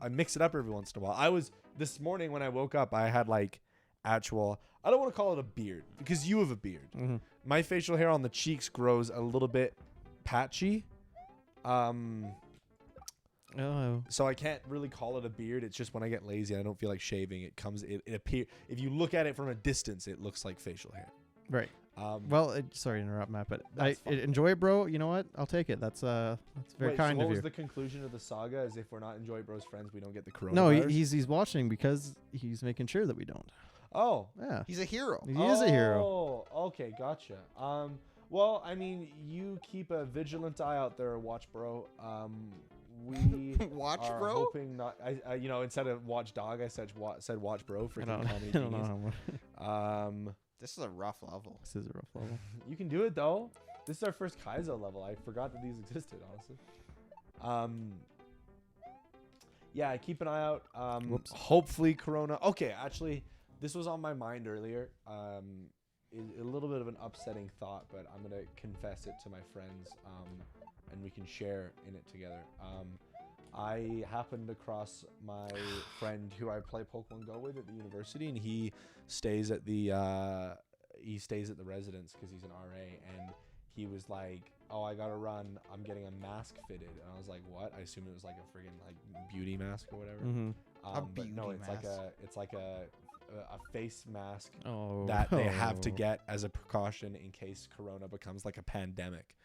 I mix it up every once in a while. This morning when I woke up, I had like actual, I don't want to call it a beard because you have a beard. Mm-hmm. My facial hair on the cheeks grows a little bit patchy. Oh, So I can't really call it a beard. It's just when I get lazy and I don't feel like shaving, it appears. If you look at it from a distance, it looks like facial hair. right. Well, sorry to interrupt, Matt, but That's fine. enjoy it, bro. You know what? I'll take it. That's very Wait, kind so of what you. was the conclusion of the saga? Is if we're not Enjoy Bros friends, we don't get the coronavirus? No, he's watching because he's making sure that we don't. Oh, Yeah, He's a hero. he is a hero. Oh, okay, gotcha. Well, I mean, you keep a vigilant eye out there, Watch Bro. We Watch, are bro. hoping not. Instead of Watch Dog, I said Watch Bro for I the don't, comedy I don't know genius. how much. This is a rough level. This is a rough level. You can do it though. This is our first Kaizo level. I forgot that these existed, honestly. Yeah, keep an eye out. Whoops. Hopefully Corona. Okay, actually, this was on my mind earlier. A little bit of an upsetting thought, but I'm gonna confess it to my friends, and we can share in it together. I happened across my friend who I play Pokemon Go with at the university, and he stays at the residence because he's an RA, and he was like, "Oh, I gotta run. I'm getting a mask fitted," and I was like, "What?" I assume it was like a friggin' like beauty mask or whatever. Mm-hmm. But no, beauty it's like a face mask Oh, that they have to get as a precaution in case Corona becomes like a pandemic.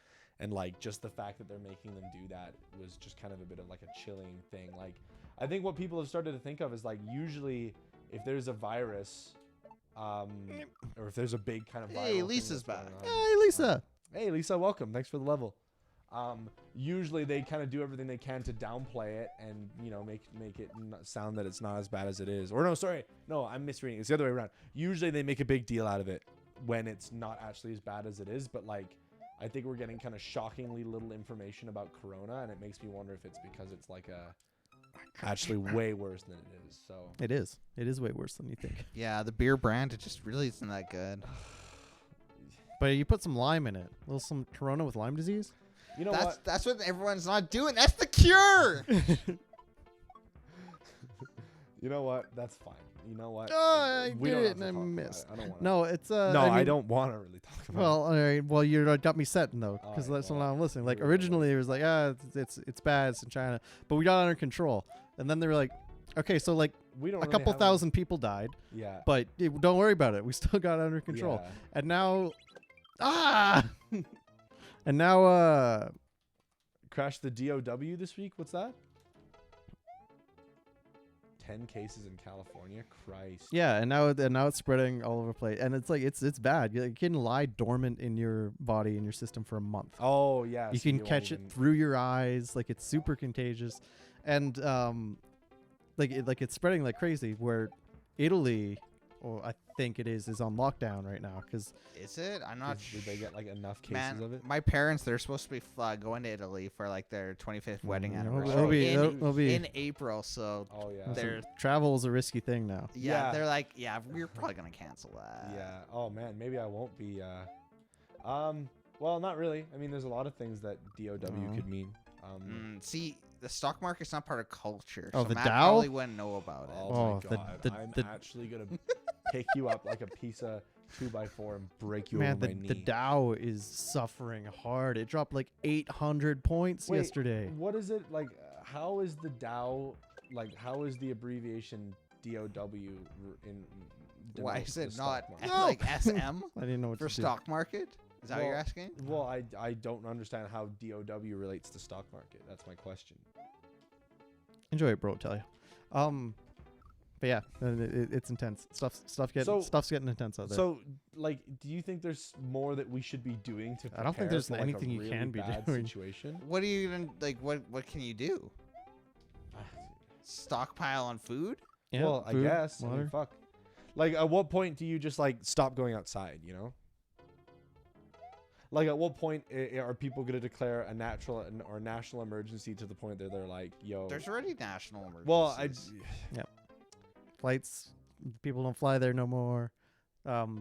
And like just the fact that they're making them do that was just kind of a bit of like a chilling thing. Like I think what people have started to think of is like usually if there's a virus, or if there's a big kind of viral Hey, thing that's that's back. going on- Hey, Lisa. Hey Lisa, welcome. Thanks for the level. Usually they kind of do everything they can to downplay it and make it sound that it's not as bad as it is. Or no, I'm misreading. It's the other way around. Usually they make a big deal out of it when it's not actually as bad as it is. But like, I think we're getting kind of shockingly little information about Corona, and it makes me wonder if it's because it's like actually way worse than it is. So It is. It is way worse than you think. Yeah, the beer brand, it just really isn't that good. But you put some lime in it. A little some Corona with Lyme disease. you know That's what everyone's not doing. That's the cure. You know what? That's fine. You know what? Oh, I We did don't it have to and I talk about missed. it. I don't want. No, it's No, I I mean, don't want to really talk about. Well, all right. Well, you got me set though, because Alright, that's what well, I'm listening. Like here we go. originally, it was like, it's bad, it's in China, but we got it under control. And then they were like, okay, so like it. We don't. a really couple have thousand people died, Yeah. but don't worry about it. We still got it under control. Yeah. And now, and now, Crashed the DOW this week. What's that? 10 cases in California. Christ. yeah, and now it's spreading all over the place, and it's like it's bad. You can lie dormant in your body in your system for a month. Oh yeah. You so can won't catch even- it through your eyes, like it's super contagious, and it's spreading like crazy. Where Italy, or I think it is on lockdown right now because Is it? I'm not Did they get like enough cases Man, of it? my parents, they're supposed to be going to Italy for like their 25th wedding Mm, anniversary it'll be- in April. So Oh yeah. They're- travel is a risky thing now. yeah, Yeah. they're like, yeah, we're probably gonna cancel that. Yeah. Oh man, maybe I won't be. Well, not really. I mean, there's a lot of things that DOW Oh. could mean. See, the stock market's not part of culture. Oh, so the Matt Dow? probably wouldn't know about it. Oh, Oh, my the- god! the- I'm the- actually gonna pick you up like a piece of 2x4 and break you Man, over the my knee. Dow is suffering hard. It dropped like 800 points Wait, yesterday. What is it like? How is the Dow? Like, how is the abbreviation DOW in? Why denotes is the it stock not market? No. like SM I didn't know what for to do. stock market? Is that what you're Well, asking? Well, I don't understand how DOW relates to stock market. That's my question. Enjoy it, bro. I'll tell you. But yeah, it's intense. Stuff's getting intense out there. So, like, do you think there's more that we should be doing to? I don't think prepare there's for, like, anything a you really can be bad doing. Situation. What do you even like? What can you do? Stockpile on food? Yeah, well, food, I guess. I water. mean, fuck. Like, at what point do you just like stop going outside? You know. Like, at what point are people going to declare a natural or national emergency to the point that they're like, "Yo"? There's already national emergencies. Well, Flights, people don't fly there no more.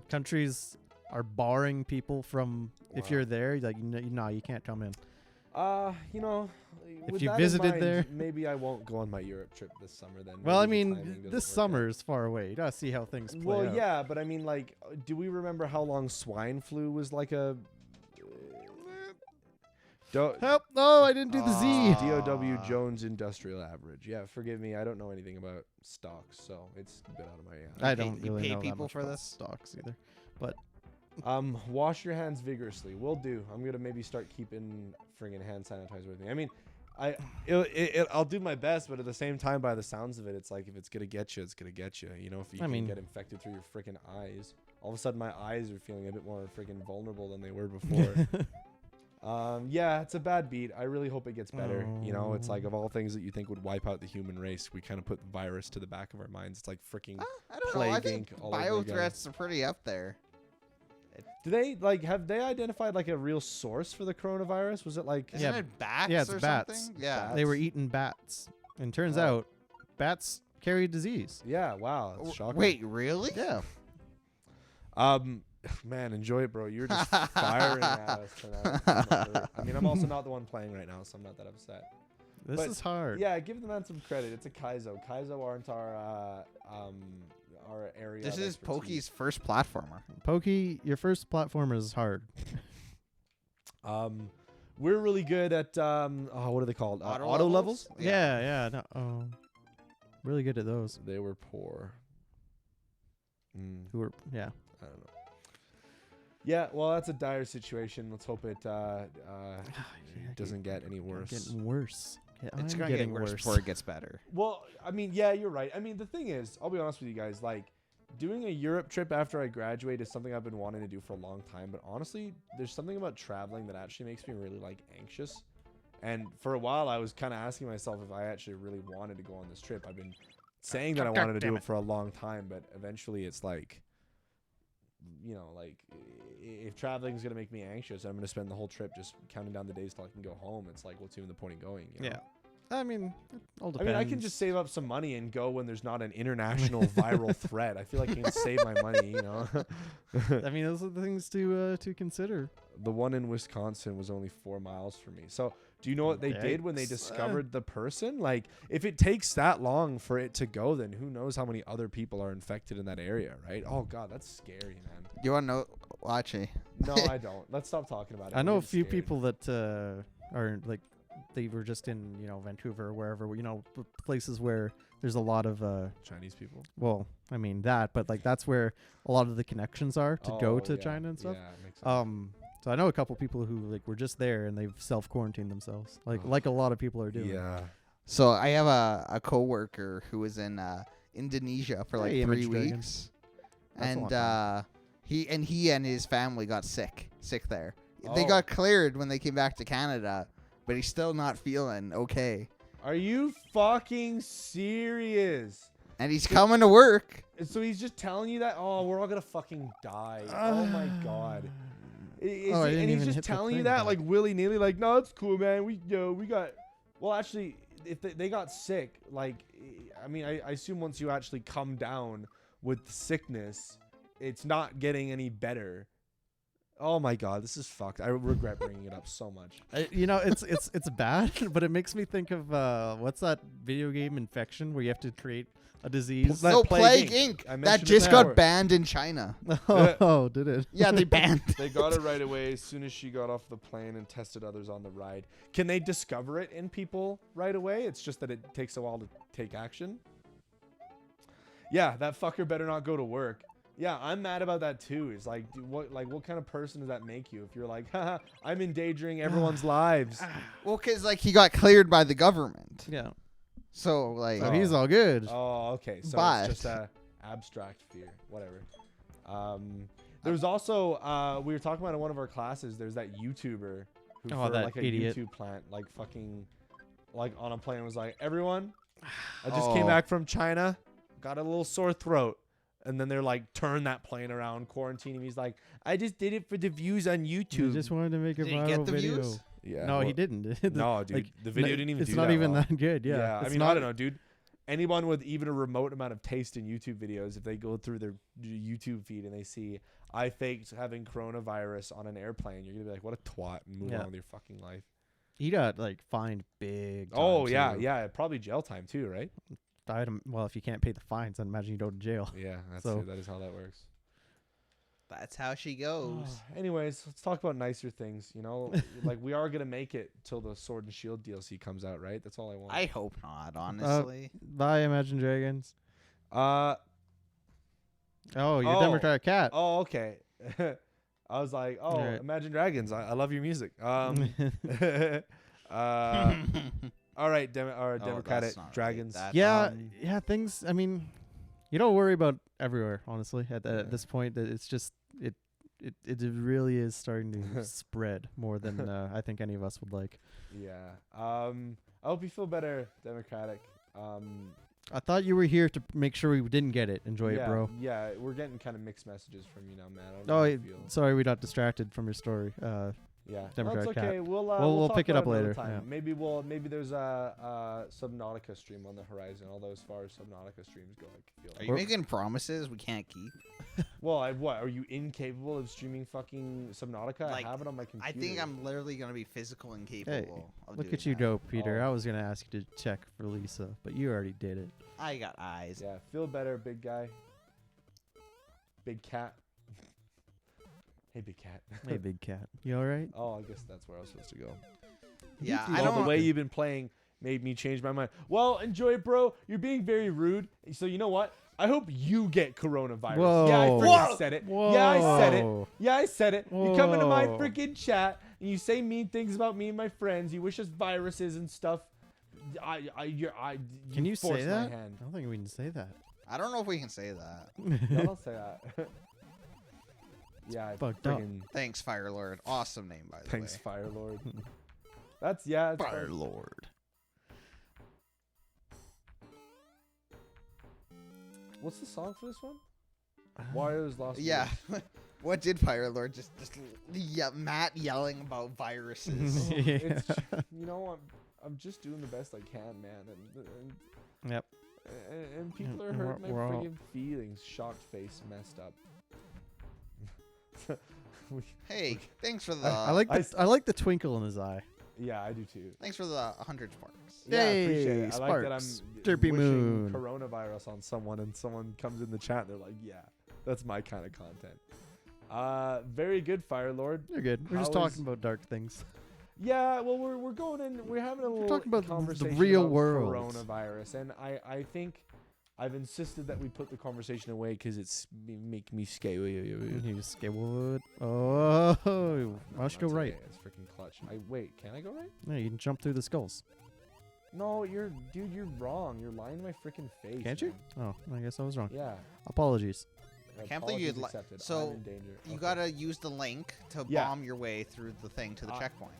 Countries are barring people from if Wow. you're there. Like, no, you can't come in. You know, If with you that in visited mind, there- maybe I won't go on my Europe trip this summer then. Well, I Maybe the mean, timing doesn't this work summer out. is far away. You gotta see how things play Well, out. yeah, but I mean, like, do we remember how long swine flu was like a? Help! No, I didn't do the Z. DOW Jones Industrial Average. Yeah, forgive me. I don't know anything about stocks, so it's a bit out of my. I pay- don't you really pay know people that much for about this? stocks either. Wash your hands vigorously. Will do. I'm gonna maybe start keeping friggin' hand sanitizer with me. I mean, I'll do my best, but at the same time, by the sounds of it, it's like if it's gonna get you, it's gonna get you. You know, if you can get infected through your freaking eyes, all of a sudden my eyes are feeling a bit more freaking vulnerable than they were before. Yeah, it's a bad beat. I really hope it gets better. You know, it's like of all things that you think would wipe out the human race, we kind of put the virus to the back of our minds. It's like freaking. I don't know. I Plague think Inc. all over bio again. threats are pretty up there. Do they have they identified like a real source for the coronavirus? Was it like Isn't it bats yeah, it's or bats. something? Yeah. They were eating bats, and turns Oh. out bats carry disease. Yeah, wow, that's shocking. Wait, really? Yeah. Man, enjoy it, bro. You're just firing at us tonight. I mean, I'm also not the one playing right now, so I'm not that upset. This But, is hard. Yeah, give the man some credit. It's a Kaizo. Kaizo aren't our area. This of is expertise. Pokey's first platformer. Pokey, your first platformer is hard. We're really good at what are they called? Auto levels. Yeah. No. Oh, really good at those. They were poor. Who were? Yeah. I don't know. Yeah, well, that's a dire situation. Let's hope it doesn't get any worse. Getting worse. Yeah, It's I'm going to getting get worse before it gets better. Well, I mean, yeah, you're right. I mean, the thing is, I'll be honest with you guys, like, doing a Europe trip after I graduate is something I've been wanting to do for a long time. But honestly, there's something about traveling that actually makes me really, like, anxious. And for a while, I was kind of asking myself if I actually really wanted to go on this trip. I've been saying that I wanted to do it for a long time, but eventually it's like, you know, like, if traveling is going to make me anxious, I'm going to spend the whole trip just counting down the days till I can go home. It's like, what's even the point in going? You know? Yeah. I mean, it all I depends. mean, I can just save up some money and go when there's not an international viral threat. I feel like I can save my money, you know. I mean, those are the things to consider. The one in Wisconsin was only 4 miles from me. So, do you know what they did when they Yikes. discovered the person? Like, if it takes that long for it to go, then who knows how many other people are infected in that area, right? Oh God, that's scary, man. You want to know? Watch me. No, I don't. Let's stop talking about it. I I'm know a getting few scared. people that are like, they were just in, Vancouver or wherever, places where there's a lot of Chinese people. well, I mean that, but like that's where a lot of the connections are to go Oh, to yeah. China and stuff. Yeah, it makes sense. So I know a couple people who like were just there and they've self-quarantined themselves, like a lot of people are doing. Yeah. So I have a coworker who was in Indonesia for like Hey, 3 Image Dragon. weeks, That's a long and time. he and his family got sick there. They Oh. got cleared when they came back to Canada, but he's still not feeling okay, Are you fucking serious? and he's coming to work. And so he's just telling you that, oh, we're all gonna fucking die. Oh my God. I didn't And he's even just hit the telling you thing, that but- like willy nilly, like, no, it's cool, man. We got. Well, actually, if they got sick, like, I mean, I assume once you actually come down with the sickness, it's not getting any better. Oh my God, this is fucked. I regret bringing it up so much. It's bad, but it makes me think of what's that video game Infection where you have to create a disease. That No, Plague Plague Inc. Inc. I That mentioned it just before. got banned in China. Oh, did it? Yeah, they banned. They got it right away as soon as she got off the plane and tested others on the ride. Can they discover it in people right away? It's just that it takes a while to take action. Yeah, that fucker better not go to work. Yeah, I'm mad about that too. It's like, what kind of person does that make you? If you're like, haha, I'm endangering everyone's lives. Well, because like he got cleared by the government, Yeah. So like, So he's all good. Oh, okay. So But- it's just a abstract fear, whatever. There's also we were talking about in one of our classes. There's that YouTuber who Oh, for that like a idiot. YouTube plant, like fucking, like on a plane was like, everyone, I just came Oh. back from China, got a little sore throat. And then they're like, turn that plane around, quarantine him. He's like, I just did it for the views on He YouTube. just wanted to make a Did he viral get the video. views? Yeah. No, he well, didn't. No, dude. Like, the video no, didn't even it's do not that even well. that good. Yeah. I It's mean, not, I don't know, dude. Anyone with even a remote amount of taste in YouTube videos, if they go through their YouTube feed and they see I faked having coronavirus on an airplane, you're gonna be like, "What a twat!" and move Yeah. on with your fucking life. He got like fined big. Time, Oh yeah, too. yeah, probably jail time too, right? Well, if you can't pay the fines, then imagine you go to jail. Yeah, that's So- that is how that works. That's how she goes. Anyways, let's talk about nicer things. You know, like we are gonna make it till the Sword and Shield DLC comes out, right? That's all I want. I hope not, honestly. Bye, Imagine Dragons. Uh Oh, you're Oh. Democratic Cat. oh, okay. I was like, oh, Right. Imagine Dragons. I love your music. All right, Democratic not right. Dragons. That- yeah, um, yeah. Things. I mean, you don't worry about everywhere. Honestly, at Yeah. this point, that it's just it really is starting to spread more than I think any of us would like. Yeah. I hope you feel better, Democratic. I thought you were here to make sure we didn't get it. Enjoy yeah, it, bro. Yeah, we're getting kind of mixed messages from you now, man. I don't know Oh, how you feel. sorry, we got distracted from your story. Yeah, no, it's Democratic Cat. okay. We'll We'll talk pick it about up another later, time. yeah. Maybe there's a Subnautica stream on the horizon. Although as far as Subnautica streams go, I feel Are like. you making promises we can't keep? Well, what are you incapable of streaming fucking Subnautica? Like, I have it on my I computer. think I'm literally gonna be physical incapable of Look doing at you that. go, Peter. Oh. I was gonna ask you to check for Lisa, but you already did it. I got eyes. Yeah, feel better, big guy. Big cat. Hey, big cat. Hey, big cat. You all right? Oh, I guess that's where I was supposed to go. Yeah, You I do Well, don't. the way you've been playing made me change my mind. Well, enjoy it, bro. You're being very rude. So you know what? I hope you get coronavirus. Yeah, I Whoa. freaking said it. Yeah, I said it. Whoa. Yeah, I said it. You come into my Whoa. freaking chat and you say mean things about me and my friends. You wish us viruses and stuff. Can you forced say my that? hand. I don't think we can say that. I don't know if we can say that. No, don't say that. Yeah, I fucked up. friggin- Thanks, Fire Lord. Awesome name, by the Thanks, way. Fire Lord. That's yeah. It's Fire fun. Lord. What's the song for this one? Wario's Lost. Yeah. Words. What did Fire Lord just yeah, Matt yelling about viruses? It's you know I'm just doing the best I can, man, and Yep. and people are And hurting my we're all- friggin' feelings. Shocked face, messed up. Hey, thanks for the I like the twinkle in his eye. Yeah, I do too. thanks for the 100 sparks. Yeah, I appreciate Hey, it. I like that I'm Sparks. Derpy wishing Moon. coronavirus on someone, and someone comes in the chat. And they're like, "Yeah, that's my kind of content." Very good, Fire Lord. You're good. We're just How talking is- about dark things. Yeah, well, we're going in. We're having a little talking about the conversation real about world. coronavirus, and I think I've insisted that we put the conversation away because it's make me scary. You scared. Oh, why should go That's right? okay, it's freaking clutch. Wait, can I go right? No, you can jump through the skulls. No, you're wrong. You're lying to my freaking face. Can't you? man. Oh, I guess I was wrong. Yeah. Apologies. Can't believe you'd Apologies li- accepted. so, I'm in danger. You Okay. gotta use the link to Yeah. bomb your way through the thing to the checkpoint.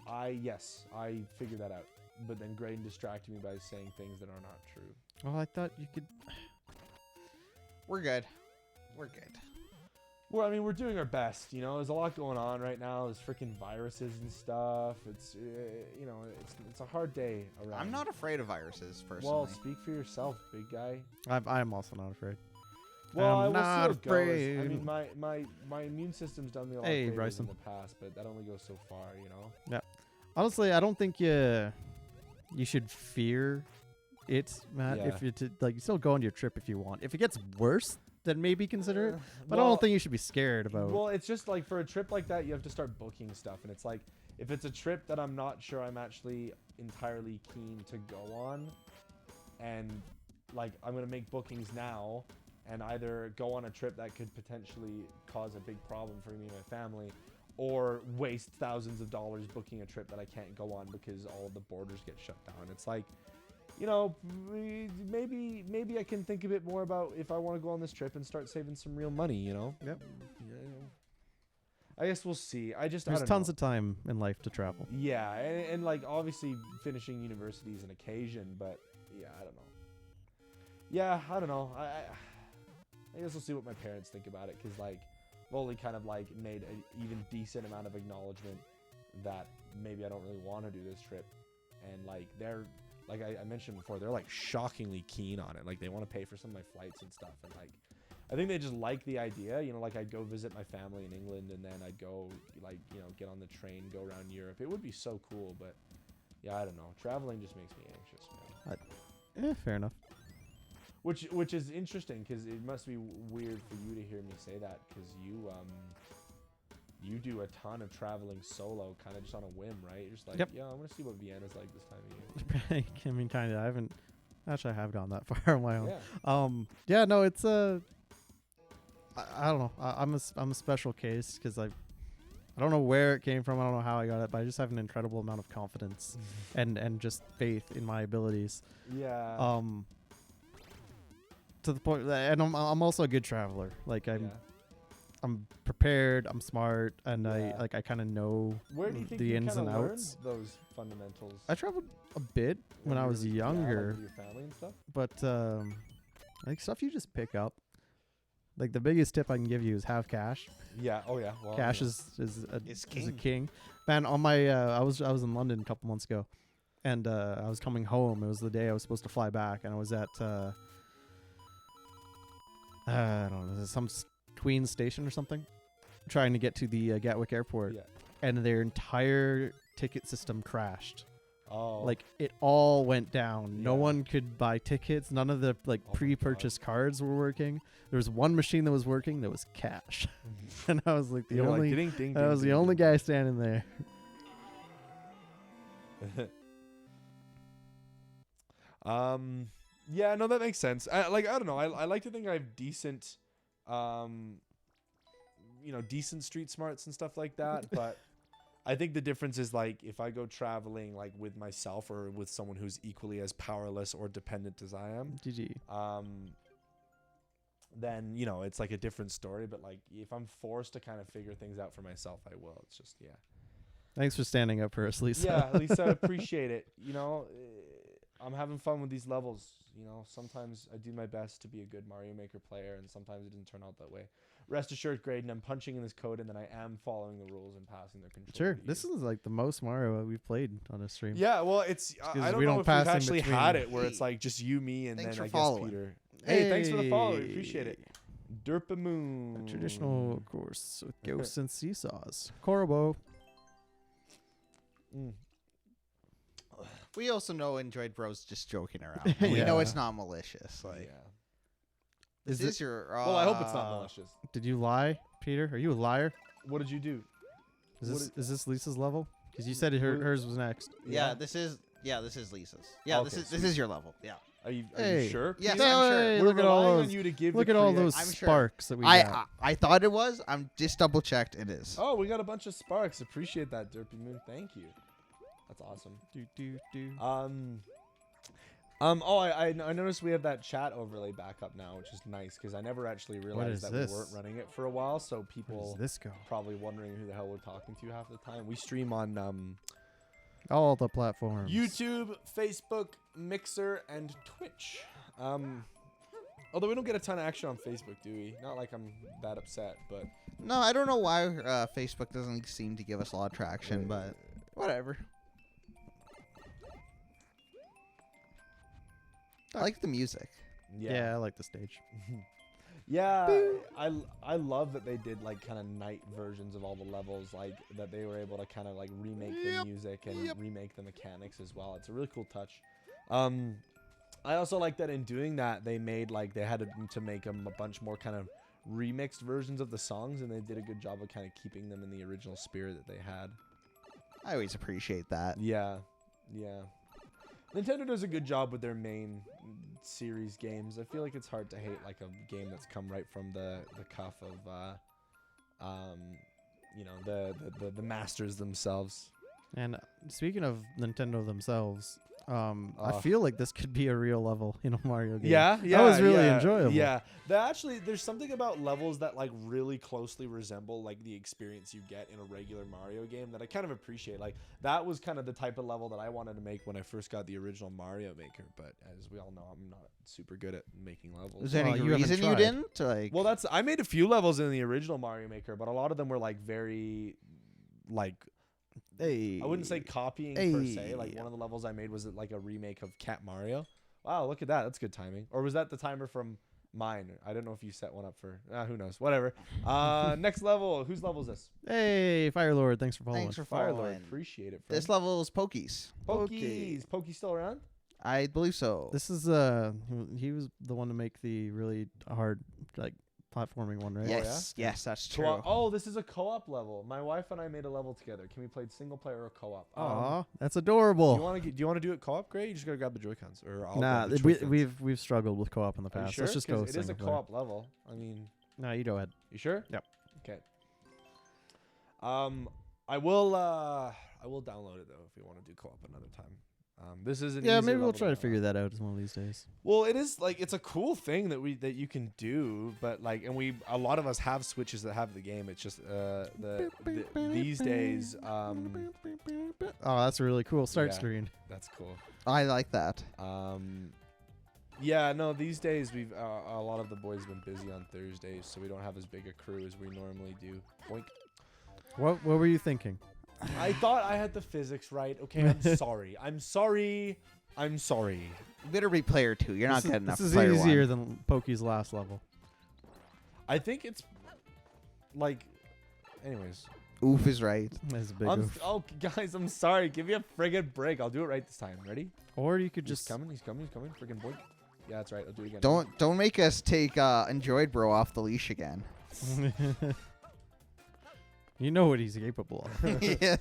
Yes, I figured that out. But then Graydon distracted me by saying things that are not true. Well, I thought you could. We're good. We're good. Well, I mean, we're doing our best. You know, there's a lot going on right now. There's freaking viruses and stuff. It's, you know, it's a hard day around. I'm not afraid of viruses, personally. Well, speak for yourself, big guy. I'm also not afraid. Well, I'm we'll see not how it goes. I afraid. mean, my immune system's done me a lot Hey, of favors Bryson. in the past, but that only goes so far, you know. Honestly, I don't think you should fear it, Matt. Yeah. If you like, you still go on your trip if you want. If it gets worse, then maybe consider it. But I Well, don't think you should be scared about. Well, it's just like for a trip like that, you have to start booking stuff, and it's like if it's a trip that I'm not sure I'm actually entirely keen to go on, and like I'm gonna make bookings now, and either go on a trip that could potentially cause a big problem for me and my family, or waste thousands of dollars booking a trip that I can't go on because all of the borders get shut down. It's like maybe I can think a bit more about if I want to go on this trip and start saving some real money. Yep. Yeah. I guess we'll see. There's I don't tons know. of time in life to travel. Yeah, and like obviously finishing university is an occasion, but yeah, I don't know. Yeah, I don't know. I guess we'll see what my parents think about it, because like I've only kind of like made an even decent amount of acknowledgement that maybe I don't really want to do this trip, and like they're like I mentioned before, they're like shockingly keen on it. Like they want to pay for some of my flights and stuff, and like I think they just like the idea. Like I'd go visit my family in England, and then I'd go like get on the train, go around Europe. It would be so cool, but yeah, I don't know. Traveling just makes me anxious, man. Fair enough. Which is interesting, because it must be weird for you to hear me say that, because you do a ton of traveling solo, kind of just on a whim, right? You're just like, Yep. yeah, I want to see what Vienna's like this time of year. I mean, kind of. I haven't. Actually, I have gone that far on my own. Yeah. Yeah. No, it's I don't know. I'm a special case, because I don't know where it came from. I don't know how I got it, but I just have an incredible amount of confidence and just faith in my abilities. Yeah. To the point that, and I'm also a good traveler. Like Yeah. I'm prepared. I'm smart, and Yeah. I kind of know Where do you think the you ins kind and of learned outs. those fundamentals? I traveled a bit when I was Yeah, like younger, with your family and stuff. but like stuff you just pick up. Like the biggest tip I can give you is have cash. Yeah. Oh yeah. Well, Cash yeah. is a king. king. Man, on my I was in London a couple months ago, and I was coming home. It was the day I was supposed to fly back, and I was at I don't know, some Queen's Station or something, trying to get to the Gatwick Airport, Yeah. and their entire ticket system crashed. Oh. Like it all went down. No Yeah. one could buy tickets. None of the like Oh my pre-purchased cards were working. There was one machine that was working. That was cash, and I was like the You're like, only. ding, ding, I ding, was the ding, only ding. guy standing there. Yeah, no, that makes sense. I don't know. I like to think I have decent, decent street smarts and stuff like that. But I think the difference is like if I go traveling like with myself or with someone who's equally as powerless or dependent as I am, GG. then it's like a different story. But like if I'm forced to kind of figure things out for myself, I will. It's just Thanks for standing up for us, Lisa. Yeah, Lisa, I appreciate it. I'm having fun with these levels. Sometimes I do my best to be a good Mario Maker player, and sometimes it doesn't turn out that way. Rest assured, Graydon, I'm punching in this code, and then I am following the rules and passing the control. Sure. to This you. is like the most Mario we've played on a stream. Yeah, well, it's I 'cause don't we know don't if pass we've in actually between. had it where it's like just you, me, and Thanks then for I guess following. Peter. Hey, thanks for the follow. We appreciate it. Derpamoon. A traditional course with ghosts and seesaws. Korobo. Mm. We also know Android Bro's just joking around. We Yeah. know it's not malicious. Like Yeah. this Is is your. Well, I hope it's not malicious. Did you lie, Peter? Are you a liar? What did you do? Is this Lisa's level? Because you said What- hers was next. Yeah, this is Lisa's. Yeah, Okay, this sweet. is your level. Yeah. Are you Hey. sure? Yes, Peter? I'm sure. Hey, We're look at all relying those. on you to give Look the at all create- those I'm sure. sparks that we got. I thought it was. I'm just double checked. It is. Oh, we got a bunch of sparks. Appreciate that, Derpy Moon. Thank you. That's awesome. I noticed we have that chat overlay back up now, which is nice because I never actually realized is that this? we weren't running it for a while. So Where does people this go? probably wondering who the hell we're talking to half the time. We stream on All the platforms. YouTube, Facebook, Mixer, and Twitch. Although we don't get a ton of action on Facebook, do we? Not like I'm that upset, but No, I don't know why Facebook doesn't seem to give us a lot of traction, but whatever. I like the music. Yeah, I like the stage. Yeah, I love that they did like kind of night versions of all the levels, like that they were able to kind of like remake the music and remake the mechanics as well. It's a really cool touch. I also like that in doing that they made like they had to make a bunch more kind of remixed versions of the songs, and they did a good job of kind of keeping them in the original spirit that they had. I always appreciate that. Yeah. Nintendo does a good job with their main series games. I feel like it's hard to hate like a game that's come right from the cuff of the masters themselves. And speaking of Nintendo themselves, I feel like this could be a real level in a Mario game. Yeah, that was really enjoyable. Yeah, there's something about levels that like really closely resemble like the experience you get in a regular Mario game that I kind of appreciate. Like that was kind of the type of level that I wanted to make when I first got the original Mario Maker. But as we all know, I'm not super good at making levels. Was there any you haven't reason you tried. didn't? Like, Well, I made a few levels in the original Mario Maker, but a lot of them were like very like Hey, I wouldn't say copying per se. Hey. Like one of the levels I made was like a remake of Cat Mario. Wow, look at that. That's good timing. Or was that the timer from mine? I don't know if you set one up for. Who knows? Whatever. Next level. Whose level is this? Hey, Fire Lord, thanks for following. thanks for Fire following. Lord. Appreciate it. Friend. This level is Pokies. Pokies. Pokey still around? I believe so. This is he was the one to make the really hard like platforming one, right? Yes, yes, that's true. Oh, this is a co-op level. My wife and I made a level together. Can we play single player or co-op? Aw, that's Do adorable. you want to do it co-op? Great. You just gotta grab the Joy-Cons. Or I'll Nah, grab the we, Joy-Cons. we've struggled with co-op in the Are you past. sure? Let's just 'Cause go. It is a single player. co-op level. I mean, No, you go ahead. you sure? Yep. Okay. I will download it though if you want to do co-op another time. This is an Yeah, easier maybe we'll level try to download. figure that out one of these days. Well, it is like it's a cool thing that you can do, but like, and a lot of us have Switches that have the game. It's just these days. Oh, that's a really cool start Yeah. screen. That's cool. I like that. Yeah, no, these days we've a lot of the boys have been busy on Thursdays, so we don't have as big a crew as we normally do. Boink. What were you thinking? I thought I had the physics right. Okay, I'm sorry. I'm sorry. You better be player 2. You're not good enough. This is player easier 1. than Pokey's last level. I think it's like, anyways. Oof is right. That's a big oof. Oh, guys, I'm sorry. Give me a friggin' break. I'll do it right this time. Ready? Or you could He's just coming. He's coming. Friggin' boink. Yeah, that's right. I'll do it again. Don't make us take Android Bro off the leash again. You know what he's capable of. Yeah.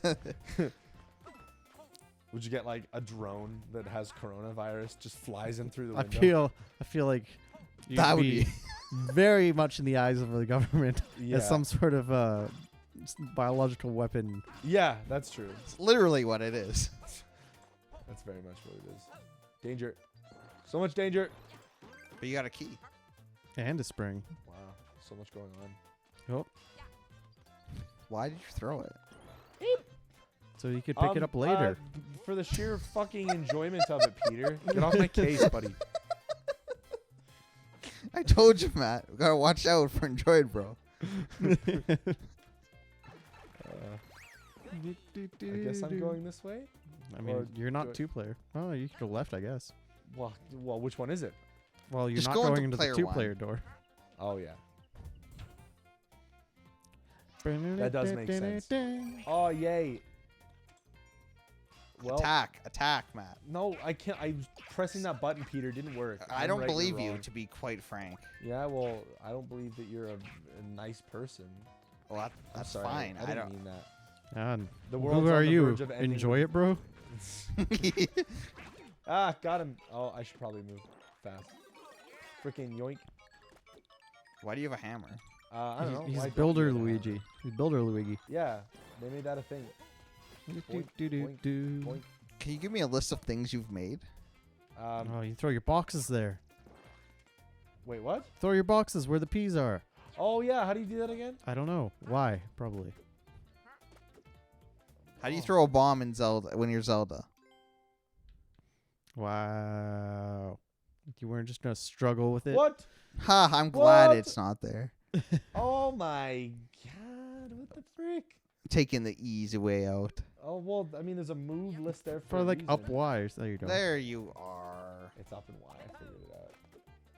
Would you get like a drone that has coronavirus just flies in through the window? I feel like you'd That would be be. very much in the eyes of the government Yeah. as some sort of biological weapon. Yeah, that's true. It's literally what it is. That's very much what it is. Danger. So much danger. But you got a key. And a spring. Wow. So much going on. Oh, Why did you throw it? so you could pick it up later. For the sheer fucking enjoyment of it, Peter. Get off my case, buddy. I told you, Matt. We gotta watch out for Android Bro. I guess I'm going this way. I mean, or you're do not it- two-player. Oh, you could go left, I guess. Well, which one is it? Well, you're Just not go going into into player the one. two-player door. Oh yeah. That does make sense. Oh yay. Well, Attack, Matt. no, I can't. I was pressing that button, Peter. Didn't work. I I'm don't right, you're believe you, wrong. to be quite frank. Yeah, well, I don't believe that you're a nice person. Well, I'm that's sorry, fine. I I didn't don't. mean that. And The who world's are on the you? verge of ending Enjoy it, bro? Got him. Oh, I should probably move fast. Freaking yoink. Why do you have a hammer? I don't know. He's why don't Builder you have a Luigi. hammer? He's Builder Luigi. Yeah, they made that a thing. Boink, boink, boink. Can you give me a list of things you've made? Oh, you throw your boxes there. Wait, what? Throw your boxes where the peas are. Oh yeah, how do you do that again? I don't know. Why? Probably. How do you throw a bomb in Zelda when you're Zelda? Wow. You weren't just going to struggle with it? What? Ha! I'm glad What? it's not there. Oh my god, what the frick? Taking the easy way out. Oh well, I mean, there's a move list there for For a like reason. up Y. There you go. There you are. It's up and Y. I figured it out.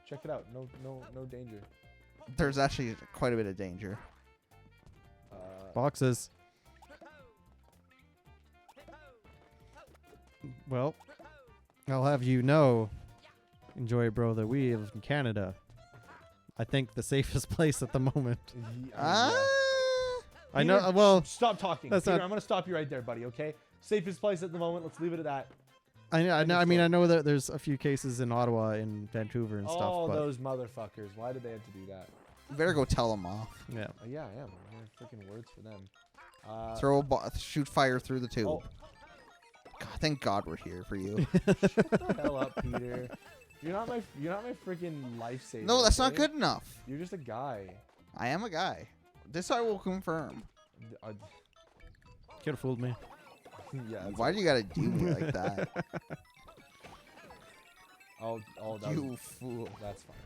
Check it out. No danger. There's actually quite a bit of danger. Boxes. Well, I'll have you know, Enjoy Bro, that we live in Canada. I think the safest place at the moment. Ah. I know. Peter, Well, stop talking. that's Peter, not- I'm gonna stop you right there, buddy. Okay. Safest place at the moment. Let's leave it at that. I know. End I of mean, story. I know that there's a few cases in Ottawa, and Vancouver, and Oh, stuff. But those motherfuckers! Why did they have to do that? You better go tell them off. yeah. Yeah, I am. I have freaking words for them. Shoot fire through the tube. Oh. God, thank God we're here for you. Shut the hell up, Peter. You're not my freaking lifesaver. No, that's not okay? good enough. You're just a guy. I am a guy. This I will confirm. Could have fooled me. Yeah. that's Why do you gotta do me like that? Oh, that You was, fool. that's fine.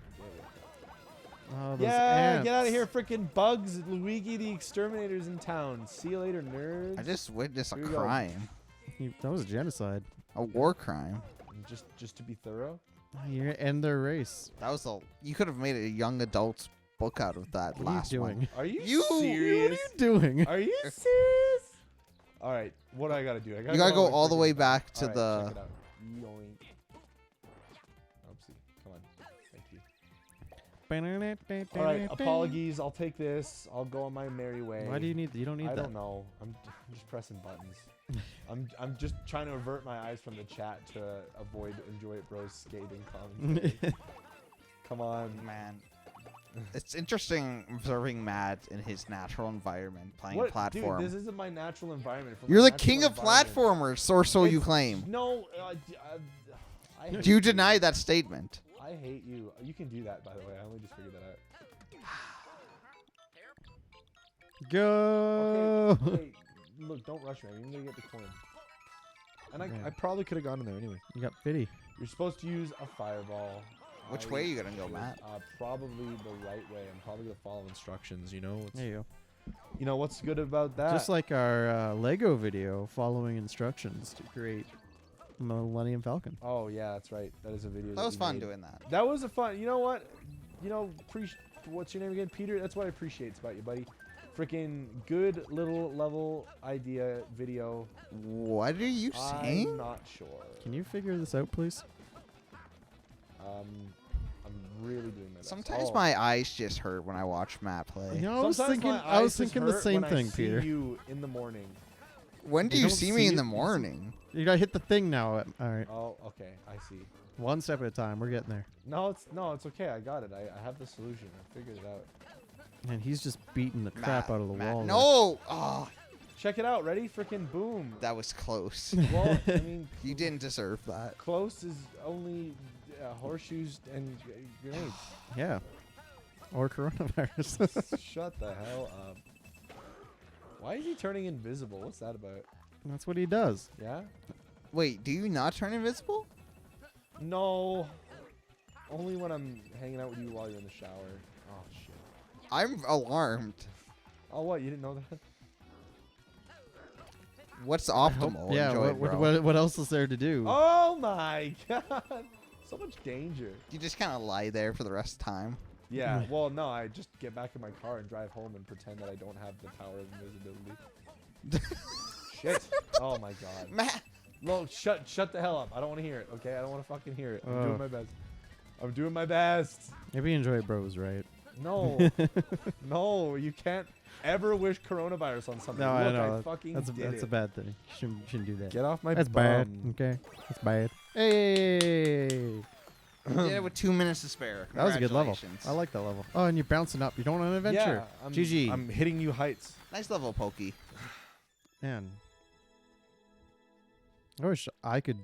Oh, those Yeah, get out of ants. here, freaking bugs! Luigi the Exterminator's in town. See you later, nerds. I just witnessed a Here we go. crime. That was a genocide. A war crime. Just to be thorough. You're gonna end their race. That was a. You could have made a young adult's book out of that What are last you one. doing? Are you, You- serious? What are you doing? Are you serious? All right, what do I gotta do? I You gotta go all the freaking- way back to All right, the. Check it out. Yoink. Oopsie. Come on. Thank you. All right. Apologies. I'll take this. I'll go on my merry way. Why do you need? You don't need I that. don't know. I'm just pressing buttons. I'm just trying to avert my eyes from the chat to avoid Enjoy It Bros scathing comments. Come on. Man, it's interesting observing Matt in his natural environment playing What, platform. dude? This isn't my natural environment. For You're my the natural king of environment- platformers, or so you It's- claim. No. I hate Do you deny that statement? I hate you. You can do that, by the way. I only just figured that out. Go. Okay, hey, look, don't rush me. I'm gonna get the coin. And Okay. I probably could have gone in there anyway. You got pity. You're supposed to use a fireball. Which way are you gonna go, should, Matt? Probably the right way. I'm probably gonna follow instructions. You know. There you go. You know what's good about that? Just like our Lego video, following instructions to create Millennium Falcon. Oh yeah, that's right. That is a video. That was we fun made. doing that. That was a fun. You know what? You know, what's your name again, Peter? That's what I appreciate about you, buddy. Freaking good little level idea video. What are you I'm saying? not sure. Can you figure this out, please? I'm really doing my best. Sometimes Oh. my eyes just hurt when I watch Matt play. You know, I was Sometimes thinking. my I was eyes just thinking the hurt same when thing, I see Peter. you in the morning. When do You you don't see me see in it- the you see- morning? You gotta hit the thing now. All right, Oh, okay. I see. one step at a time. We're getting there. No, it's okay. I got it. I have the solution. I figured it out. And he's just beating the crap Matt, out of the Matt. wall. No! Oh, Check it out. Ready? Freaking boom. that was close. Well, I mean, You didn't deserve that. close is only horseshoes and grenades. there. Yeah. Or coronavirus. Shut the hell up. Why is he turning invisible? What's that about? That's what he does. Yeah? Wait, do you not turn invisible? No. Only when I'm hanging out with you while you're in the shower. Oh, shit. I'm alarmed. Oh, what? You didn't know that? What's optimal? Yeah. Enjoy it, bro. What else is there to do? Oh, my God. So much danger. You just kind of lie there for the rest of the time. Yeah, well, no, I just get back in my car and drive home and pretend that I don't have the power of invisibility. Shit. Oh, my God. Matt, No, shut the hell up. I don't want to hear it, okay? I don't want to fucking hear it. I'm Oh. doing my best. I'm doing my best. Maybe Enjoy Bro was right. No. No, you can't ever wish coronavirus on something. No, Look, I know. fucking That's did a it. bad thing. You shouldn't do that. Get off my That's bad. bum. Okay. That's bad. Hey. you did it with 2 minutes to spare. That was a good level. Congratulations. I like that level. Oh, and you're bouncing up. You're going on an adventure. Yeah, GG. I'm hitting you heights. Nice level, Pokey. Man. I wish I could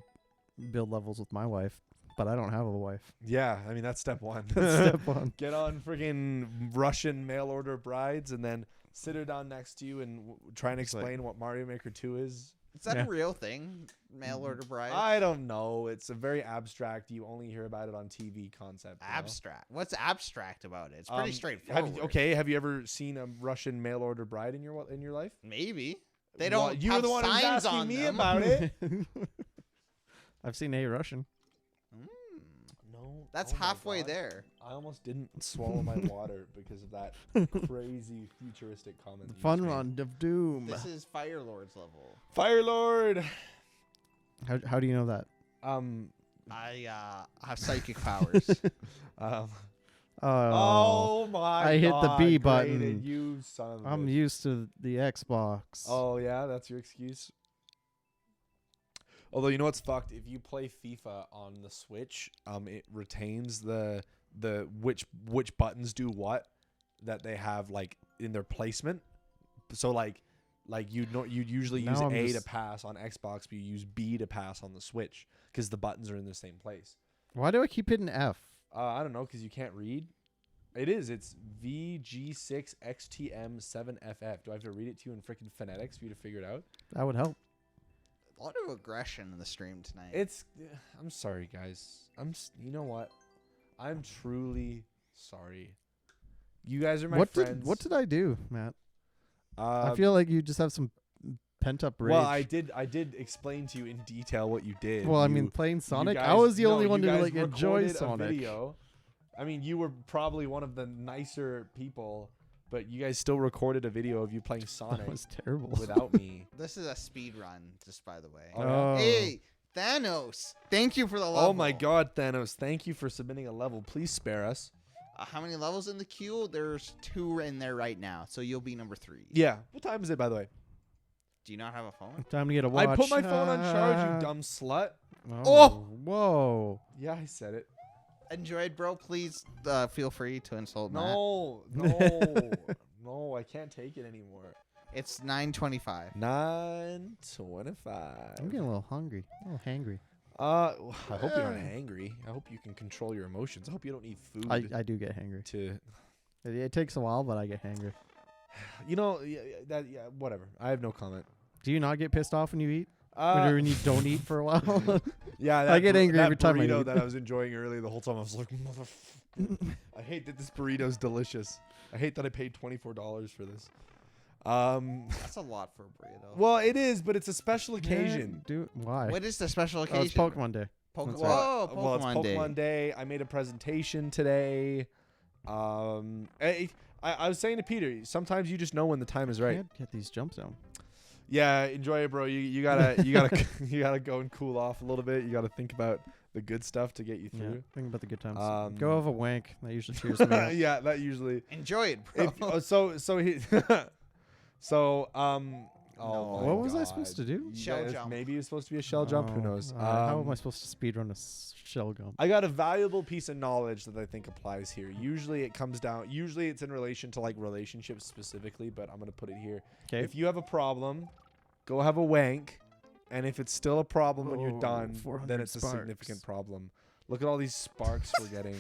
build levels with my wife, but I don't have a wife. Yeah, I mean, that's step one. Step one. Get on friggin' Russian mail order brides and then sit her down next to you and try and It's like- explain what Mario Maker 2 is. Is that Yeah. a real thing? Mail order bride? I don't know. It's a very abstract. You only hear about it on TV concept. you know? Abstract. What's abstract about it? It's pretty Have straightforward. you, have you ever seen a Russian mail order bride in your life? Maybe. They Well, don't you were have the one who's signs asking on me them. about it. I've seen a Russian. No. That's oh my halfway God. there. I almost didn't swallow my water because of that crazy futuristic comment. The that you fun just made. run of doom. This is Fire Lord's level. Fire Lord. How do you know that? I have psychic powers. Um, Oh, oh my I hit the God, B Graydon, button. You son of a I'm bitch. used to the Xbox. Oh yeah, that's your excuse. Although you know what's fucked? If you play FIFA on the Switch, it retains the which buttons do what that they have like in their placement. So like Like you'd usually Now use I'm A to just- pass on Xbox, but you use B to pass on the Switch because the buttons are in the same place. Why do I keep hitting F? I don't know, because you can't read. It is. It's VG6XTM7FF. Do I have to read it to you in freaking phonetics for you to figure it out? That would help. A lot of aggression in the stream tonight. It's. I'm sorry, guys. You know what? I'm truly sorry. You guys are my friends. What did I do, Matt? I I feel like you just have some pent up rage. Well, I did explain to you in detail what you did. Well, I You- mean, playing you Sonic. I guys- was the no, only one you to guys like enjoy recorded a Sonic. video. I mean, you were probably one of the nicer people, but you guys still recorded a video of you playing Sonic That was terrible. without me. This is a speed run, just by the way. Oh, yeah? Hey, Thanos! Thank you for the level. Oh my God, Thanos! Thank you for submitting a level. Please spare us. How many levels in the queue? There's 2 in there right now, so you'll be number 3. Yeah. What time is it, by the way? Do you not have a phone? Time to get a watch. I put my phone on charge, you dumb slut. Oh, whoa! Yeah, I said it. Enjoyed, bro. Please feel free to insult Matt. No, no, I can't take it anymore. It's 9:25. 9:25. I'm getting a little hungry, a little hangry. I hope you're not hangry. I hope you can control your emotions. I hope you don't need food I do get hangry. to. It takes a while, but I get hangry. You know, whatever. I have no comment. Do you not get pissed off when you eat? When you don't eat for a while? Yeah, I get angry that every time I burrito eat. that I was enjoying earlier the whole time. I was like, I hate that this burrito's delicious. I hate that I paid $24 for this. That's a lot for a burrito. Well, it is, but it's a special occasion. Why? What is the special Oh, occasion? it's Pokemon Day. Pokemon. That's Whoa, Well, it's Pokemon Pokemon Day. I made a presentation today. I was saying to Peter, sometimes you just know when the time is right. Can't get these jumps down. Yeah, enjoy it, bro. You gotta you gotta go and cool off a little bit. You gotta think about the good stuff to get you Yeah, through. think about the good times. Um, Go have a wank. That usually cheers me up. Yeah, that usually. Enjoy it, bro. So he so Oh No. my What was I God. supposed to do? Shell Yeah, jump. Maybe it was supposed to be a shell jump. Who Oh, knows? how am I supposed to speedrun a shell jump? I got a valuable piece of knowledge that I think applies here. Usually it comes down. Usually it's in relation to like relationships specifically, but I'm gonna put it here. Okay. If you have a problem, go have a wank, and if it's still a problem when you're Oh, done, 400 then it's a sparks. significant problem. Look at all these sparks we're getting.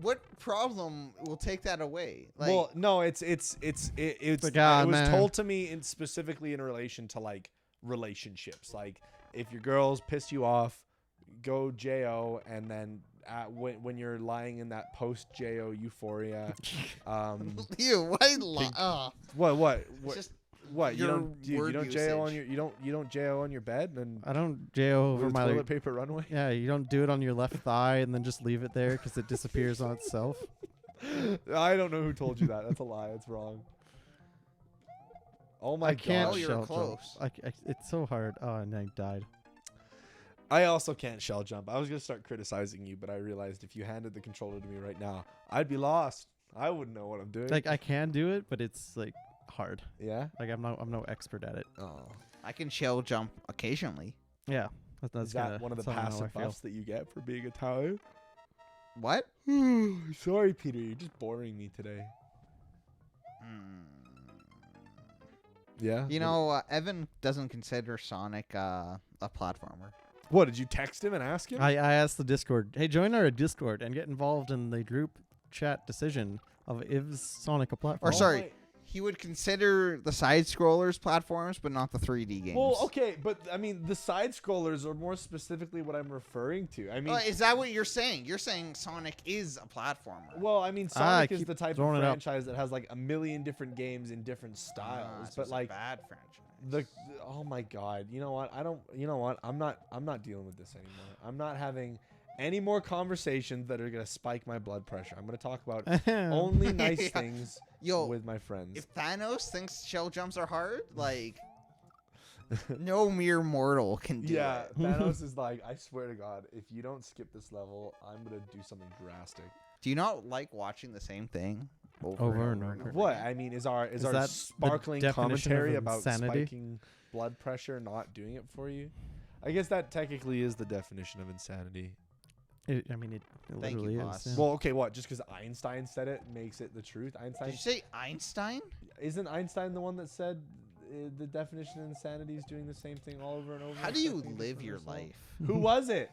What problem will take that away? Like, Well, no, it's like, it was man. told to me specifically in relation to like relationships. Like if your girls piss you off, go JO, and then when you're lying in that post JO euphoria, you what It's just what you your don't you word don't JO on usage. your you don't JO on your bed and I don't JO over with a my toilet paper runway. Yeah, you don't do it on your left thigh and then just leave it there because it disappears on itself. I don't know who told you that. That's a lie. It's wrong. Oh my I can't Oh, you're shell close. jump. It's so hard. Oh, and I died. I also can't shell jump. I was gonna start criticizing you, but I realized if you handed the controller to me right now, I'd be lost. I wouldn't know what I'm doing. Like I can do it, but it's like hard. Yeah. Like I'm no expert at it. Oh. I can shell jump occasionally. Yeah, that's Is that kinda- one of the that's how I passive feel. buffs that you get for being Italian? What? Sorry, Peter. You're just boring me today. Yeah. You know, Evan doesn't consider Sonic a platformer. What did you text him and ask him? I asked the Discord, hey, join our Discord and get involved in the group chat decision of is Sonic a platform? Or sorry, he would consider the side scrollers platforms, but not the 3D games. Well, okay, but I mean, the side scrollers are more specifically what I'm referring to. I mean, Is that what you're saying? You're saying Sonic is a platformer. well, I mean, Ah, Sonic is keep the type of throwing it up. franchise that has like a million different games in different styles. So but it's like a bad franchise. oh my God, you know what? I'm not dealing with this anymore. I'm not having any more conversations that are gonna spike my blood pressure. I'm gonna talk about only nice Yeah. things Yo, with my friends. if Thanos thinks shell jumps are hard, like no mere mortal can do Yeah, it. Thanos is like, I swear to God, if you don't skip this level, I'm gonna do something drastic. Do you not like watching the same thing Over and over. What? again? I mean, is our Is that the sparkling definition of commentary about insanity? spiking blood pressure not doing it for you? I guess that technically is the definition of insanity. It Thank you, literally boss. is. Yeah. Well, okay, what? Just because Einstein said it makes it the truth? Einstein? Did you say Einstein? Isn't Einstein the one that said the definition of insanity is doing the same thing all over and over? How do you expecting live different your results? life? Who was it?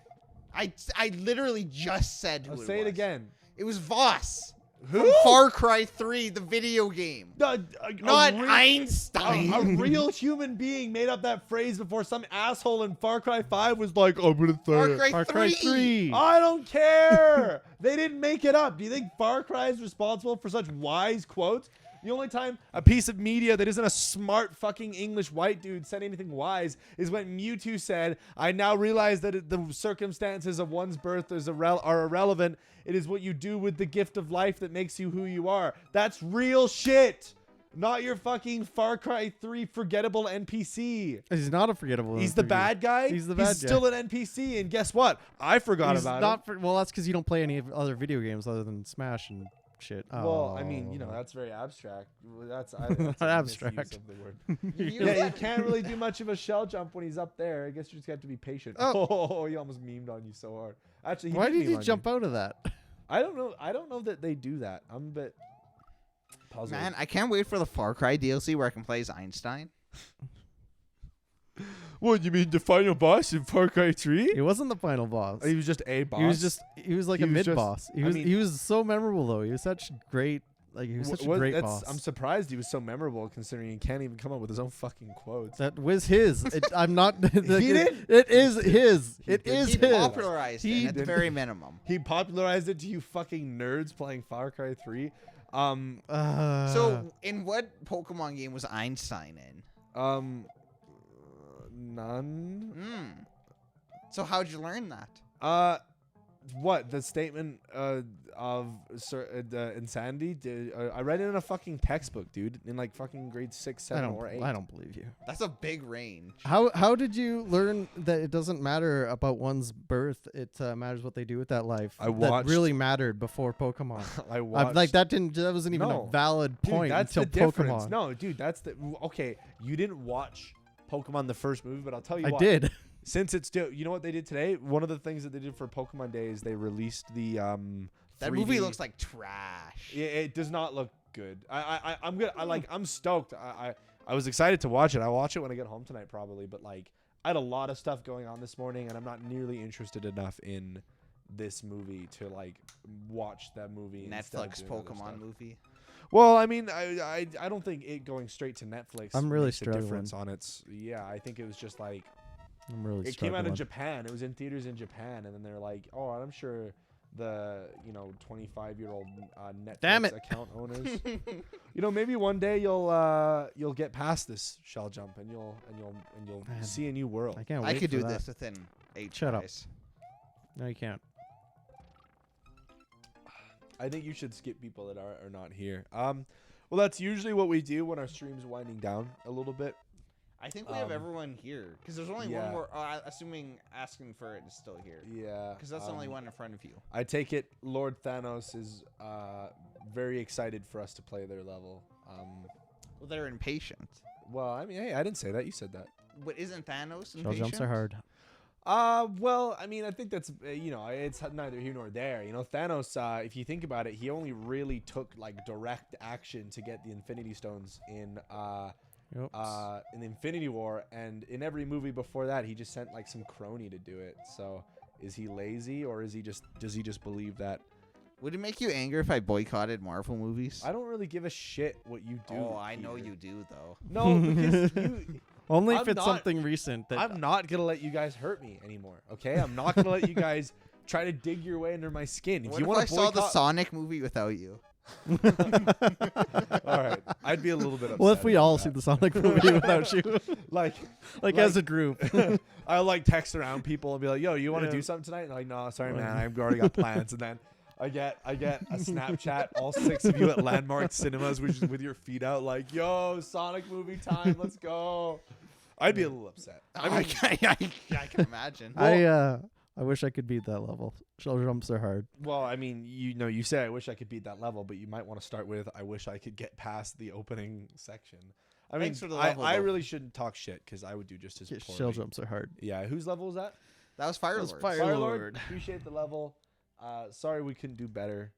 I literally just said who it Say it was. again. It was Voss. Who? From Far Cry 3, the video game. Not real, Einstein. a real human being made up that phrase before some asshole in Far Cry 5 was like, I'm gonna Far say it. Cry Far Cry 3. I don't care. They didn't make it up. Do you think Far Cry is responsible for such wise quotes? The only time a piece of media that isn't a smart fucking English white dude said anything wise is when Mewtwo said, I now realize that the circumstances of one's birth are irrelevant. It is what you do with the gift of life that makes you who you are. That's real shit. Not your fucking Far Cry 3 forgettable NPC. He's not a forgettable. He's the NPC. bad guy. He's the bad He's guy. still an NPC. And guess what? I forgot He's about not him. well, that's because you don't play any other video games other than Smash and shit. Well, I mean, you know, that's very abstract. That's a misuse Abstract. of the word. You Yeah, you can't really do much of a shell jump when he's up there. I guess you just got to be patient. Oh, he almost memed on you so hard. Actually, he Why did meme you on jump out of that? I don't know. I don't know that they do that. I'm a bit puzzled. Man, I can't wait for the Far Cry DLC where I can play as Einstein. What, you mean the final boss in Far Cry 3? He wasn't the final boss. He was just a boss. He was like He a was mid just- boss. I mean- He was so memorable though. He was such great such a great boss. I'm surprised he was so memorable considering he can't even come up with his own fucking quotes. That was his. I'm not. He did? It is his. He It did. is He his. popularized He it at the did. very minimum. He popularized it to you fucking nerds playing Far Cry 3. So, in what Pokemon game was Einstein in? None. So how'd you learn that? What the statement of insanity? I read it in a fucking textbook, dude, in like fucking grade 6, 7, or 8. I don't believe you. That's a big range. How did you learn that it doesn't matter about one's birth? It matters what they do with that life. I that watched- really mattered before Pokemon. I watched. Like that wasn't even No. a valid Dude, point that's until the difference. Pokemon. No, dude, that's the okay. You didn't watch Pokemon the first movie, but I'll tell you I what. did. Since it's still, you know what they did today? One of the things that they did for Pokemon Day is they released the That 3D. movie looks like trash. It does not look good. I'm good. I'm stoked. I was excited to watch it. I'll watch it when I get home tonight probably. But like I had a lot of stuff going on this morning, and I'm not nearly interested enough in this movie to like watch that movie. instead of Netflix doing other Pokemon stuff. movie. Well, I mean, I don't think it going straight to Netflix. I'm really makes a difference struggling. on its. Yeah, I think it was just like I'm really it came out in struggling. Japan. It was in theaters in Japan, and then they're like, oh, I'm sure the 25-year-old Netflix Damn it. account owners. Maybe one day you'll get past this shell jump and you'll Man. see a new world. I can't wait I could for do that. this within 8 Shut up. tries. No, you can't. I think you should skip people that are not here. Well, that's usually what we do when our stream's winding down a little bit. I think we have Um, everyone here because there's only yeah. one more. Assuming asking for it is still here. Yeah, Because that's the only one in front of you. I take it Lord Thanos is very excited for us to play their level. Well, they're impatient. Well, I mean, hey, I didn't say that. You said that. But isn't Thanos Shell impatient? jumps are hard. Well, I mean, I think that's it's neither here nor there. Thanos, if you think about it, he only really took like direct action to get the Infinity Stones in Infinity War, and in every movie before that, he just sent like some crony to do it. So, is he lazy, or does he just believe that? Would it make you angry if I boycotted Marvel movies? I don't really give a shit what you do. Oh, I know Peter. you do though. No, because you. Only if I'm it's not- something recent. That I'm not gonna let you guys hurt me anymore. Okay, I'm not gonna let you guys try to dig your way under my skin. If What you if want I to saw the boycott, Sonic movie without you? all right, I'd be a little bit upset. well, if we about all that. see the Sonic movie without you, like as a group. I'll like text around people and be like, "Yo, you want to Yeah. do something tonight?" And they're like, "No, sorry, man, I've already got plans." And then I get a Snapchat, all 6 of you at Landmark Cinemas, which is with your feet out, like, "Yo, Sonic movie time, let's go." I'd be a little upset. I mean, I can imagine. I wish I could beat that level. Shell jumps are hard. well, I mean, you say I wish I could beat that level, but you might want to start with I wish I could get past the opening section. I mean, Thanks for the level, I though. really shouldn't talk shit because I would do just as poorly. Shell jumps are hard. Yeah, whose level is that? That was Fire That was Lord. Fire Firelord, Lord. appreciate the level. Sorry we couldn't do better.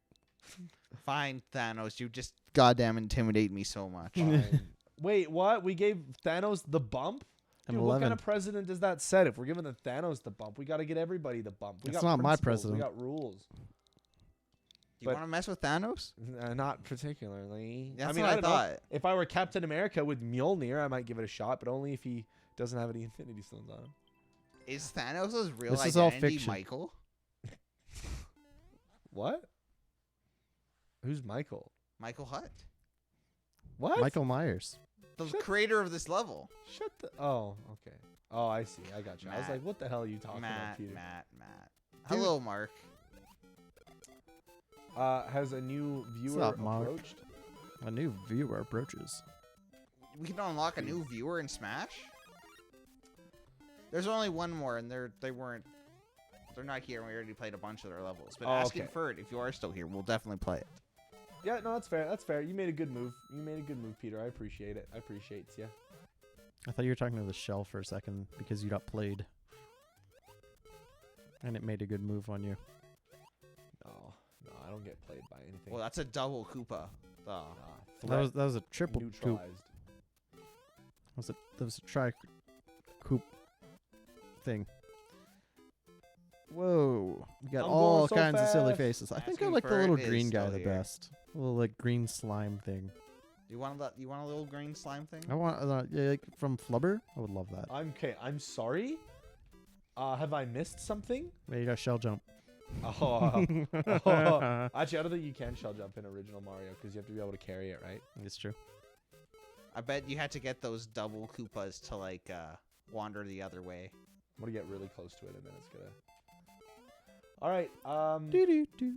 Fine, Thanos. You just goddamn intimidate me so much. Fine. Wait, what? We gave Thanos the bump? I'm Dude, what 11. kind of president does that set? If we're giving the Thanos the bump, we got to get everybody the bump. We It's got not my principles, We president. got rules. You But- want to mess with Thanos? Not particularly. That's I what I don't know. thought. If I were Captain America with Mjolnir, I might give it a shot, but only if he doesn't have any Infinity Stones on him. Is Thanos' real This is all identity fiction. Michael? What? Who's Michael? Michael Hutt, What? Michael Myers. the Shut- creator of this level. Shut the. Oh, okay. Oh, I see. I got you. I was Matt. like, what the hell are you talking about, Matt. Peter? Dude. Hello, Mark. Has a new viewer up, Mark? approached? A new viewer approaches. We can unlock a new viewer in Smash. There's only one more, and they're not here. And we already played a bunch of their levels. But Oh, asking okay. for it, if you are still here, we'll definitely play it. Yeah, no, that's fair. That's fair. You made a good move. You made a good move, Peter. I appreciate it. I appreciate you. I thought you were talking to the shell for a second because you got played. And it made a good move on you. No, I don't get played by anything. Well, that's a double Koopa. That was a triple coop. neutralized. That was a tri coop thing. Whoa. We got I'm all going so kinds of silly fast. faces. I think I Asking like the for it little is green guy still the here. best. A little like green slime thing. You want a little green slime thing? I want yeah, like from Flubber. I would love that. I'm okay. I'm sorry. Have I missed something? Yeah, you got shell jump. Oh, actually, I don't think you can shell jump in original Mario because you have to be able to carry it, right? It's true. I bet you had to get those double Koopas to like wander the other way. I'm gonna get really close to it, and then it's gonna. All right. Doo-doo-doo.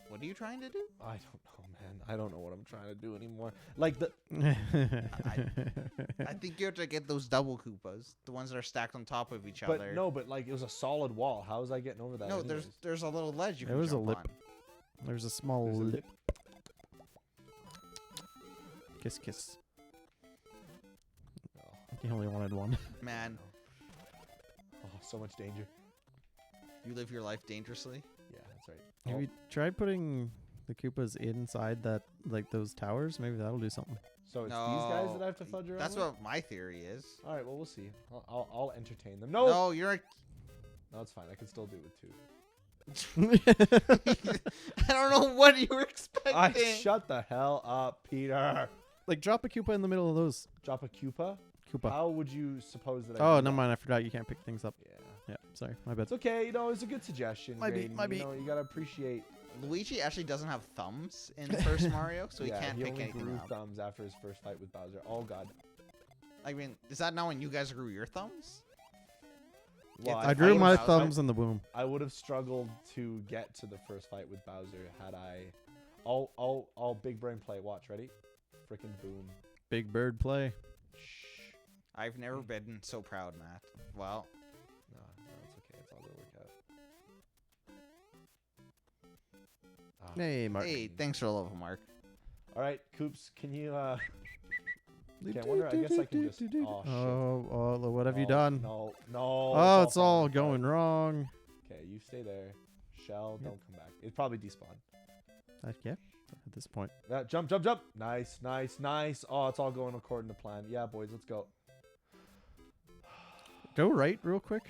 What are you trying to do? I don't know, man. I don't know what I'm trying to do anymore. Like the. I think you have to get those double Koopas, the ones that are stacked on top of each But other. no, but like it was a solid wall. How was I getting over that? No, anyways? there's a little ledge you There can was a jump lip. on. There's a small There's a lip. lip. Kiss, kiss. Oh, You only wanted one. Man, oh, so much danger. you live your life dangerously. Yeah, that's right. Have Oh, you tried putting the Koopas inside that, like those towers? Maybe that'll do something. so it's these guys No, that I have to fudge around. That's with? what my theory is. All right, well we'll see. I'll entertain them. No, No, you're. no, it's fine. I can still do it with two. I don't know what you were expecting. I shut the hell up, Peter. Like drop a Koopa in the middle of those. Drop a Koopa. Koopa. How would you suppose that? Oh, do never that? mind. I forgot you can't pick things up. Yeah, Yeah, sorry. My bad. it's okay. You know, it's a good suggestion. Might be, Graydon. might be. You know, you gotta appreciate. Luigi actually doesn't have thumbs in the first Mario, so he yeah, can't he pick only anything grew up. thumbs after his first fight with Bowser. Oh God. I mean, is that not when you guys grew your thumbs? Well, Get I the grew fight my with Bowser. thumbs in the womb. I would have struggled to get to the first fight with Bowser had I. All big brain play. Watch, ready? Frickin' boom. Big bird play. Shh. I've never been so proud, Matt. Well, No, it's okay. It's all gonna work out. Ah, Hey, Mark. hey, thanks for the love, Mark. All right, Coops, can you? Okay, I wonder. I guess I can just. Oh shit. Oh, what have you No, done? No, no. Oh, it's falling all apart. going wrong. Okay, you stay there. Shell, Yep. don't come back. It probably despawned. Yeah, at this point. Jump, jump, jump. Nice, nice, nice. Oh, it's all going according to plan. Yeah, boys, let's go. Go right real quick.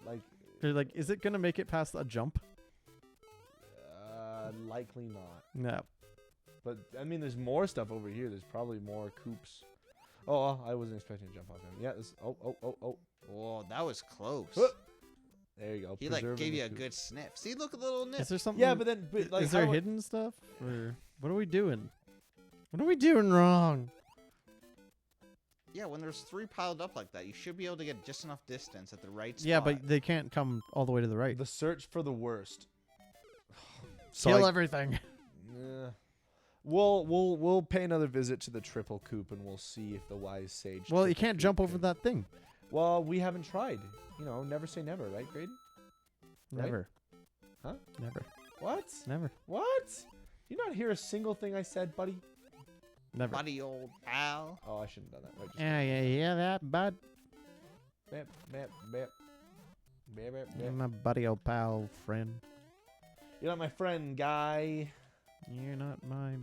Like, They're like, is it going to make it past a jump? likely not. No. But I mean, there's more stuff over here. There's probably more Coops. Oh, I wasn't expecting to jump off him. Yeah, this. Oh. Whoa, that was close. Huh. There you go. He like preserving gave the you a Coop. good sniff. See, look at the little nip. Is there something? Yeah, but then, like, is there how- hidden stuff? Or what are we doing? What are we doing wrong? Yeah, when there's three piled up like that, you should be able to get just enough distance at the right spot. Yeah, but they can't come all the way to the right. The search for the worst. Kill everything. Yeah. We'll pay another visit to the triple coop and we'll see if the wise sage. Well, you triple can't coop jump over can- that thing. Well, we haven't tried. You know, never say never, right, Graydon? Right? Never. Huh? Never. What? Never. What? You not hear a single thing I said, buddy? Never. buddy, old pal. Oh, I shouldn't have done that. Right, just Yeah, that bud. bap, bap, bap. Bap, bap, bap. My buddy, old pal, friend. You're not my friend, guy. You're not my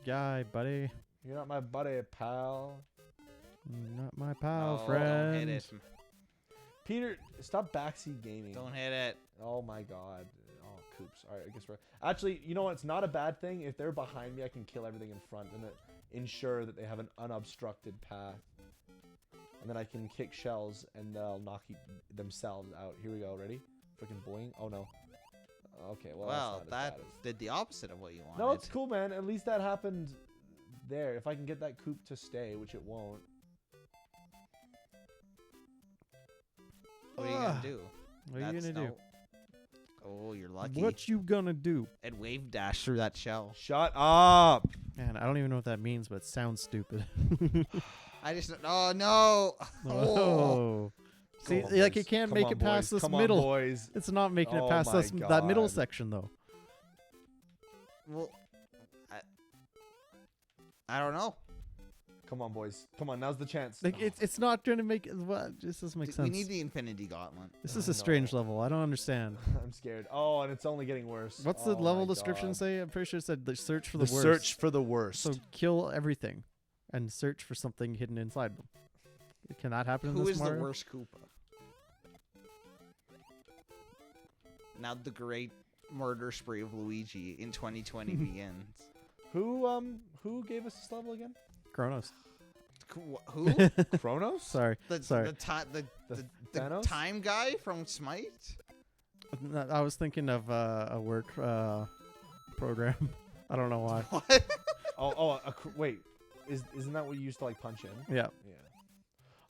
guy, buddy. You're not my buddy, pal. You're not my pal, Oh, friend. Don't hit it. Peter, stop backseat gaming. Don't hit it. Oh my god. Oh, coops. All right, I guess we're actually. You know what? It's not a bad thing if they're behind me. I can kill everything in front and ensure that they have an unobstructed path. And then I can kick shells and they'll knock themselves out. Here we go. Ready? Freaking boing. Oh no. Okay. Well, Well, that's not as that bad as... did the opposite of what you wanted. No, it's cool, man. At least that happened there. If I can get that coop to stay, which it won't. What are you gonna do? What are you That's gonna do? Oh, you're lucky. What you gonna do? And wave dash through that shell. Shut up. Man, I don't even know what that means, but it sounds stupid. I just. Oh no. Oh. See, Come on, like boys. it can't Come make on, it past boys. this Come on, middle. boys. It's not making it Oh past my that middle God. section though. Well, I don't know. Come on, boys. Come on. Now's the chance. Like it's not gonna make it. What? This doesn't make We sense. need the Infinity Gauntlet. This is Oh, a strange no. level. I don't understand. I'm scared. Oh, and it's only getting worse. What's the Oh level my description God. say? I'm pretty sure it said the search for The the, worst. search for the worst. So kill everything, and search for something hidden inside them. Can that happen in Who this is Mario? the worst Koopa? Now the great murder spree of Luigi in 2020 begins. Who gave us this level again? Kronos. Who? Chronos? Sorry. The Sorry. the Thanos? time guy from Smite? I was thinking of a work program. I don't know why. What? Wait. Isn't that what you used to like punch in? Yeah. Yeah.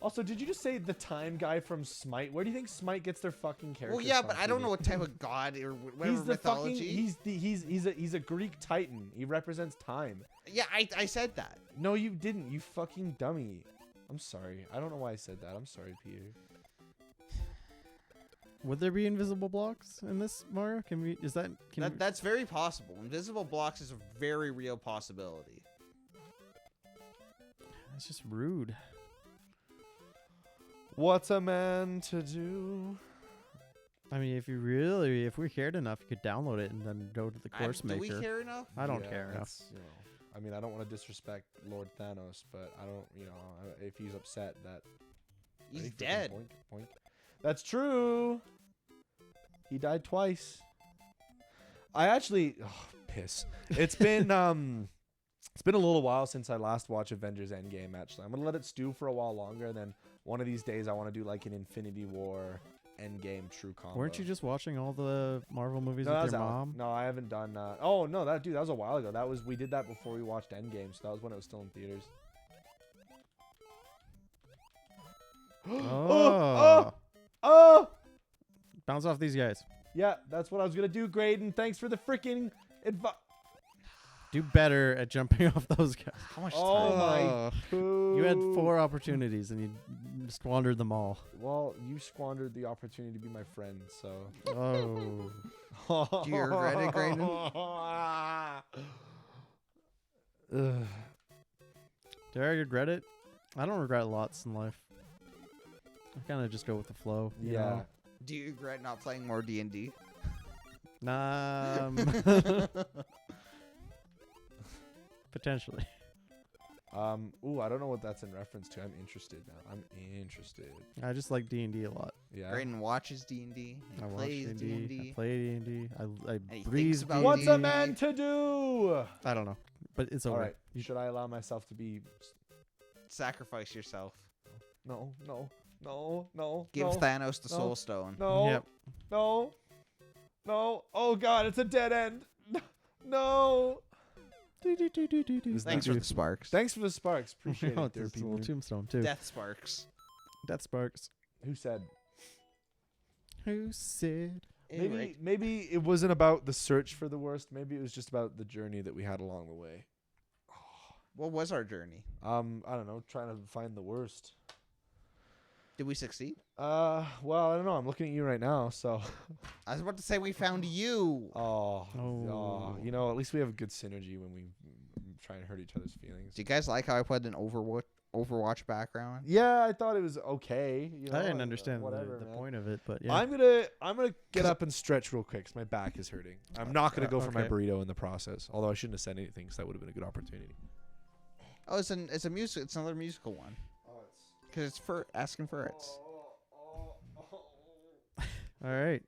Also, did you just say the time guy from Smite? Where do you think Smite gets their fucking character? Well, yeah, from, but I don't Phoebe? know what type of god or whatever He's the mythology. fucking he's a Greek titan. He represents time. Yeah, I said that. No, you didn't. You fucking dummy. I'm sorry. I don't know why I said that. I'm sorry, Peter. Would there be invisible blocks in this Mario? Can we? Is that? Can we, That's very possible. Invisible blocks is a very real possibility. That's just rude. What's a man to do? I mean, if we cared enough, you could download it and then go to the course Do we maker. care enough? I don't Yeah, care enough. it's, you know, I mean, I don't want to disrespect Lord Thanos, but I don't, if he's upset that He's Ready? Freaking dead. Boink, boink. That's true. He died twice. I actually, piss. It's been it's been a little while since I last watched Avengers Endgame. Actually, I'm gonna let it stew for a while longer. Then one of these days, I want to do like an Infinity War Endgame true combo. Weren't you just watching all the Marvel movies No, that with was your out. mom? No, I haven't done. Oh no, that was a while ago. We did that before we watched Endgame, so that was when it was still in theaters. Oh. Oh! Bounce off these guys. Yeah, that's what I was gonna do, Graydon. Thanks for the freaking advice. Do better at jumping off those guys. How much Oh time? my Oh. You had poo. 4 opportunities and you squandered them all. Well, you squandered the opportunity to be my friend, so. Oh. Do you regret it, Graydon? Ugh. Do I regret it? I don't regret lots in life. I kind of just go with the flow. you Yeah. know? Do you regret not playing more D&D? Potentially. Ooh, I don't know what that's in reference to. I'm interested now. I'm interested. I just like D&D a lot. Yeah. Graydon watches D&D. He I watch plays D&D. I D&D. play D&D. I he breathe thinks about D&D. What's a man to do? I don't know, but it's All over. right. Should I allow myself to be? Sacrifice yourself. No, no, no, no. Give no, Thanos the No. Soul Stone. No. Yep. No. No. Oh God, it's a dead end. No. Thanks for the sparks. Thanks for the sparks. Appreciate Oh, it, dear it's a little people. tombstone too. Death sparks. Death sparks. Who said? Who said? Anyway, Maybe it wasn't about the search for the worst. Maybe it was just about the journey that we had along the way. what was our journey? I don't know, trying to find the worst. Did we succeed? Well, I don't know. I'm looking at you right now, so. I was about to say we found you. Oh, Oh. you know, at least we have good synergy when we try and hurt each other's feelings. Do you guys like how I put an Overwatch background. Yeah, I thought it was okay. You know, I didn't understand whatever, the man. point of it, but yeah. I'm gonna get up and stretch real quick 'cause my back is hurting. I'm not gonna go for my okay. burrito in the process. Although I shouldn't have said anything 'cause that would have been a good opportunity. Oh, it's a music. It's another musical one. Oh, Because it's for asking for it. All right.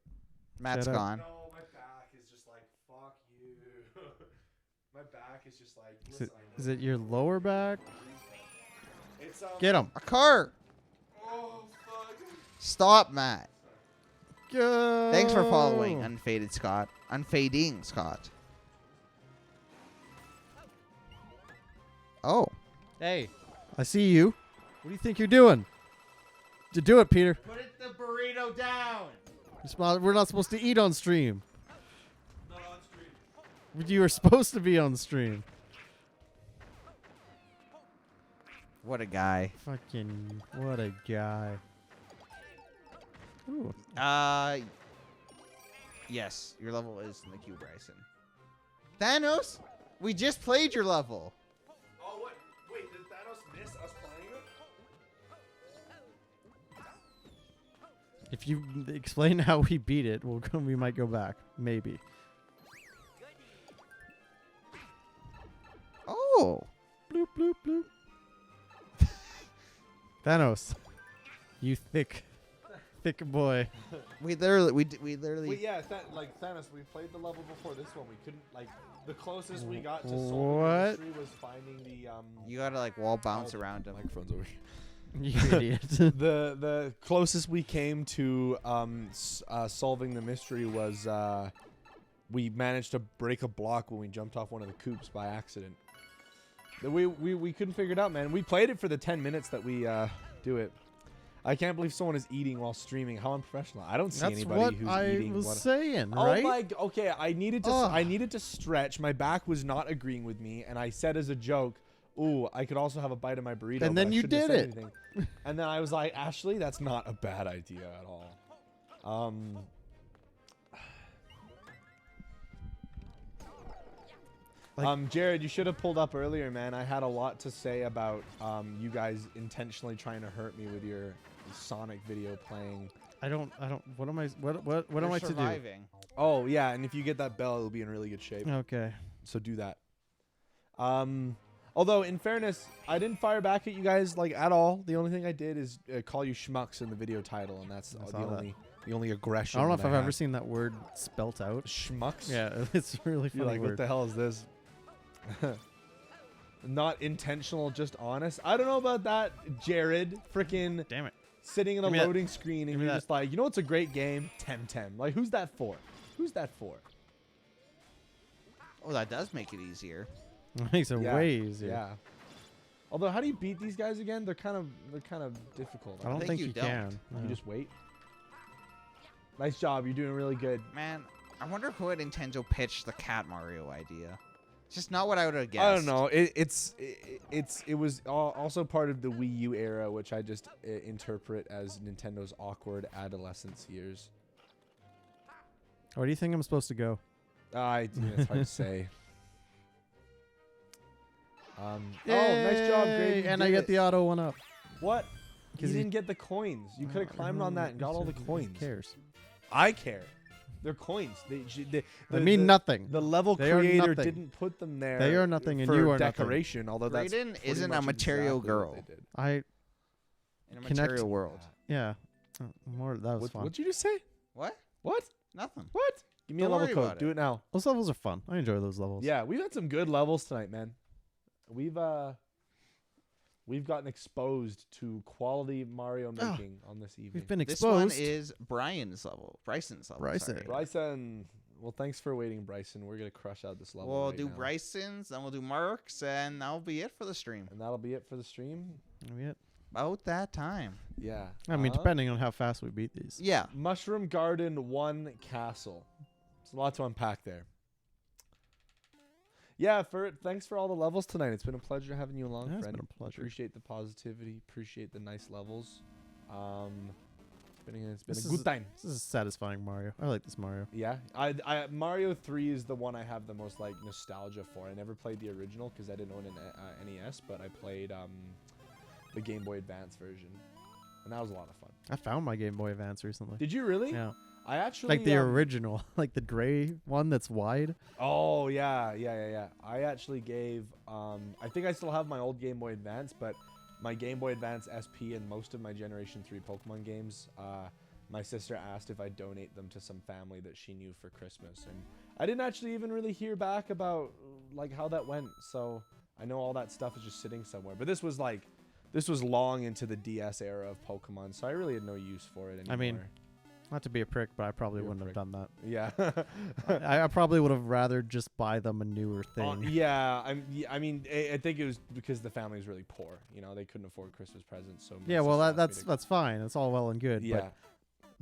Matt's Shut up. gone. No, my back is just like fuck you. My back is just like. Is it your lower back? It's Get him. A car. Oh fuck. Stop, Matt. Go. Thanks for following, Unfaded Scott. Unfading Scott. Oh. Hey, I see you. What do you think you're doing? To do it, Peter. Put the burrito down. We're not supposed to eat on stream. Not on stream. You were supposed to be on stream. What a guy. Fucking what a guy. Ooh. Yes, your level is in the queue, Bryson. Thanos, we just played your level. Oh what? Wait, did Thanos miss us playing it? If you explain how we beat it, we might go back. Maybe. Oh. Bloop bloop bloop. Thanos, you thick boy. We literally. Wait, yeah, like Thanos, we played the level before this one. We couldn't like the closest we got to solving What? the mystery was finding the You gotta like wall bounce around him. Microphone's over here. You idiot. The closest we came to solving the mystery was we managed to break a block when we jumped off one of the coops by accident. We couldn't figure it out, man. We played it for the 10 minutes that we do it. I can't believe someone is eating while streaming. How unprofessional! I don't see That's anybody what who's I eating. was what saying, Oh right? my! Okay, I needed to. Ugh. I needed to stretch. My back was not agreeing with me, and I said as a joke, "Ooh, I could also have a bite of my burrito." And but then I you shouldn't have did said it. anything. And then I was like, "Ashley, that's not a bad idea at all." Jared, you should have pulled up earlier, man. I had a lot to say about you guys intentionally trying to hurt me with your Sonic video playing. I don't. What am I? What You're am I to do? surviving. Oh yeah, and if you get that bell, it'll be in really good shape. Okay. So do that. Although in fairness, I didn't fire back at you guys like at all. The only thing I did is call you schmucks in the video title, and that's I the saw that. only aggression. I don't know that if I've had. ever seen that word spelt out. Schmucks. Yeah, it's a really You're funny like, word. what the hell is this? Not intentional, just honest. I don't know about that, Jared. Freaking Damn it. sitting in a Give me that. loading screen and Give me you're that. just like, you know what's a great game? Temtem. Like, who's that for? Who's that for? Oh, that does make it easier. Makes it Yeah. way easier. Yeah. Although, how do you beat these guys again? They're kind of difficult. I don't think think you you don't. can. You No. just wait. Nice job. You're doing really good. Man, I wonder who at Nintendo pitched the Cat Mario idea. It's just not what I would have guessed. I don't know. It was also part of the Wii U era, which I just interpret as Nintendo's awkward adolescence years. Where do you think I'm supposed to go? It's hard to say. Oh, nice job, Greg. You And I did get it. the auto one up. What? You 'Cause you- didn't get the coins. You could have climbed on that and got all the coins. Who cares? I care. They're coins. They nothing. The level They are creator nothing. didn't put them there. They are nothing and for you are nothing. decoration. Although that's Brayden pretty isn't a much material exactly girl. what they did. I In a Connect- material world. yeah. More that was fun. What'd you just say? What? What? Nothing. What? Give me Don't a level worry code. about Do it now. Those levels are fun. I enjoy those levels. Yeah, we've had some good levels tonight, man. We've gotten exposed to quality Mario making on this evening. We've been This one exposed. is Bryson's level. Bryson. Sorry. Bryson. Well, thanks for waiting, Bryson. We're gonna crush out this level. We'll right do now. Bryson's, then we'll do Mark's, and that'll be it for the stream. and that'll be it for the stream. Maybe it. About that time. Yeah. I mean, depending on how fast we beat these. Yeah. Mushroom Garden 1 Castle. There's a lot to unpack there. Yeah, thanks for all the levels tonight. It's been a pleasure having you along, Yeah, it's friend. been a pleasure. Appreciate the positivity. Appreciate the nice levels. It's been This a is good time. This is a satisfying Mario. I like this Mario. Yeah, I Mario 3 is the one I have the most like nostalgia for. I never played the original because I didn't own an NES, but I played the Game Boy Advance version, and that was a lot of fun. I found my Game Boy Advance recently. Did you really? Yeah, I actually like the original, like the gray one that's wide. Oh yeah. I actually gave. I think I still have my old Game Boy Advance, but my Game Boy Advance SP and most of my Generation 3 Pokemon games. My sister asked if I'd donate them to some family that she knew for Christmas, and I didn't actually even really hear back about like how that went. So I know all that stuff is just sitting somewhere. But this was long into the DS era of Pokemon, so I really had no use for it anymore. I mean, not to be a prick, but I probably You're a wouldn't have done that. yeah. I probably would have rather just buy them a newer thing. Yeah, I mean, I think it was because the family was really poor. You know, they couldn't afford Christmas presents. So my Yeah, well, sister asked me that's fine. That's all well and good. yeah, But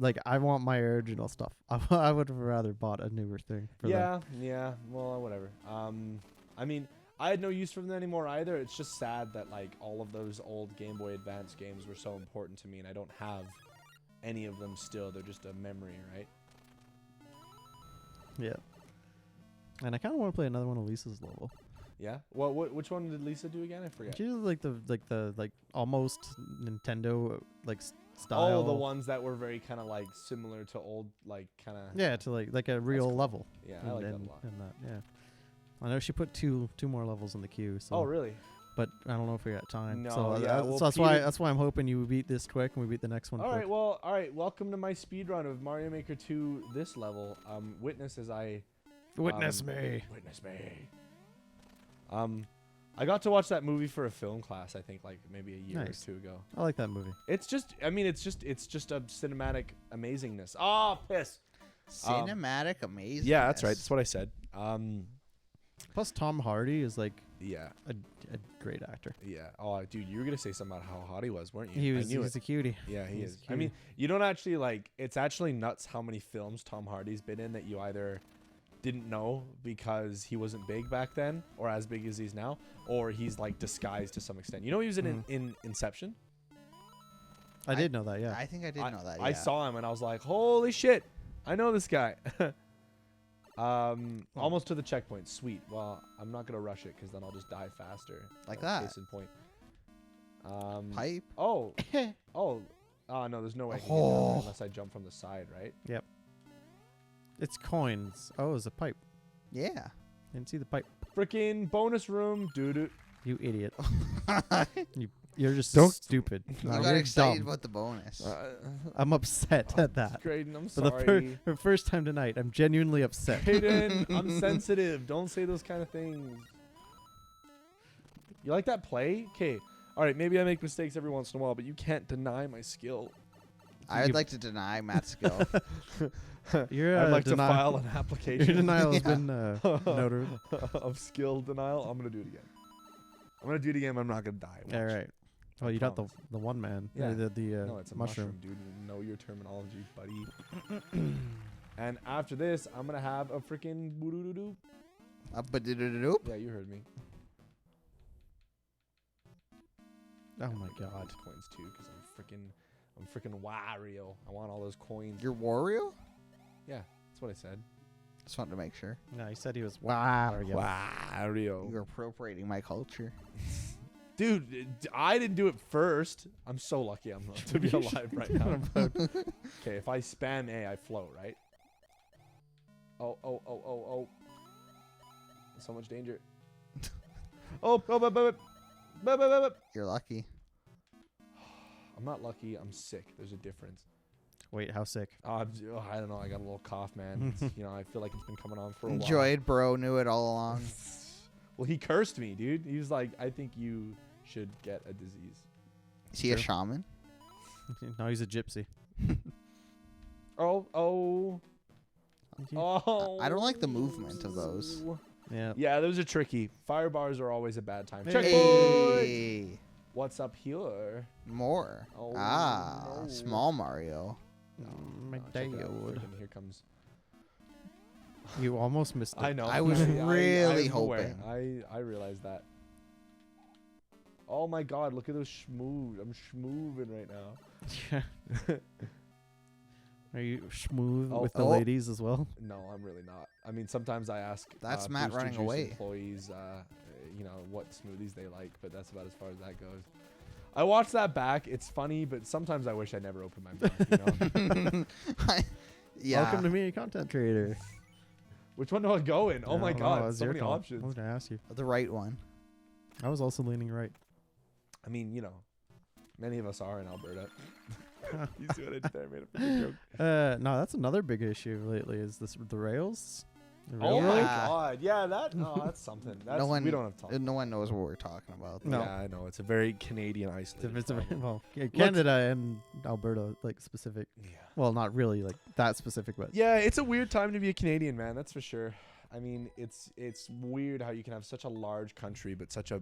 like, I want my original stuff. I would have rather bought a newer thing. For them. yeah. Well, whatever. I mean, I had no use for them anymore either. It's just sad that like all of those old Game Boy Advance games were so important to me, and I don't have any of them still. They're just a memory, right? Yeah. And I kind of want to play another one of Lisa's level. Yeah. Well, which one did Lisa do again? I forget. She was like the almost Nintendo style. Oh, the ones that were very kind of like similar to old, like kind of. Yeah, to like a real cool. level. Yeah, I like that a lot. Yeah. I know she put two more levels in the queue. So. Oh, really? But I don't know if we got time. No, so yeah, well, that's why I'm hoping you beat this quick and we beat the next one. All quick. right, well, all right. Welcome to my speed run of Mario Maker 2 this level. Witness as I Witness me. Witness me. I got to watch that movie for a film class. I think like maybe a year Nice. or two ago. I like that movie. It's just, I mean, it's just a cinematic amazingness. Oh, piss. Cinematic amazing. Yeah, that's right. That's what I said. Plus, Tom Hardy is like Yeah, a great actor. yeah. Oh, dude, you were gonna say something about how hot he was, weren't you? I knew He's it. a cutie. Yeah, he he's is. a I mean, you don't actually like. It's actually nuts how many films Tom Hardy's been in that you either didn't know because he wasn't big back then, or as big as he's now, or he's like disguised to some extent. You know, he was in Inception. I did know that. Yeah. I think I did know that. I yeah. saw him and I was like, holy shit, I know this guy. Almost to the checkpoint. Sweet. Well, I'm not gonna rush it because then I'll just die faster. Like that. Case in point. Pipe. Oh. Oh. No, there's no way I can get down there unless I jump from the side, right? Yep. It's coins. Oh, it's a pipe. Yeah. Didn't see the pipe. Freaking bonus room, dude. You idiot. You're just Don't- stupid. No, I you're got excited dumb. about the bonus. I'm upset at that. Graydon, I'm For the sorry. for first time tonight, I'm genuinely upset. Graydon, I'm sensitive. Don't say those kind of things. You like that play? Okay. All right, maybe I make mistakes every once in a while, but you can't deny my skill. I would like to deny Matt's skill. Your I'd like to denial- file an Your application denial has Yeah. been noted. of skill denial. I'm gonna do it again. I'm gonna do it again. But I'm not gonna die. All Watch. right. Well, you got promise. the one man. Yeah. The No, it's a mushroom, dude. Know your terminology, buddy. And after this, I'm gonna have a freaking boo-doo-doo-doo. Up-a-doo-doo-doo. Yeah, you heard me. Oh my god. These coins too, because I'm freaking Wario. I want all those coins. You're Wario? Yeah, that's what I said. Just wanted to make sure. No, he said he was wow. Wario. You're appropriating my culture. Dude, I didn't do it first. I'm so lucky I'm to be alive right now. Okay, if I spam A, I float, right? Oh. So much danger. Oh. You're lucky. I'm not lucky. I'm sick. There's a difference. Wait, how sick? I don't know. I got a little cough, man. It's, I feel like it's been coming on for a while. Enjoy it, bro. Knew it all along. Well, he cursed me, dude. He was like, I think you should get a disease. Is he a True. shaman? No, he's a gypsy. Oh. I don't like the movement of those. Yeah. Yeah, those are tricky. Fire bars are always a bad time. Hey. Checkpoint! Hey. What's up here? More. Oh, no. Small Mario. My Check it out. diode. Freaking here comes. You almost missed it. I know. I was really I'm aware. hoping. I realized that. Oh my god, look at those schmoove. I'm schmooving right now. Are you smooth Oh, with the oh. ladies as well? No, I'm really not. I mean, sometimes I ask That's Matt Booster running Juice away. employees, what smoothies they like, but that's about as far as that goes. I watched that back. It's funny, but sometimes I wish I never opened my mouth. You know? Yeah. Welcome to me, content creator. Which one do I go in? Oh my God, it's so your many call. options. I was gonna ask you. The right one. I was also leaning right. I mean, you know, many of us are in Alberta. You see what I did there? I made a freaking joke. No, that's another big issue lately. Is the rails? The Oh my railroad? God, yeah, that's something. That's, one. we don't have time. No one knows what we're talking about. No. Yeah, I know. It's a very Canadian isolated problem. Well, Canada and Alberta, like specific. Yeah. Well, not really like that specific, but Yeah, it's a weird time to be a Canadian, man. That's for sure. I mean, it's weird how you can have such a large country but such a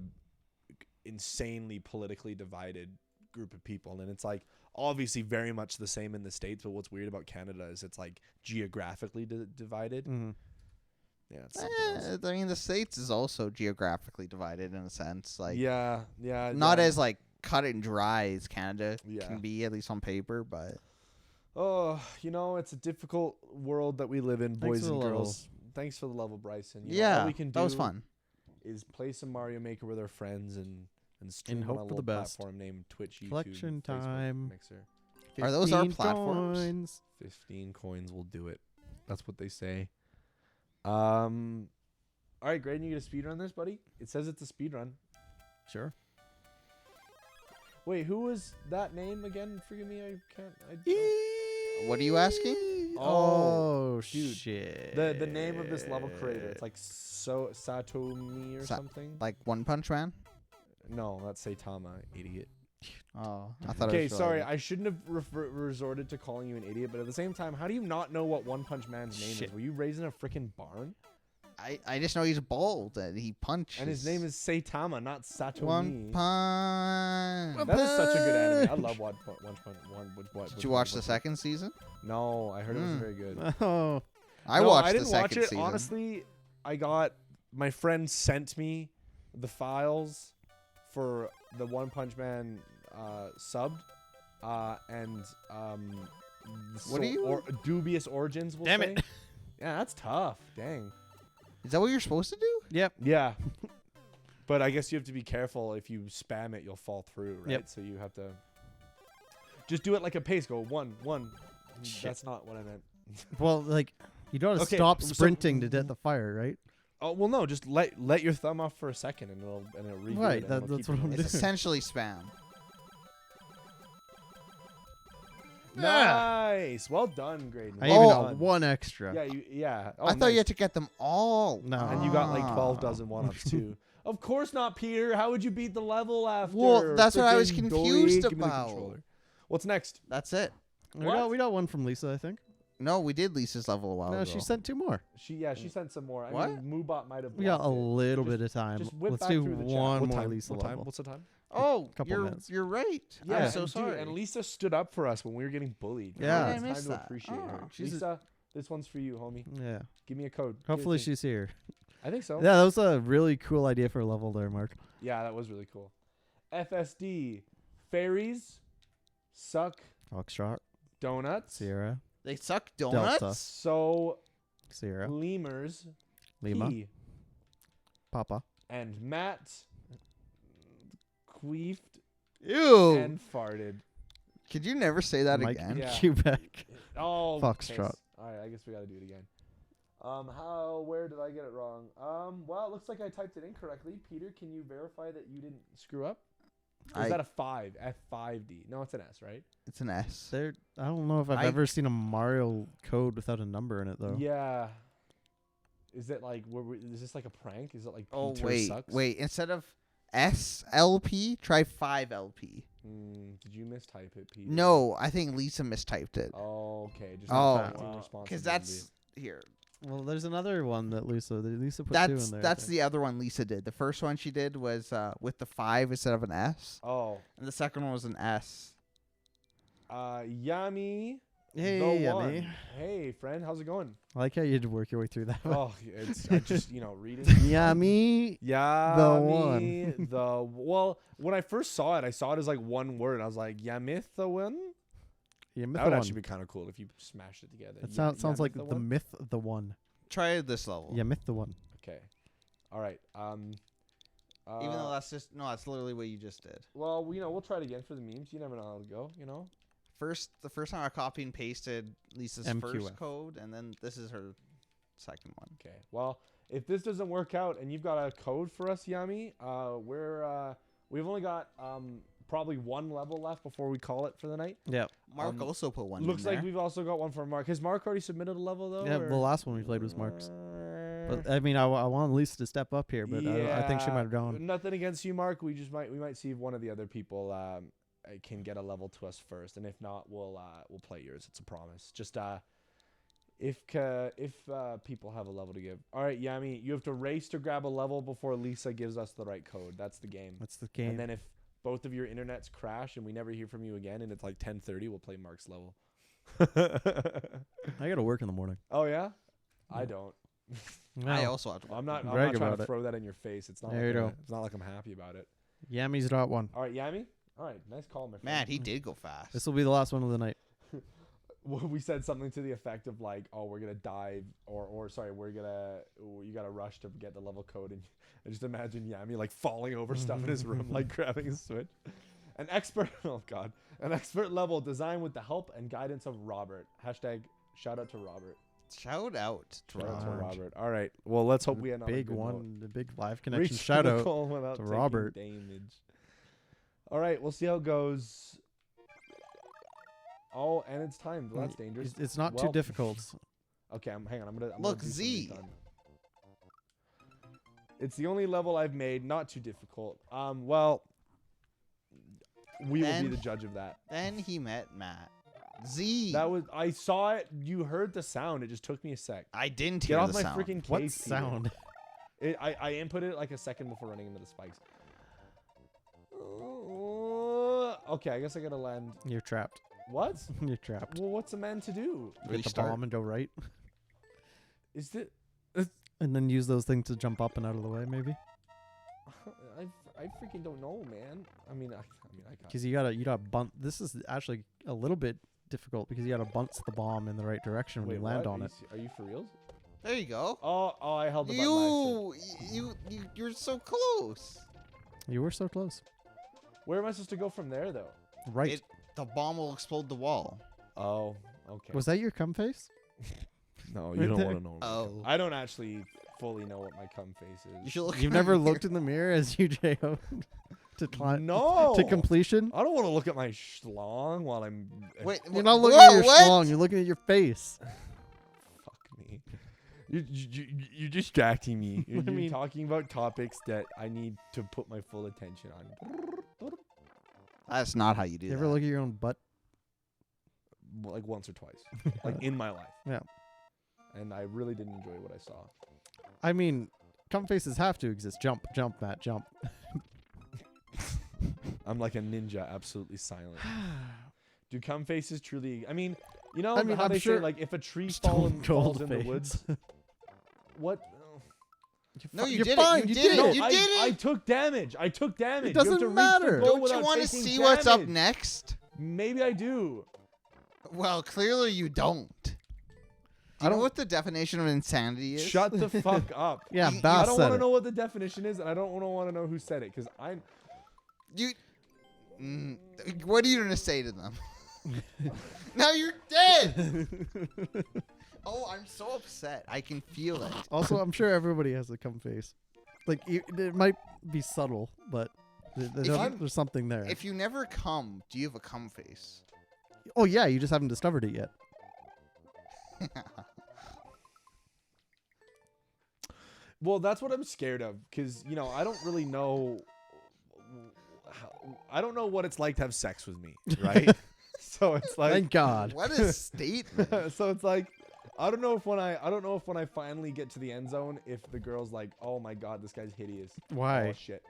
insanely politically divided group of people, and it's like obviously very much the same in the States. But what's weird about Canada is it's like geographically divided. mhm. Yeah, it's something else. I mean, the States is also geographically divided in a sense. Like, yeah, not yeah. as like cut and dry as Canada Yeah. can be, at least on paper. But Oh, you know, it's a difficult world that we live in, boys for and the level. girls. Thanks for the level, Bryson. You know, yeah, all we can do that was fun. is play some Mario Maker with our friends and stream hope on a for the little best. platform named Twitch, YouTube, Collection Facebook, time. Mixer. Are those our 15 platforms? coins. 15 coins will do it. That's what they say. All right, Graydon, you get a speed run this, buddy? It says it's a speed run. Sure. Wait, who was that name again? Forgive me, I can't. What are you asking? Oh, dude. shit. The name of this level creator. It's like Satomi or something. Like One Punch Man? No, that's Saitama, idiot. Oh, I thought. Okay, it was sorry, related. I shouldn't have resorted to calling you an idiot, but at the same time, how do you not know what One Punch Man's name Shit. is? Were you raised in a freaking barn? I just know he's bald and he punches. And his name is Saitama, not Satomi. One Punch. That is such a good anime. I love One Punch. Did you watch the second season? No, I heard it was very good. Oh, I No, watched I the didn't second watch it. season. Honestly, I got my friend sent me the files for the One Punch Man subbed, and What are you- dubious origins. We'll Damn say. it. Yeah, that's tough. Dang. Is that what you're supposed to do? yep. Yeah. But I guess you have to be careful. If you spam it, you'll fall through, right? Yep. So you have to just do it like a pace. Go one. Shit. That's not what I meant. Well, like you don't Okay, stop so- sprinting to get the fire, right? Oh well, no. Just let your thumb off for a second, and it'll redo Right, it, and that- it'll that's keep what I'm going. It's doing. essentially spam. Nice. Well done, Graydon. I Well even done. got one extra. Yeah, yeah. Oh, I thought you nice. had to get them all. No. And you got like Ah. 12 dozen one-ups too. Of course not, Peter. How would you beat the level after? Well, that's what I was Freaking confused doink. Give me the about. controller. What's next? That's it. What? We got one from Lisa, I think. No, we did Lisa's level a while No, ago. she sent 2 more. She sent some more. I What? mean, Moobot might have. We got a blocked it. little Just- bit of time. Just whip Let's back do through the chat. one What more time? Lisa What time? level. What's the time? Oh, Couple minutes. you're right. Yeah, I'm so and dude, sorry. and Lisa stood up for us when we were getting bullied. Yeah. It's I time missed to that. appreciate her. Oh. She's a- Lisa, this one's for you, homie. Yeah. Give me a code. Give me a Hopefully thing. she's here. I think so. Yeah, that was a really cool idea for a level there, Mark. Yeah, that was really cool. FSD, fairies, suck Foxtrot, donuts, Sierra, They suck donuts. Delta. so Sierra, lemurs, Lima, pee, Papa. and Matt queefed Ew. and farted. Could you never say that Mike again? Yeah. Quebec. Oh, Foxtrot. piss. All right, I guess we got to do it again. Where did I get it wrong? Well, it looks like I typed it incorrectly. Peter, can you verify that you didn't screw up? Or is that a 5? F5D. No, it's an S, right? It's an S. There, I don't know if I've I- ever seen a Mario code without a number in it though. Yeah. Is it like, is this like a prank? Is it like Oh Peter wait, sucks? wait. Instead of SLP, try 5LP. Did you mistype it, Peter? No, I think Lisa mistyped it. Oh, okay. Just Oh. not Wow. Because that's here. Well, there's another one that Lisa put 2 in there. I That's think. the other one Lisa did. The first one she did was with the 5 instead of an S, Oh. and the second one was an S. Yummy. Hey, the Yummy. one. Hey, friend. How's it going? I like how you had to work your way through that. Oh, it's I just, reading. Yummy. Yeah, The one. Well, when I first saw it, I saw it as like one word. I was like, Yamith the one? Yeah, myth That the would one. actually be kind of cool if you smashed it together. That sounds Yamith like the one? myth the one. Try this level. Yeah, myth the one. Okay. All right. Even though that's that's literally what you just did. Well, we'll try it again for the memes. You never know how it'll go. The first time I copy and pasted Lisa's MQF. first code, and then this is her second one. Okay. Well, if this doesn't work out and you've got a code for us, Yami, we've only got probably one level left before we call it for the night. Yeah. Mark also put one. Looks in like there. we've also got one for Mark. Has Mark already submitted a level though? Yeah, or? the last one we played was Mark's. But I mean, I want Lisa to step up here, but I think she might have gone. Nothing against you, Mark. We might see if one of the other people can get a level to us first, and if not, we'll play yours. It's a promise. Just if people have a level to give. All right, Yami, you have to race to grab a level before Lisa gives us the right code. That's the game. That's the game. And then if both of your internets crash and we never hear from you again, and it's like 10:30, we'll play Mark's level. I got to work in the morning. Oh yeah, I Yeah. don't. I No. also have to. I'm not Brag trying about to it. throw that in your face. It's not. There you go. It's not like I'm happy about it. Yammy's got one. All right, Yami. All right, nice call, my friend. Man, he did go fast. This will be the last one of the night. We said something to the effect of like, "Oh, we're gonna dive," or sorry, you gotta rush to get the level code, and I just imagine Yami like falling over stuff in his room, like grabbing a switch. An expert level designed with the help and guidance of Robert. Hashtag shout out to Robert. Shout out to Shout out to Robert. Robert. All right. Well, let's hope we end on a Big good one, note. the big live connection. Reach Shout the out. goal without to taking Robert. damage. All right, we'll see how it goes. Oh, and it's timed. Well, that's dangerous. It's not Well, too difficult. Okay, hang on. I'm gonna Look, do Z. something fun. It's the only level I've made. Not too difficult. Well, we will be Then- the judge of that. Then he met Matt. Z. I saw it. You heard the sound. It just took me a sec. I didn't Get hear off the my sound. freaking case. What Peter. sound? I inputted it like a second before running into the spikes. Okay, I guess I gotta land. You're trapped. What? You're trapped. Well, what's a man to do? Get the Restart. bomb and go right, Is it? and then use those things to jump up and out of the way, maybe. I freaking don't know, man. I mean, I got. Because you gotta bunt. This is actually a little bit difficult because you gotta bounce the bomb in the right direction when Wait, you land what? on it. Are you for reals? There you go. Oh, I held the button by accident. You're so close. You were so close. Where am I supposed to go from there, though? Right. The bomb will explode the wall. Oh, okay. Was that your cum face? No, Right you don't there? want to know. Oh. I don't actually fully know what my cum face You is. should look. You've never looked in the mirror as you JO to climb No. to completion. I don't want to look at my schlong while I'm. Wait, You're not looking at your schlong. You're looking at your face. Fuck me. You're distracting me. You're, I mean- talking about topics that I need to put my full attention on. That's not how you do You that. ever look at your own butt? Like once or twice, like in my life. Yeah. And I really didn't enjoy what I saw. I mean, cum faces have to exist. Jump, Matt, jump. I'm like a ninja, absolutely silent. Do cum faces truly? I mean, you know I mean, how I'm they sure say like if a tree Stone falls Cold in the face. woods. What? No, you You're did fine. it. You You did did it. it. You I, did I it. took damage. I took damage. doesn't you have to reach matter. the goal Don't you without want to taking see what's up damage. next? Maybe I do. Well, clearly you don't. Do you know what the definition of insanity is? Shut the fuck up. Yeah, I I Bass don't said want to it. know what the definition is, and I don't want to know who said it, because I'm. You. What are you gonna say to them? Now you're dead. Oh, I'm so upset. I can feel it. Also, I'm sure everybody has a cum face. Like, it might be subtle, but there's something there. If you never come, do you have a cum face? Oh, yeah, you just haven't discovered it yet. Well, that's what I'm scared of, because I don't really know. I don't know what it's like to have sex with me, right? So it's like. Thank God. What a statement. So it's like, I don't know if when I finally get to the end zone, if the girl's like, oh my god, this guy's hideous. Why? Oh shit.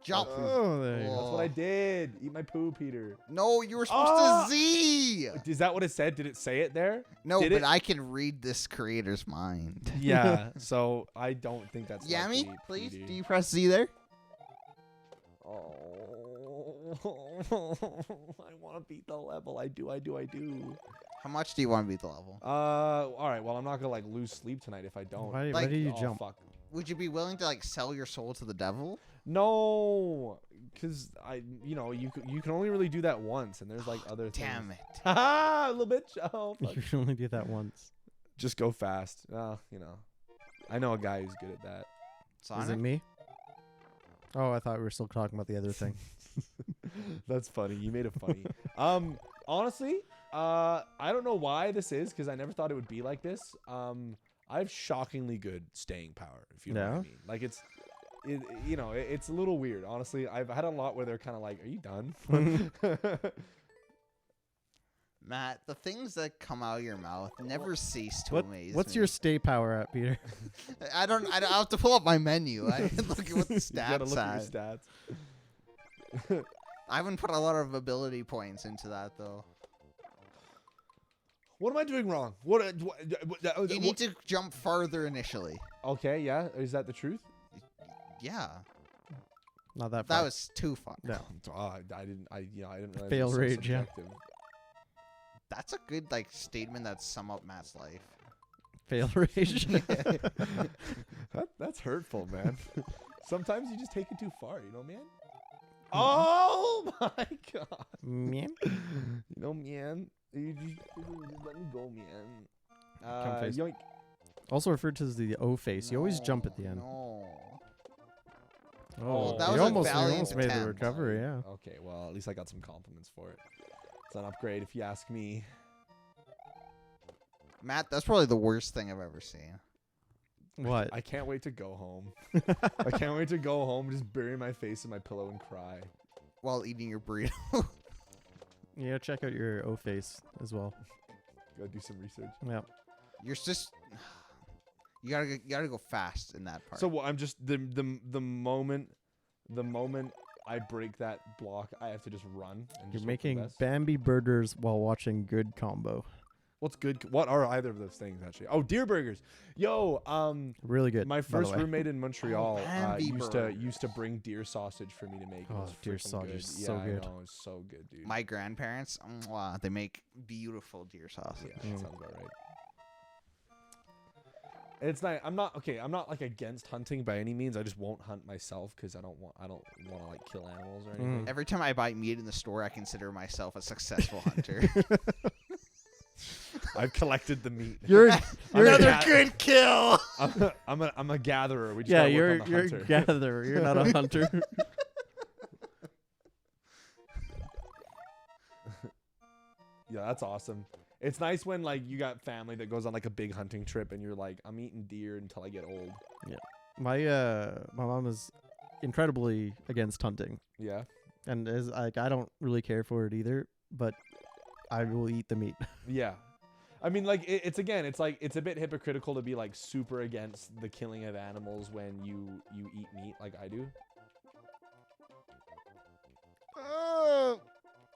Jump. Oh, there you go. That's what I did. Eat my poo, Peter. No, you were supposed Ah! to Z. Is that what it said? Did it say it there? No, Did but it? I can read this creator's mind. Yeah. So I don't think that's. Yami, likely, please, Petey. do you press Z there? Oh, I want to beat the level. I do. How much do you want to beat the level? All right. Well, I'm not gonna lose sleep tonight if I don't. Why Like- do you Oh, jump? fuck. Would you be willing to sell your soul to the devil? No, because you can only really do that once, and there's like other things. Damn it. Haha, little bitch. Oh, fuck. You can only do that once. Just go fast. I know a guy who's good at that. Is it me? Oh, I thought we were still talking about the other thing. That's funny. You made it funny. Honestly, I don't know why this is, because I never thought it would be like this. I have shockingly good staying power, if you know what I mean. Like it's a little weird. Honestly, I've had a lot where they're kind of like, "Are you done?" Matt, the things that come out of your mouth never cease to amaze What's me. your stay power at, Peter? I don't have to pull up my menu. I look at what the You gotta stats look are. at your stats. I haven't put a lot of ability points into that though. What am I doing wrong? You need to jump farther initially. Okay, yeah. Is that the truth? Yeah, Not that far. that was too far. No. I didn't realize Fail it was so rage, yeah. subjective. That's a good statement that sum up Matt's life. Fail rage. That's hurtful, man. Sometimes you just take it too far, man? Oh my god. Man. Man. You just let me go, man. Come face. Yoink. Also referred to as the O face. You always jump at the end. No. Oh, that you was a almost, valiant made the attempt. recovery, yeah. Okay, well, at least I got some compliments for it. It's an upgrade, if you ask me. Matt, that's probably the worst thing I've ever seen. What? I can't wait to go home. I can't wait to go home, just bury my face in my pillow and cry. While eating your burrito. Yeah, check out your O face as well. Gotta do some research. Yeah. You're just. You gotta go fast in that part. So I'm just the moment I break that block, I have to just run. And You're just hope for the making best. Bambi burgers while watching Good Combo. What's good? What are either of those things actually? Oh, deer burgers. Yo, Really good. my by the first way. roommate in Montreal Bambi used to bring deer sausage for me to make. It Oh, was deer freaking sausage good. is so Yeah, good. I know, it's so good, dude. My grandparents, mwah, they make beautiful deer sausage. Yeah, that sounds about right. It's not. I'm not like against hunting by any means. I just won't hunt myself because I don't want to like kill animals or anything. Every time I buy meat in the store, I consider myself a successful hunter. I've collected the meat. You're Another good kill. I'm a gatherer. We just yeah, gotta you're work on the a hunter. gatherer. You're not a hunter. Yeah, that's awesome. It's nice when like you got family that goes on like a big hunting trip and you're like, I'm eating deer until I get old. My mom is incredibly against hunting, Yeah. and is like I don't really care for it either, but I will eat the meat. Yeah. I mean, like, it's again, it's like, it's a bit hypocritical to be like super against the killing of animals when you eat meat like I do.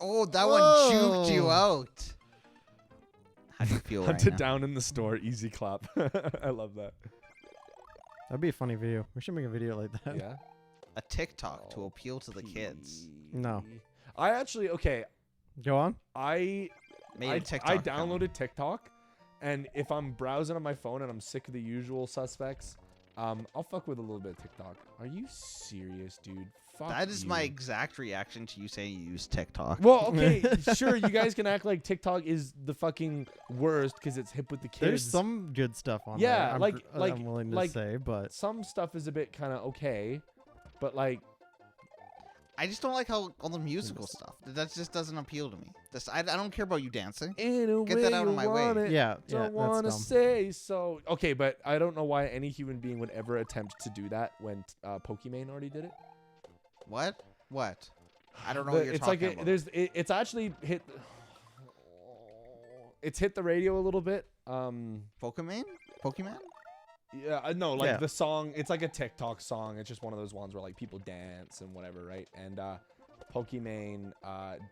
Oh, that one juked you out. How do you feel right Hunted now? down in the store, easy clap. I love that. That'd be a funny video. We should make a video like that. Yeah. A TikTok to appeal to the kids. No. I actually, okay, Go on. Made a I TikTok account. downloaded TikTok, and if I'm browsing on my phone and I'm sick of the usual suspects, I'll fuck with a little bit of TikTok. Are you serious, dude? Fuck That is you. my exact reaction to you saying you use TikTok. Well, okay, sure, you guys can act like TikTok is the fucking worst because it's hip with the kids. There's some good stuff on Yeah, there. like- I'm willing to like- say, but Some stuff is a bit kind of okay, but like, I just don't like how all the musical stuff. That just doesn't appeal to me. I don't care about you dancing. in a Get way that out of you my way. want it, yeah, don't that's want to dumb. say so. Okay, but I don't know why any human being would ever attempt to do that when Pokimane already did it. What? What? I don't know But what you're it's talking like about. it's actually hit. It's hit the radio a little bit. Pokemon? Pokemon? Yeah, no, like Yeah. the song. It's like a TikTok song. It's just one of those ones where like people dance and whatever, right? And Pokimane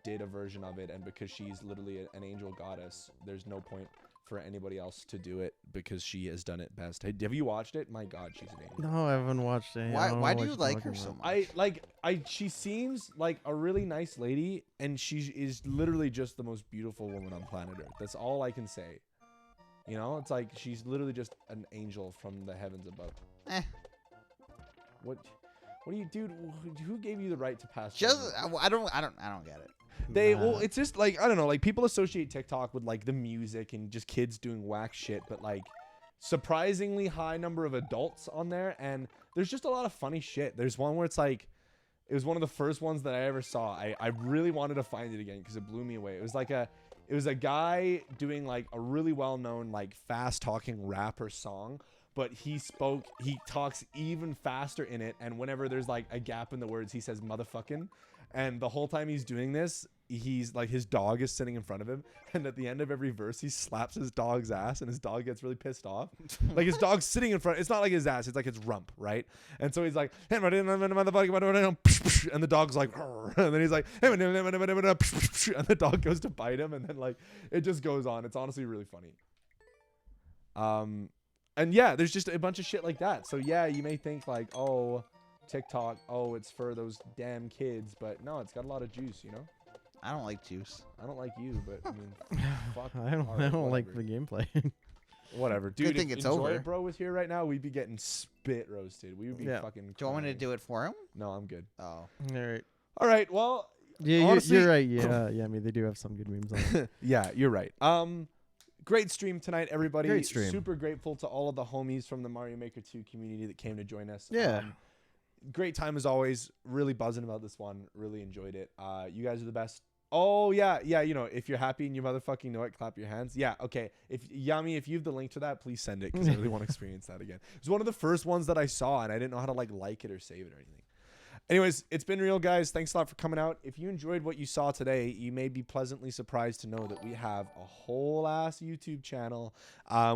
did a version of it, and because she's literally an angel goddess, there's no point for anybody else to do it because she has done it best. Hey, have you watched it? My God, she's an angel. No, I haven't watched it. I don't Why know do what you you're like her talking so about. much? She seems like a really nice lady, and she is literally just the most beautiful woman on planet Earth. That's all I can say. You know, it's like she's literally just an angel from the heavens above. Eh. What What do you, dude? Who gave you the right to pass? Just judgment? I don't get it. Well, it's just like I don't know. Like people associate TikTok with like the music and just kids doing whack shit, but like surprisingly high number of adults on there, and there's just a lot of funny shit. There's one where it's like. It was one of the first ones that I ever saw. I really wanted to find it again because it blew me away. It was a guy doing like a really well-known like fast talking rapper song, but he talks even faster in it, and whenever there's like a gap in the words, he says motherfucking. And the whole time he's doing this, he's like his dog is sitting in front of him, and at the end of every verse he slaps his dog's ass, and his dog gets really pissed off. Like his dog's sitting in front, it's not like his ass, it's like his rump, right? And so he's like, and the dog's like, and then he's like, and the dog goes to bite him, and then like it just goes on. It's honestly really funny. And yeah, there's just a bunch of shit like that. So yeah, you may think like, oh, TikTok, oh, it's for those damn kids, but no, it's got a lot of juice, you know. I don't like juice. I don't like you, but I mean, fuck. I don't like the gameplay. Whatever, dude. thing if it's Enjoy over. It Bro was here right now, we'd be getting spit roasted. We would be fucking. Do you want me to crying. do it for him? No, I'm good. Oh. All right. All right. Well, Yeah, honestly- you're right. Yeah, I mean, they do have some good memes on it. yeah, you're right. Great stream tonight, everybody. Great stream. Super grateful to all of the homies from the Mario Maker 2 community that came to join us. Yeah. Great time as always. Really buzzing about this one. Really enjoyed it. You guys are the best. Oh yeah. You know, if you're happy and you motherfucking know it, clap your hands. Yeah. Okay. If Yami, if you have the link to that, please send it because I really want to experience that again. It was one of the first ones that I saw, and I didn't know how to like it or save it or anything. Anyways, it's been real, guys. Thanks a lot for coming out. If you enjoyed what you saw today, you may be pleasantly surprised to know that we have a whole ass YouTube channel,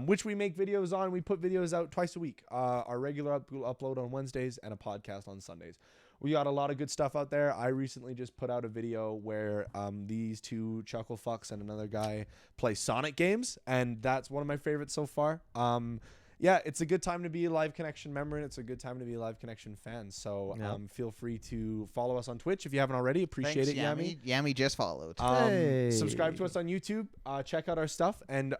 which we make videos on. We put videos out twice a week. Our regular upload on Wednesdays and a podcast on Sundays. We got a lot of good stuff out there. I recently just put out a video where these two chuckle fucks and another guy play Sonic games, and that's one of my favorites so far. Yeah, it's a good time to be a Live Connection member, and it's a good time to be a Live Connection fan. So feel free to follow us on Twitch if you haven't already. Appreciate it, Yami. Yami just followed. Hey. Subscribe to us on YouTube. Check out our stuff. And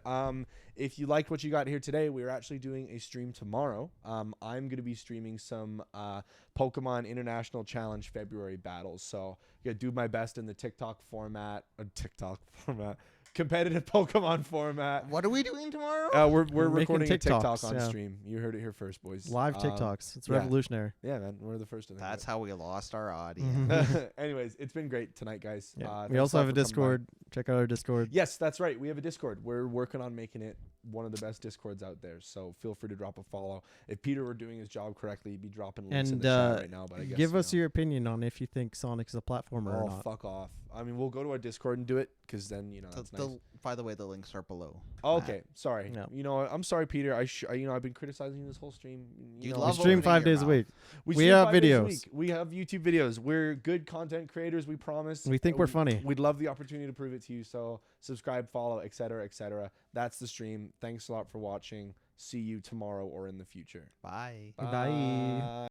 if you liked what you got here today, we're actually doing a stream tomorrow. I'm going to be streaming some Pokemon International Challenge February battles. So I'm going to do my best in the TikTok format. Competitive Pokemon format. What are we doing tomorrow? We're making recording a TikTok TikToks, on yeah. stream. You heard it here first, boys. Live TikToks. It's yeah. revolutionary. Yeah, man. We're the first to think That's of how we lost our audience. it. Anyways, it's been great tonight, guys. Yeah. Thanks We also a lot have a for coming by. Discord. Check out our Discord. Yes, that's right. We have a Discord. We're working on making it one of the best Discords out there. So feel free to drop a follow. If Peter were doing his job correctly, he'd be dropping links in And the chat right now. But I guess give you us know. your opinion on if you think Sonic's a platformer or Oh, not. fuck off. I mean, we'll go to our Discord and do it because then, you know, that's nice. By the way, the links are below. Oh, okay, sorry. Yeah. You know, I'm sorry, Peter. I've been criticizing you this whole stream. You know, love We stream opening 5 your days a mouth. week. We stream have 5 days a videos. week. We have YouTube videos. We're good content creators. We promise. We think we're funny. We'd love the opportunity to prove it to you. So subscribe, follow, etc., etc. That's the stream. Thanks a lot for watching. See you tomorrow or in the future. Bye. Bye.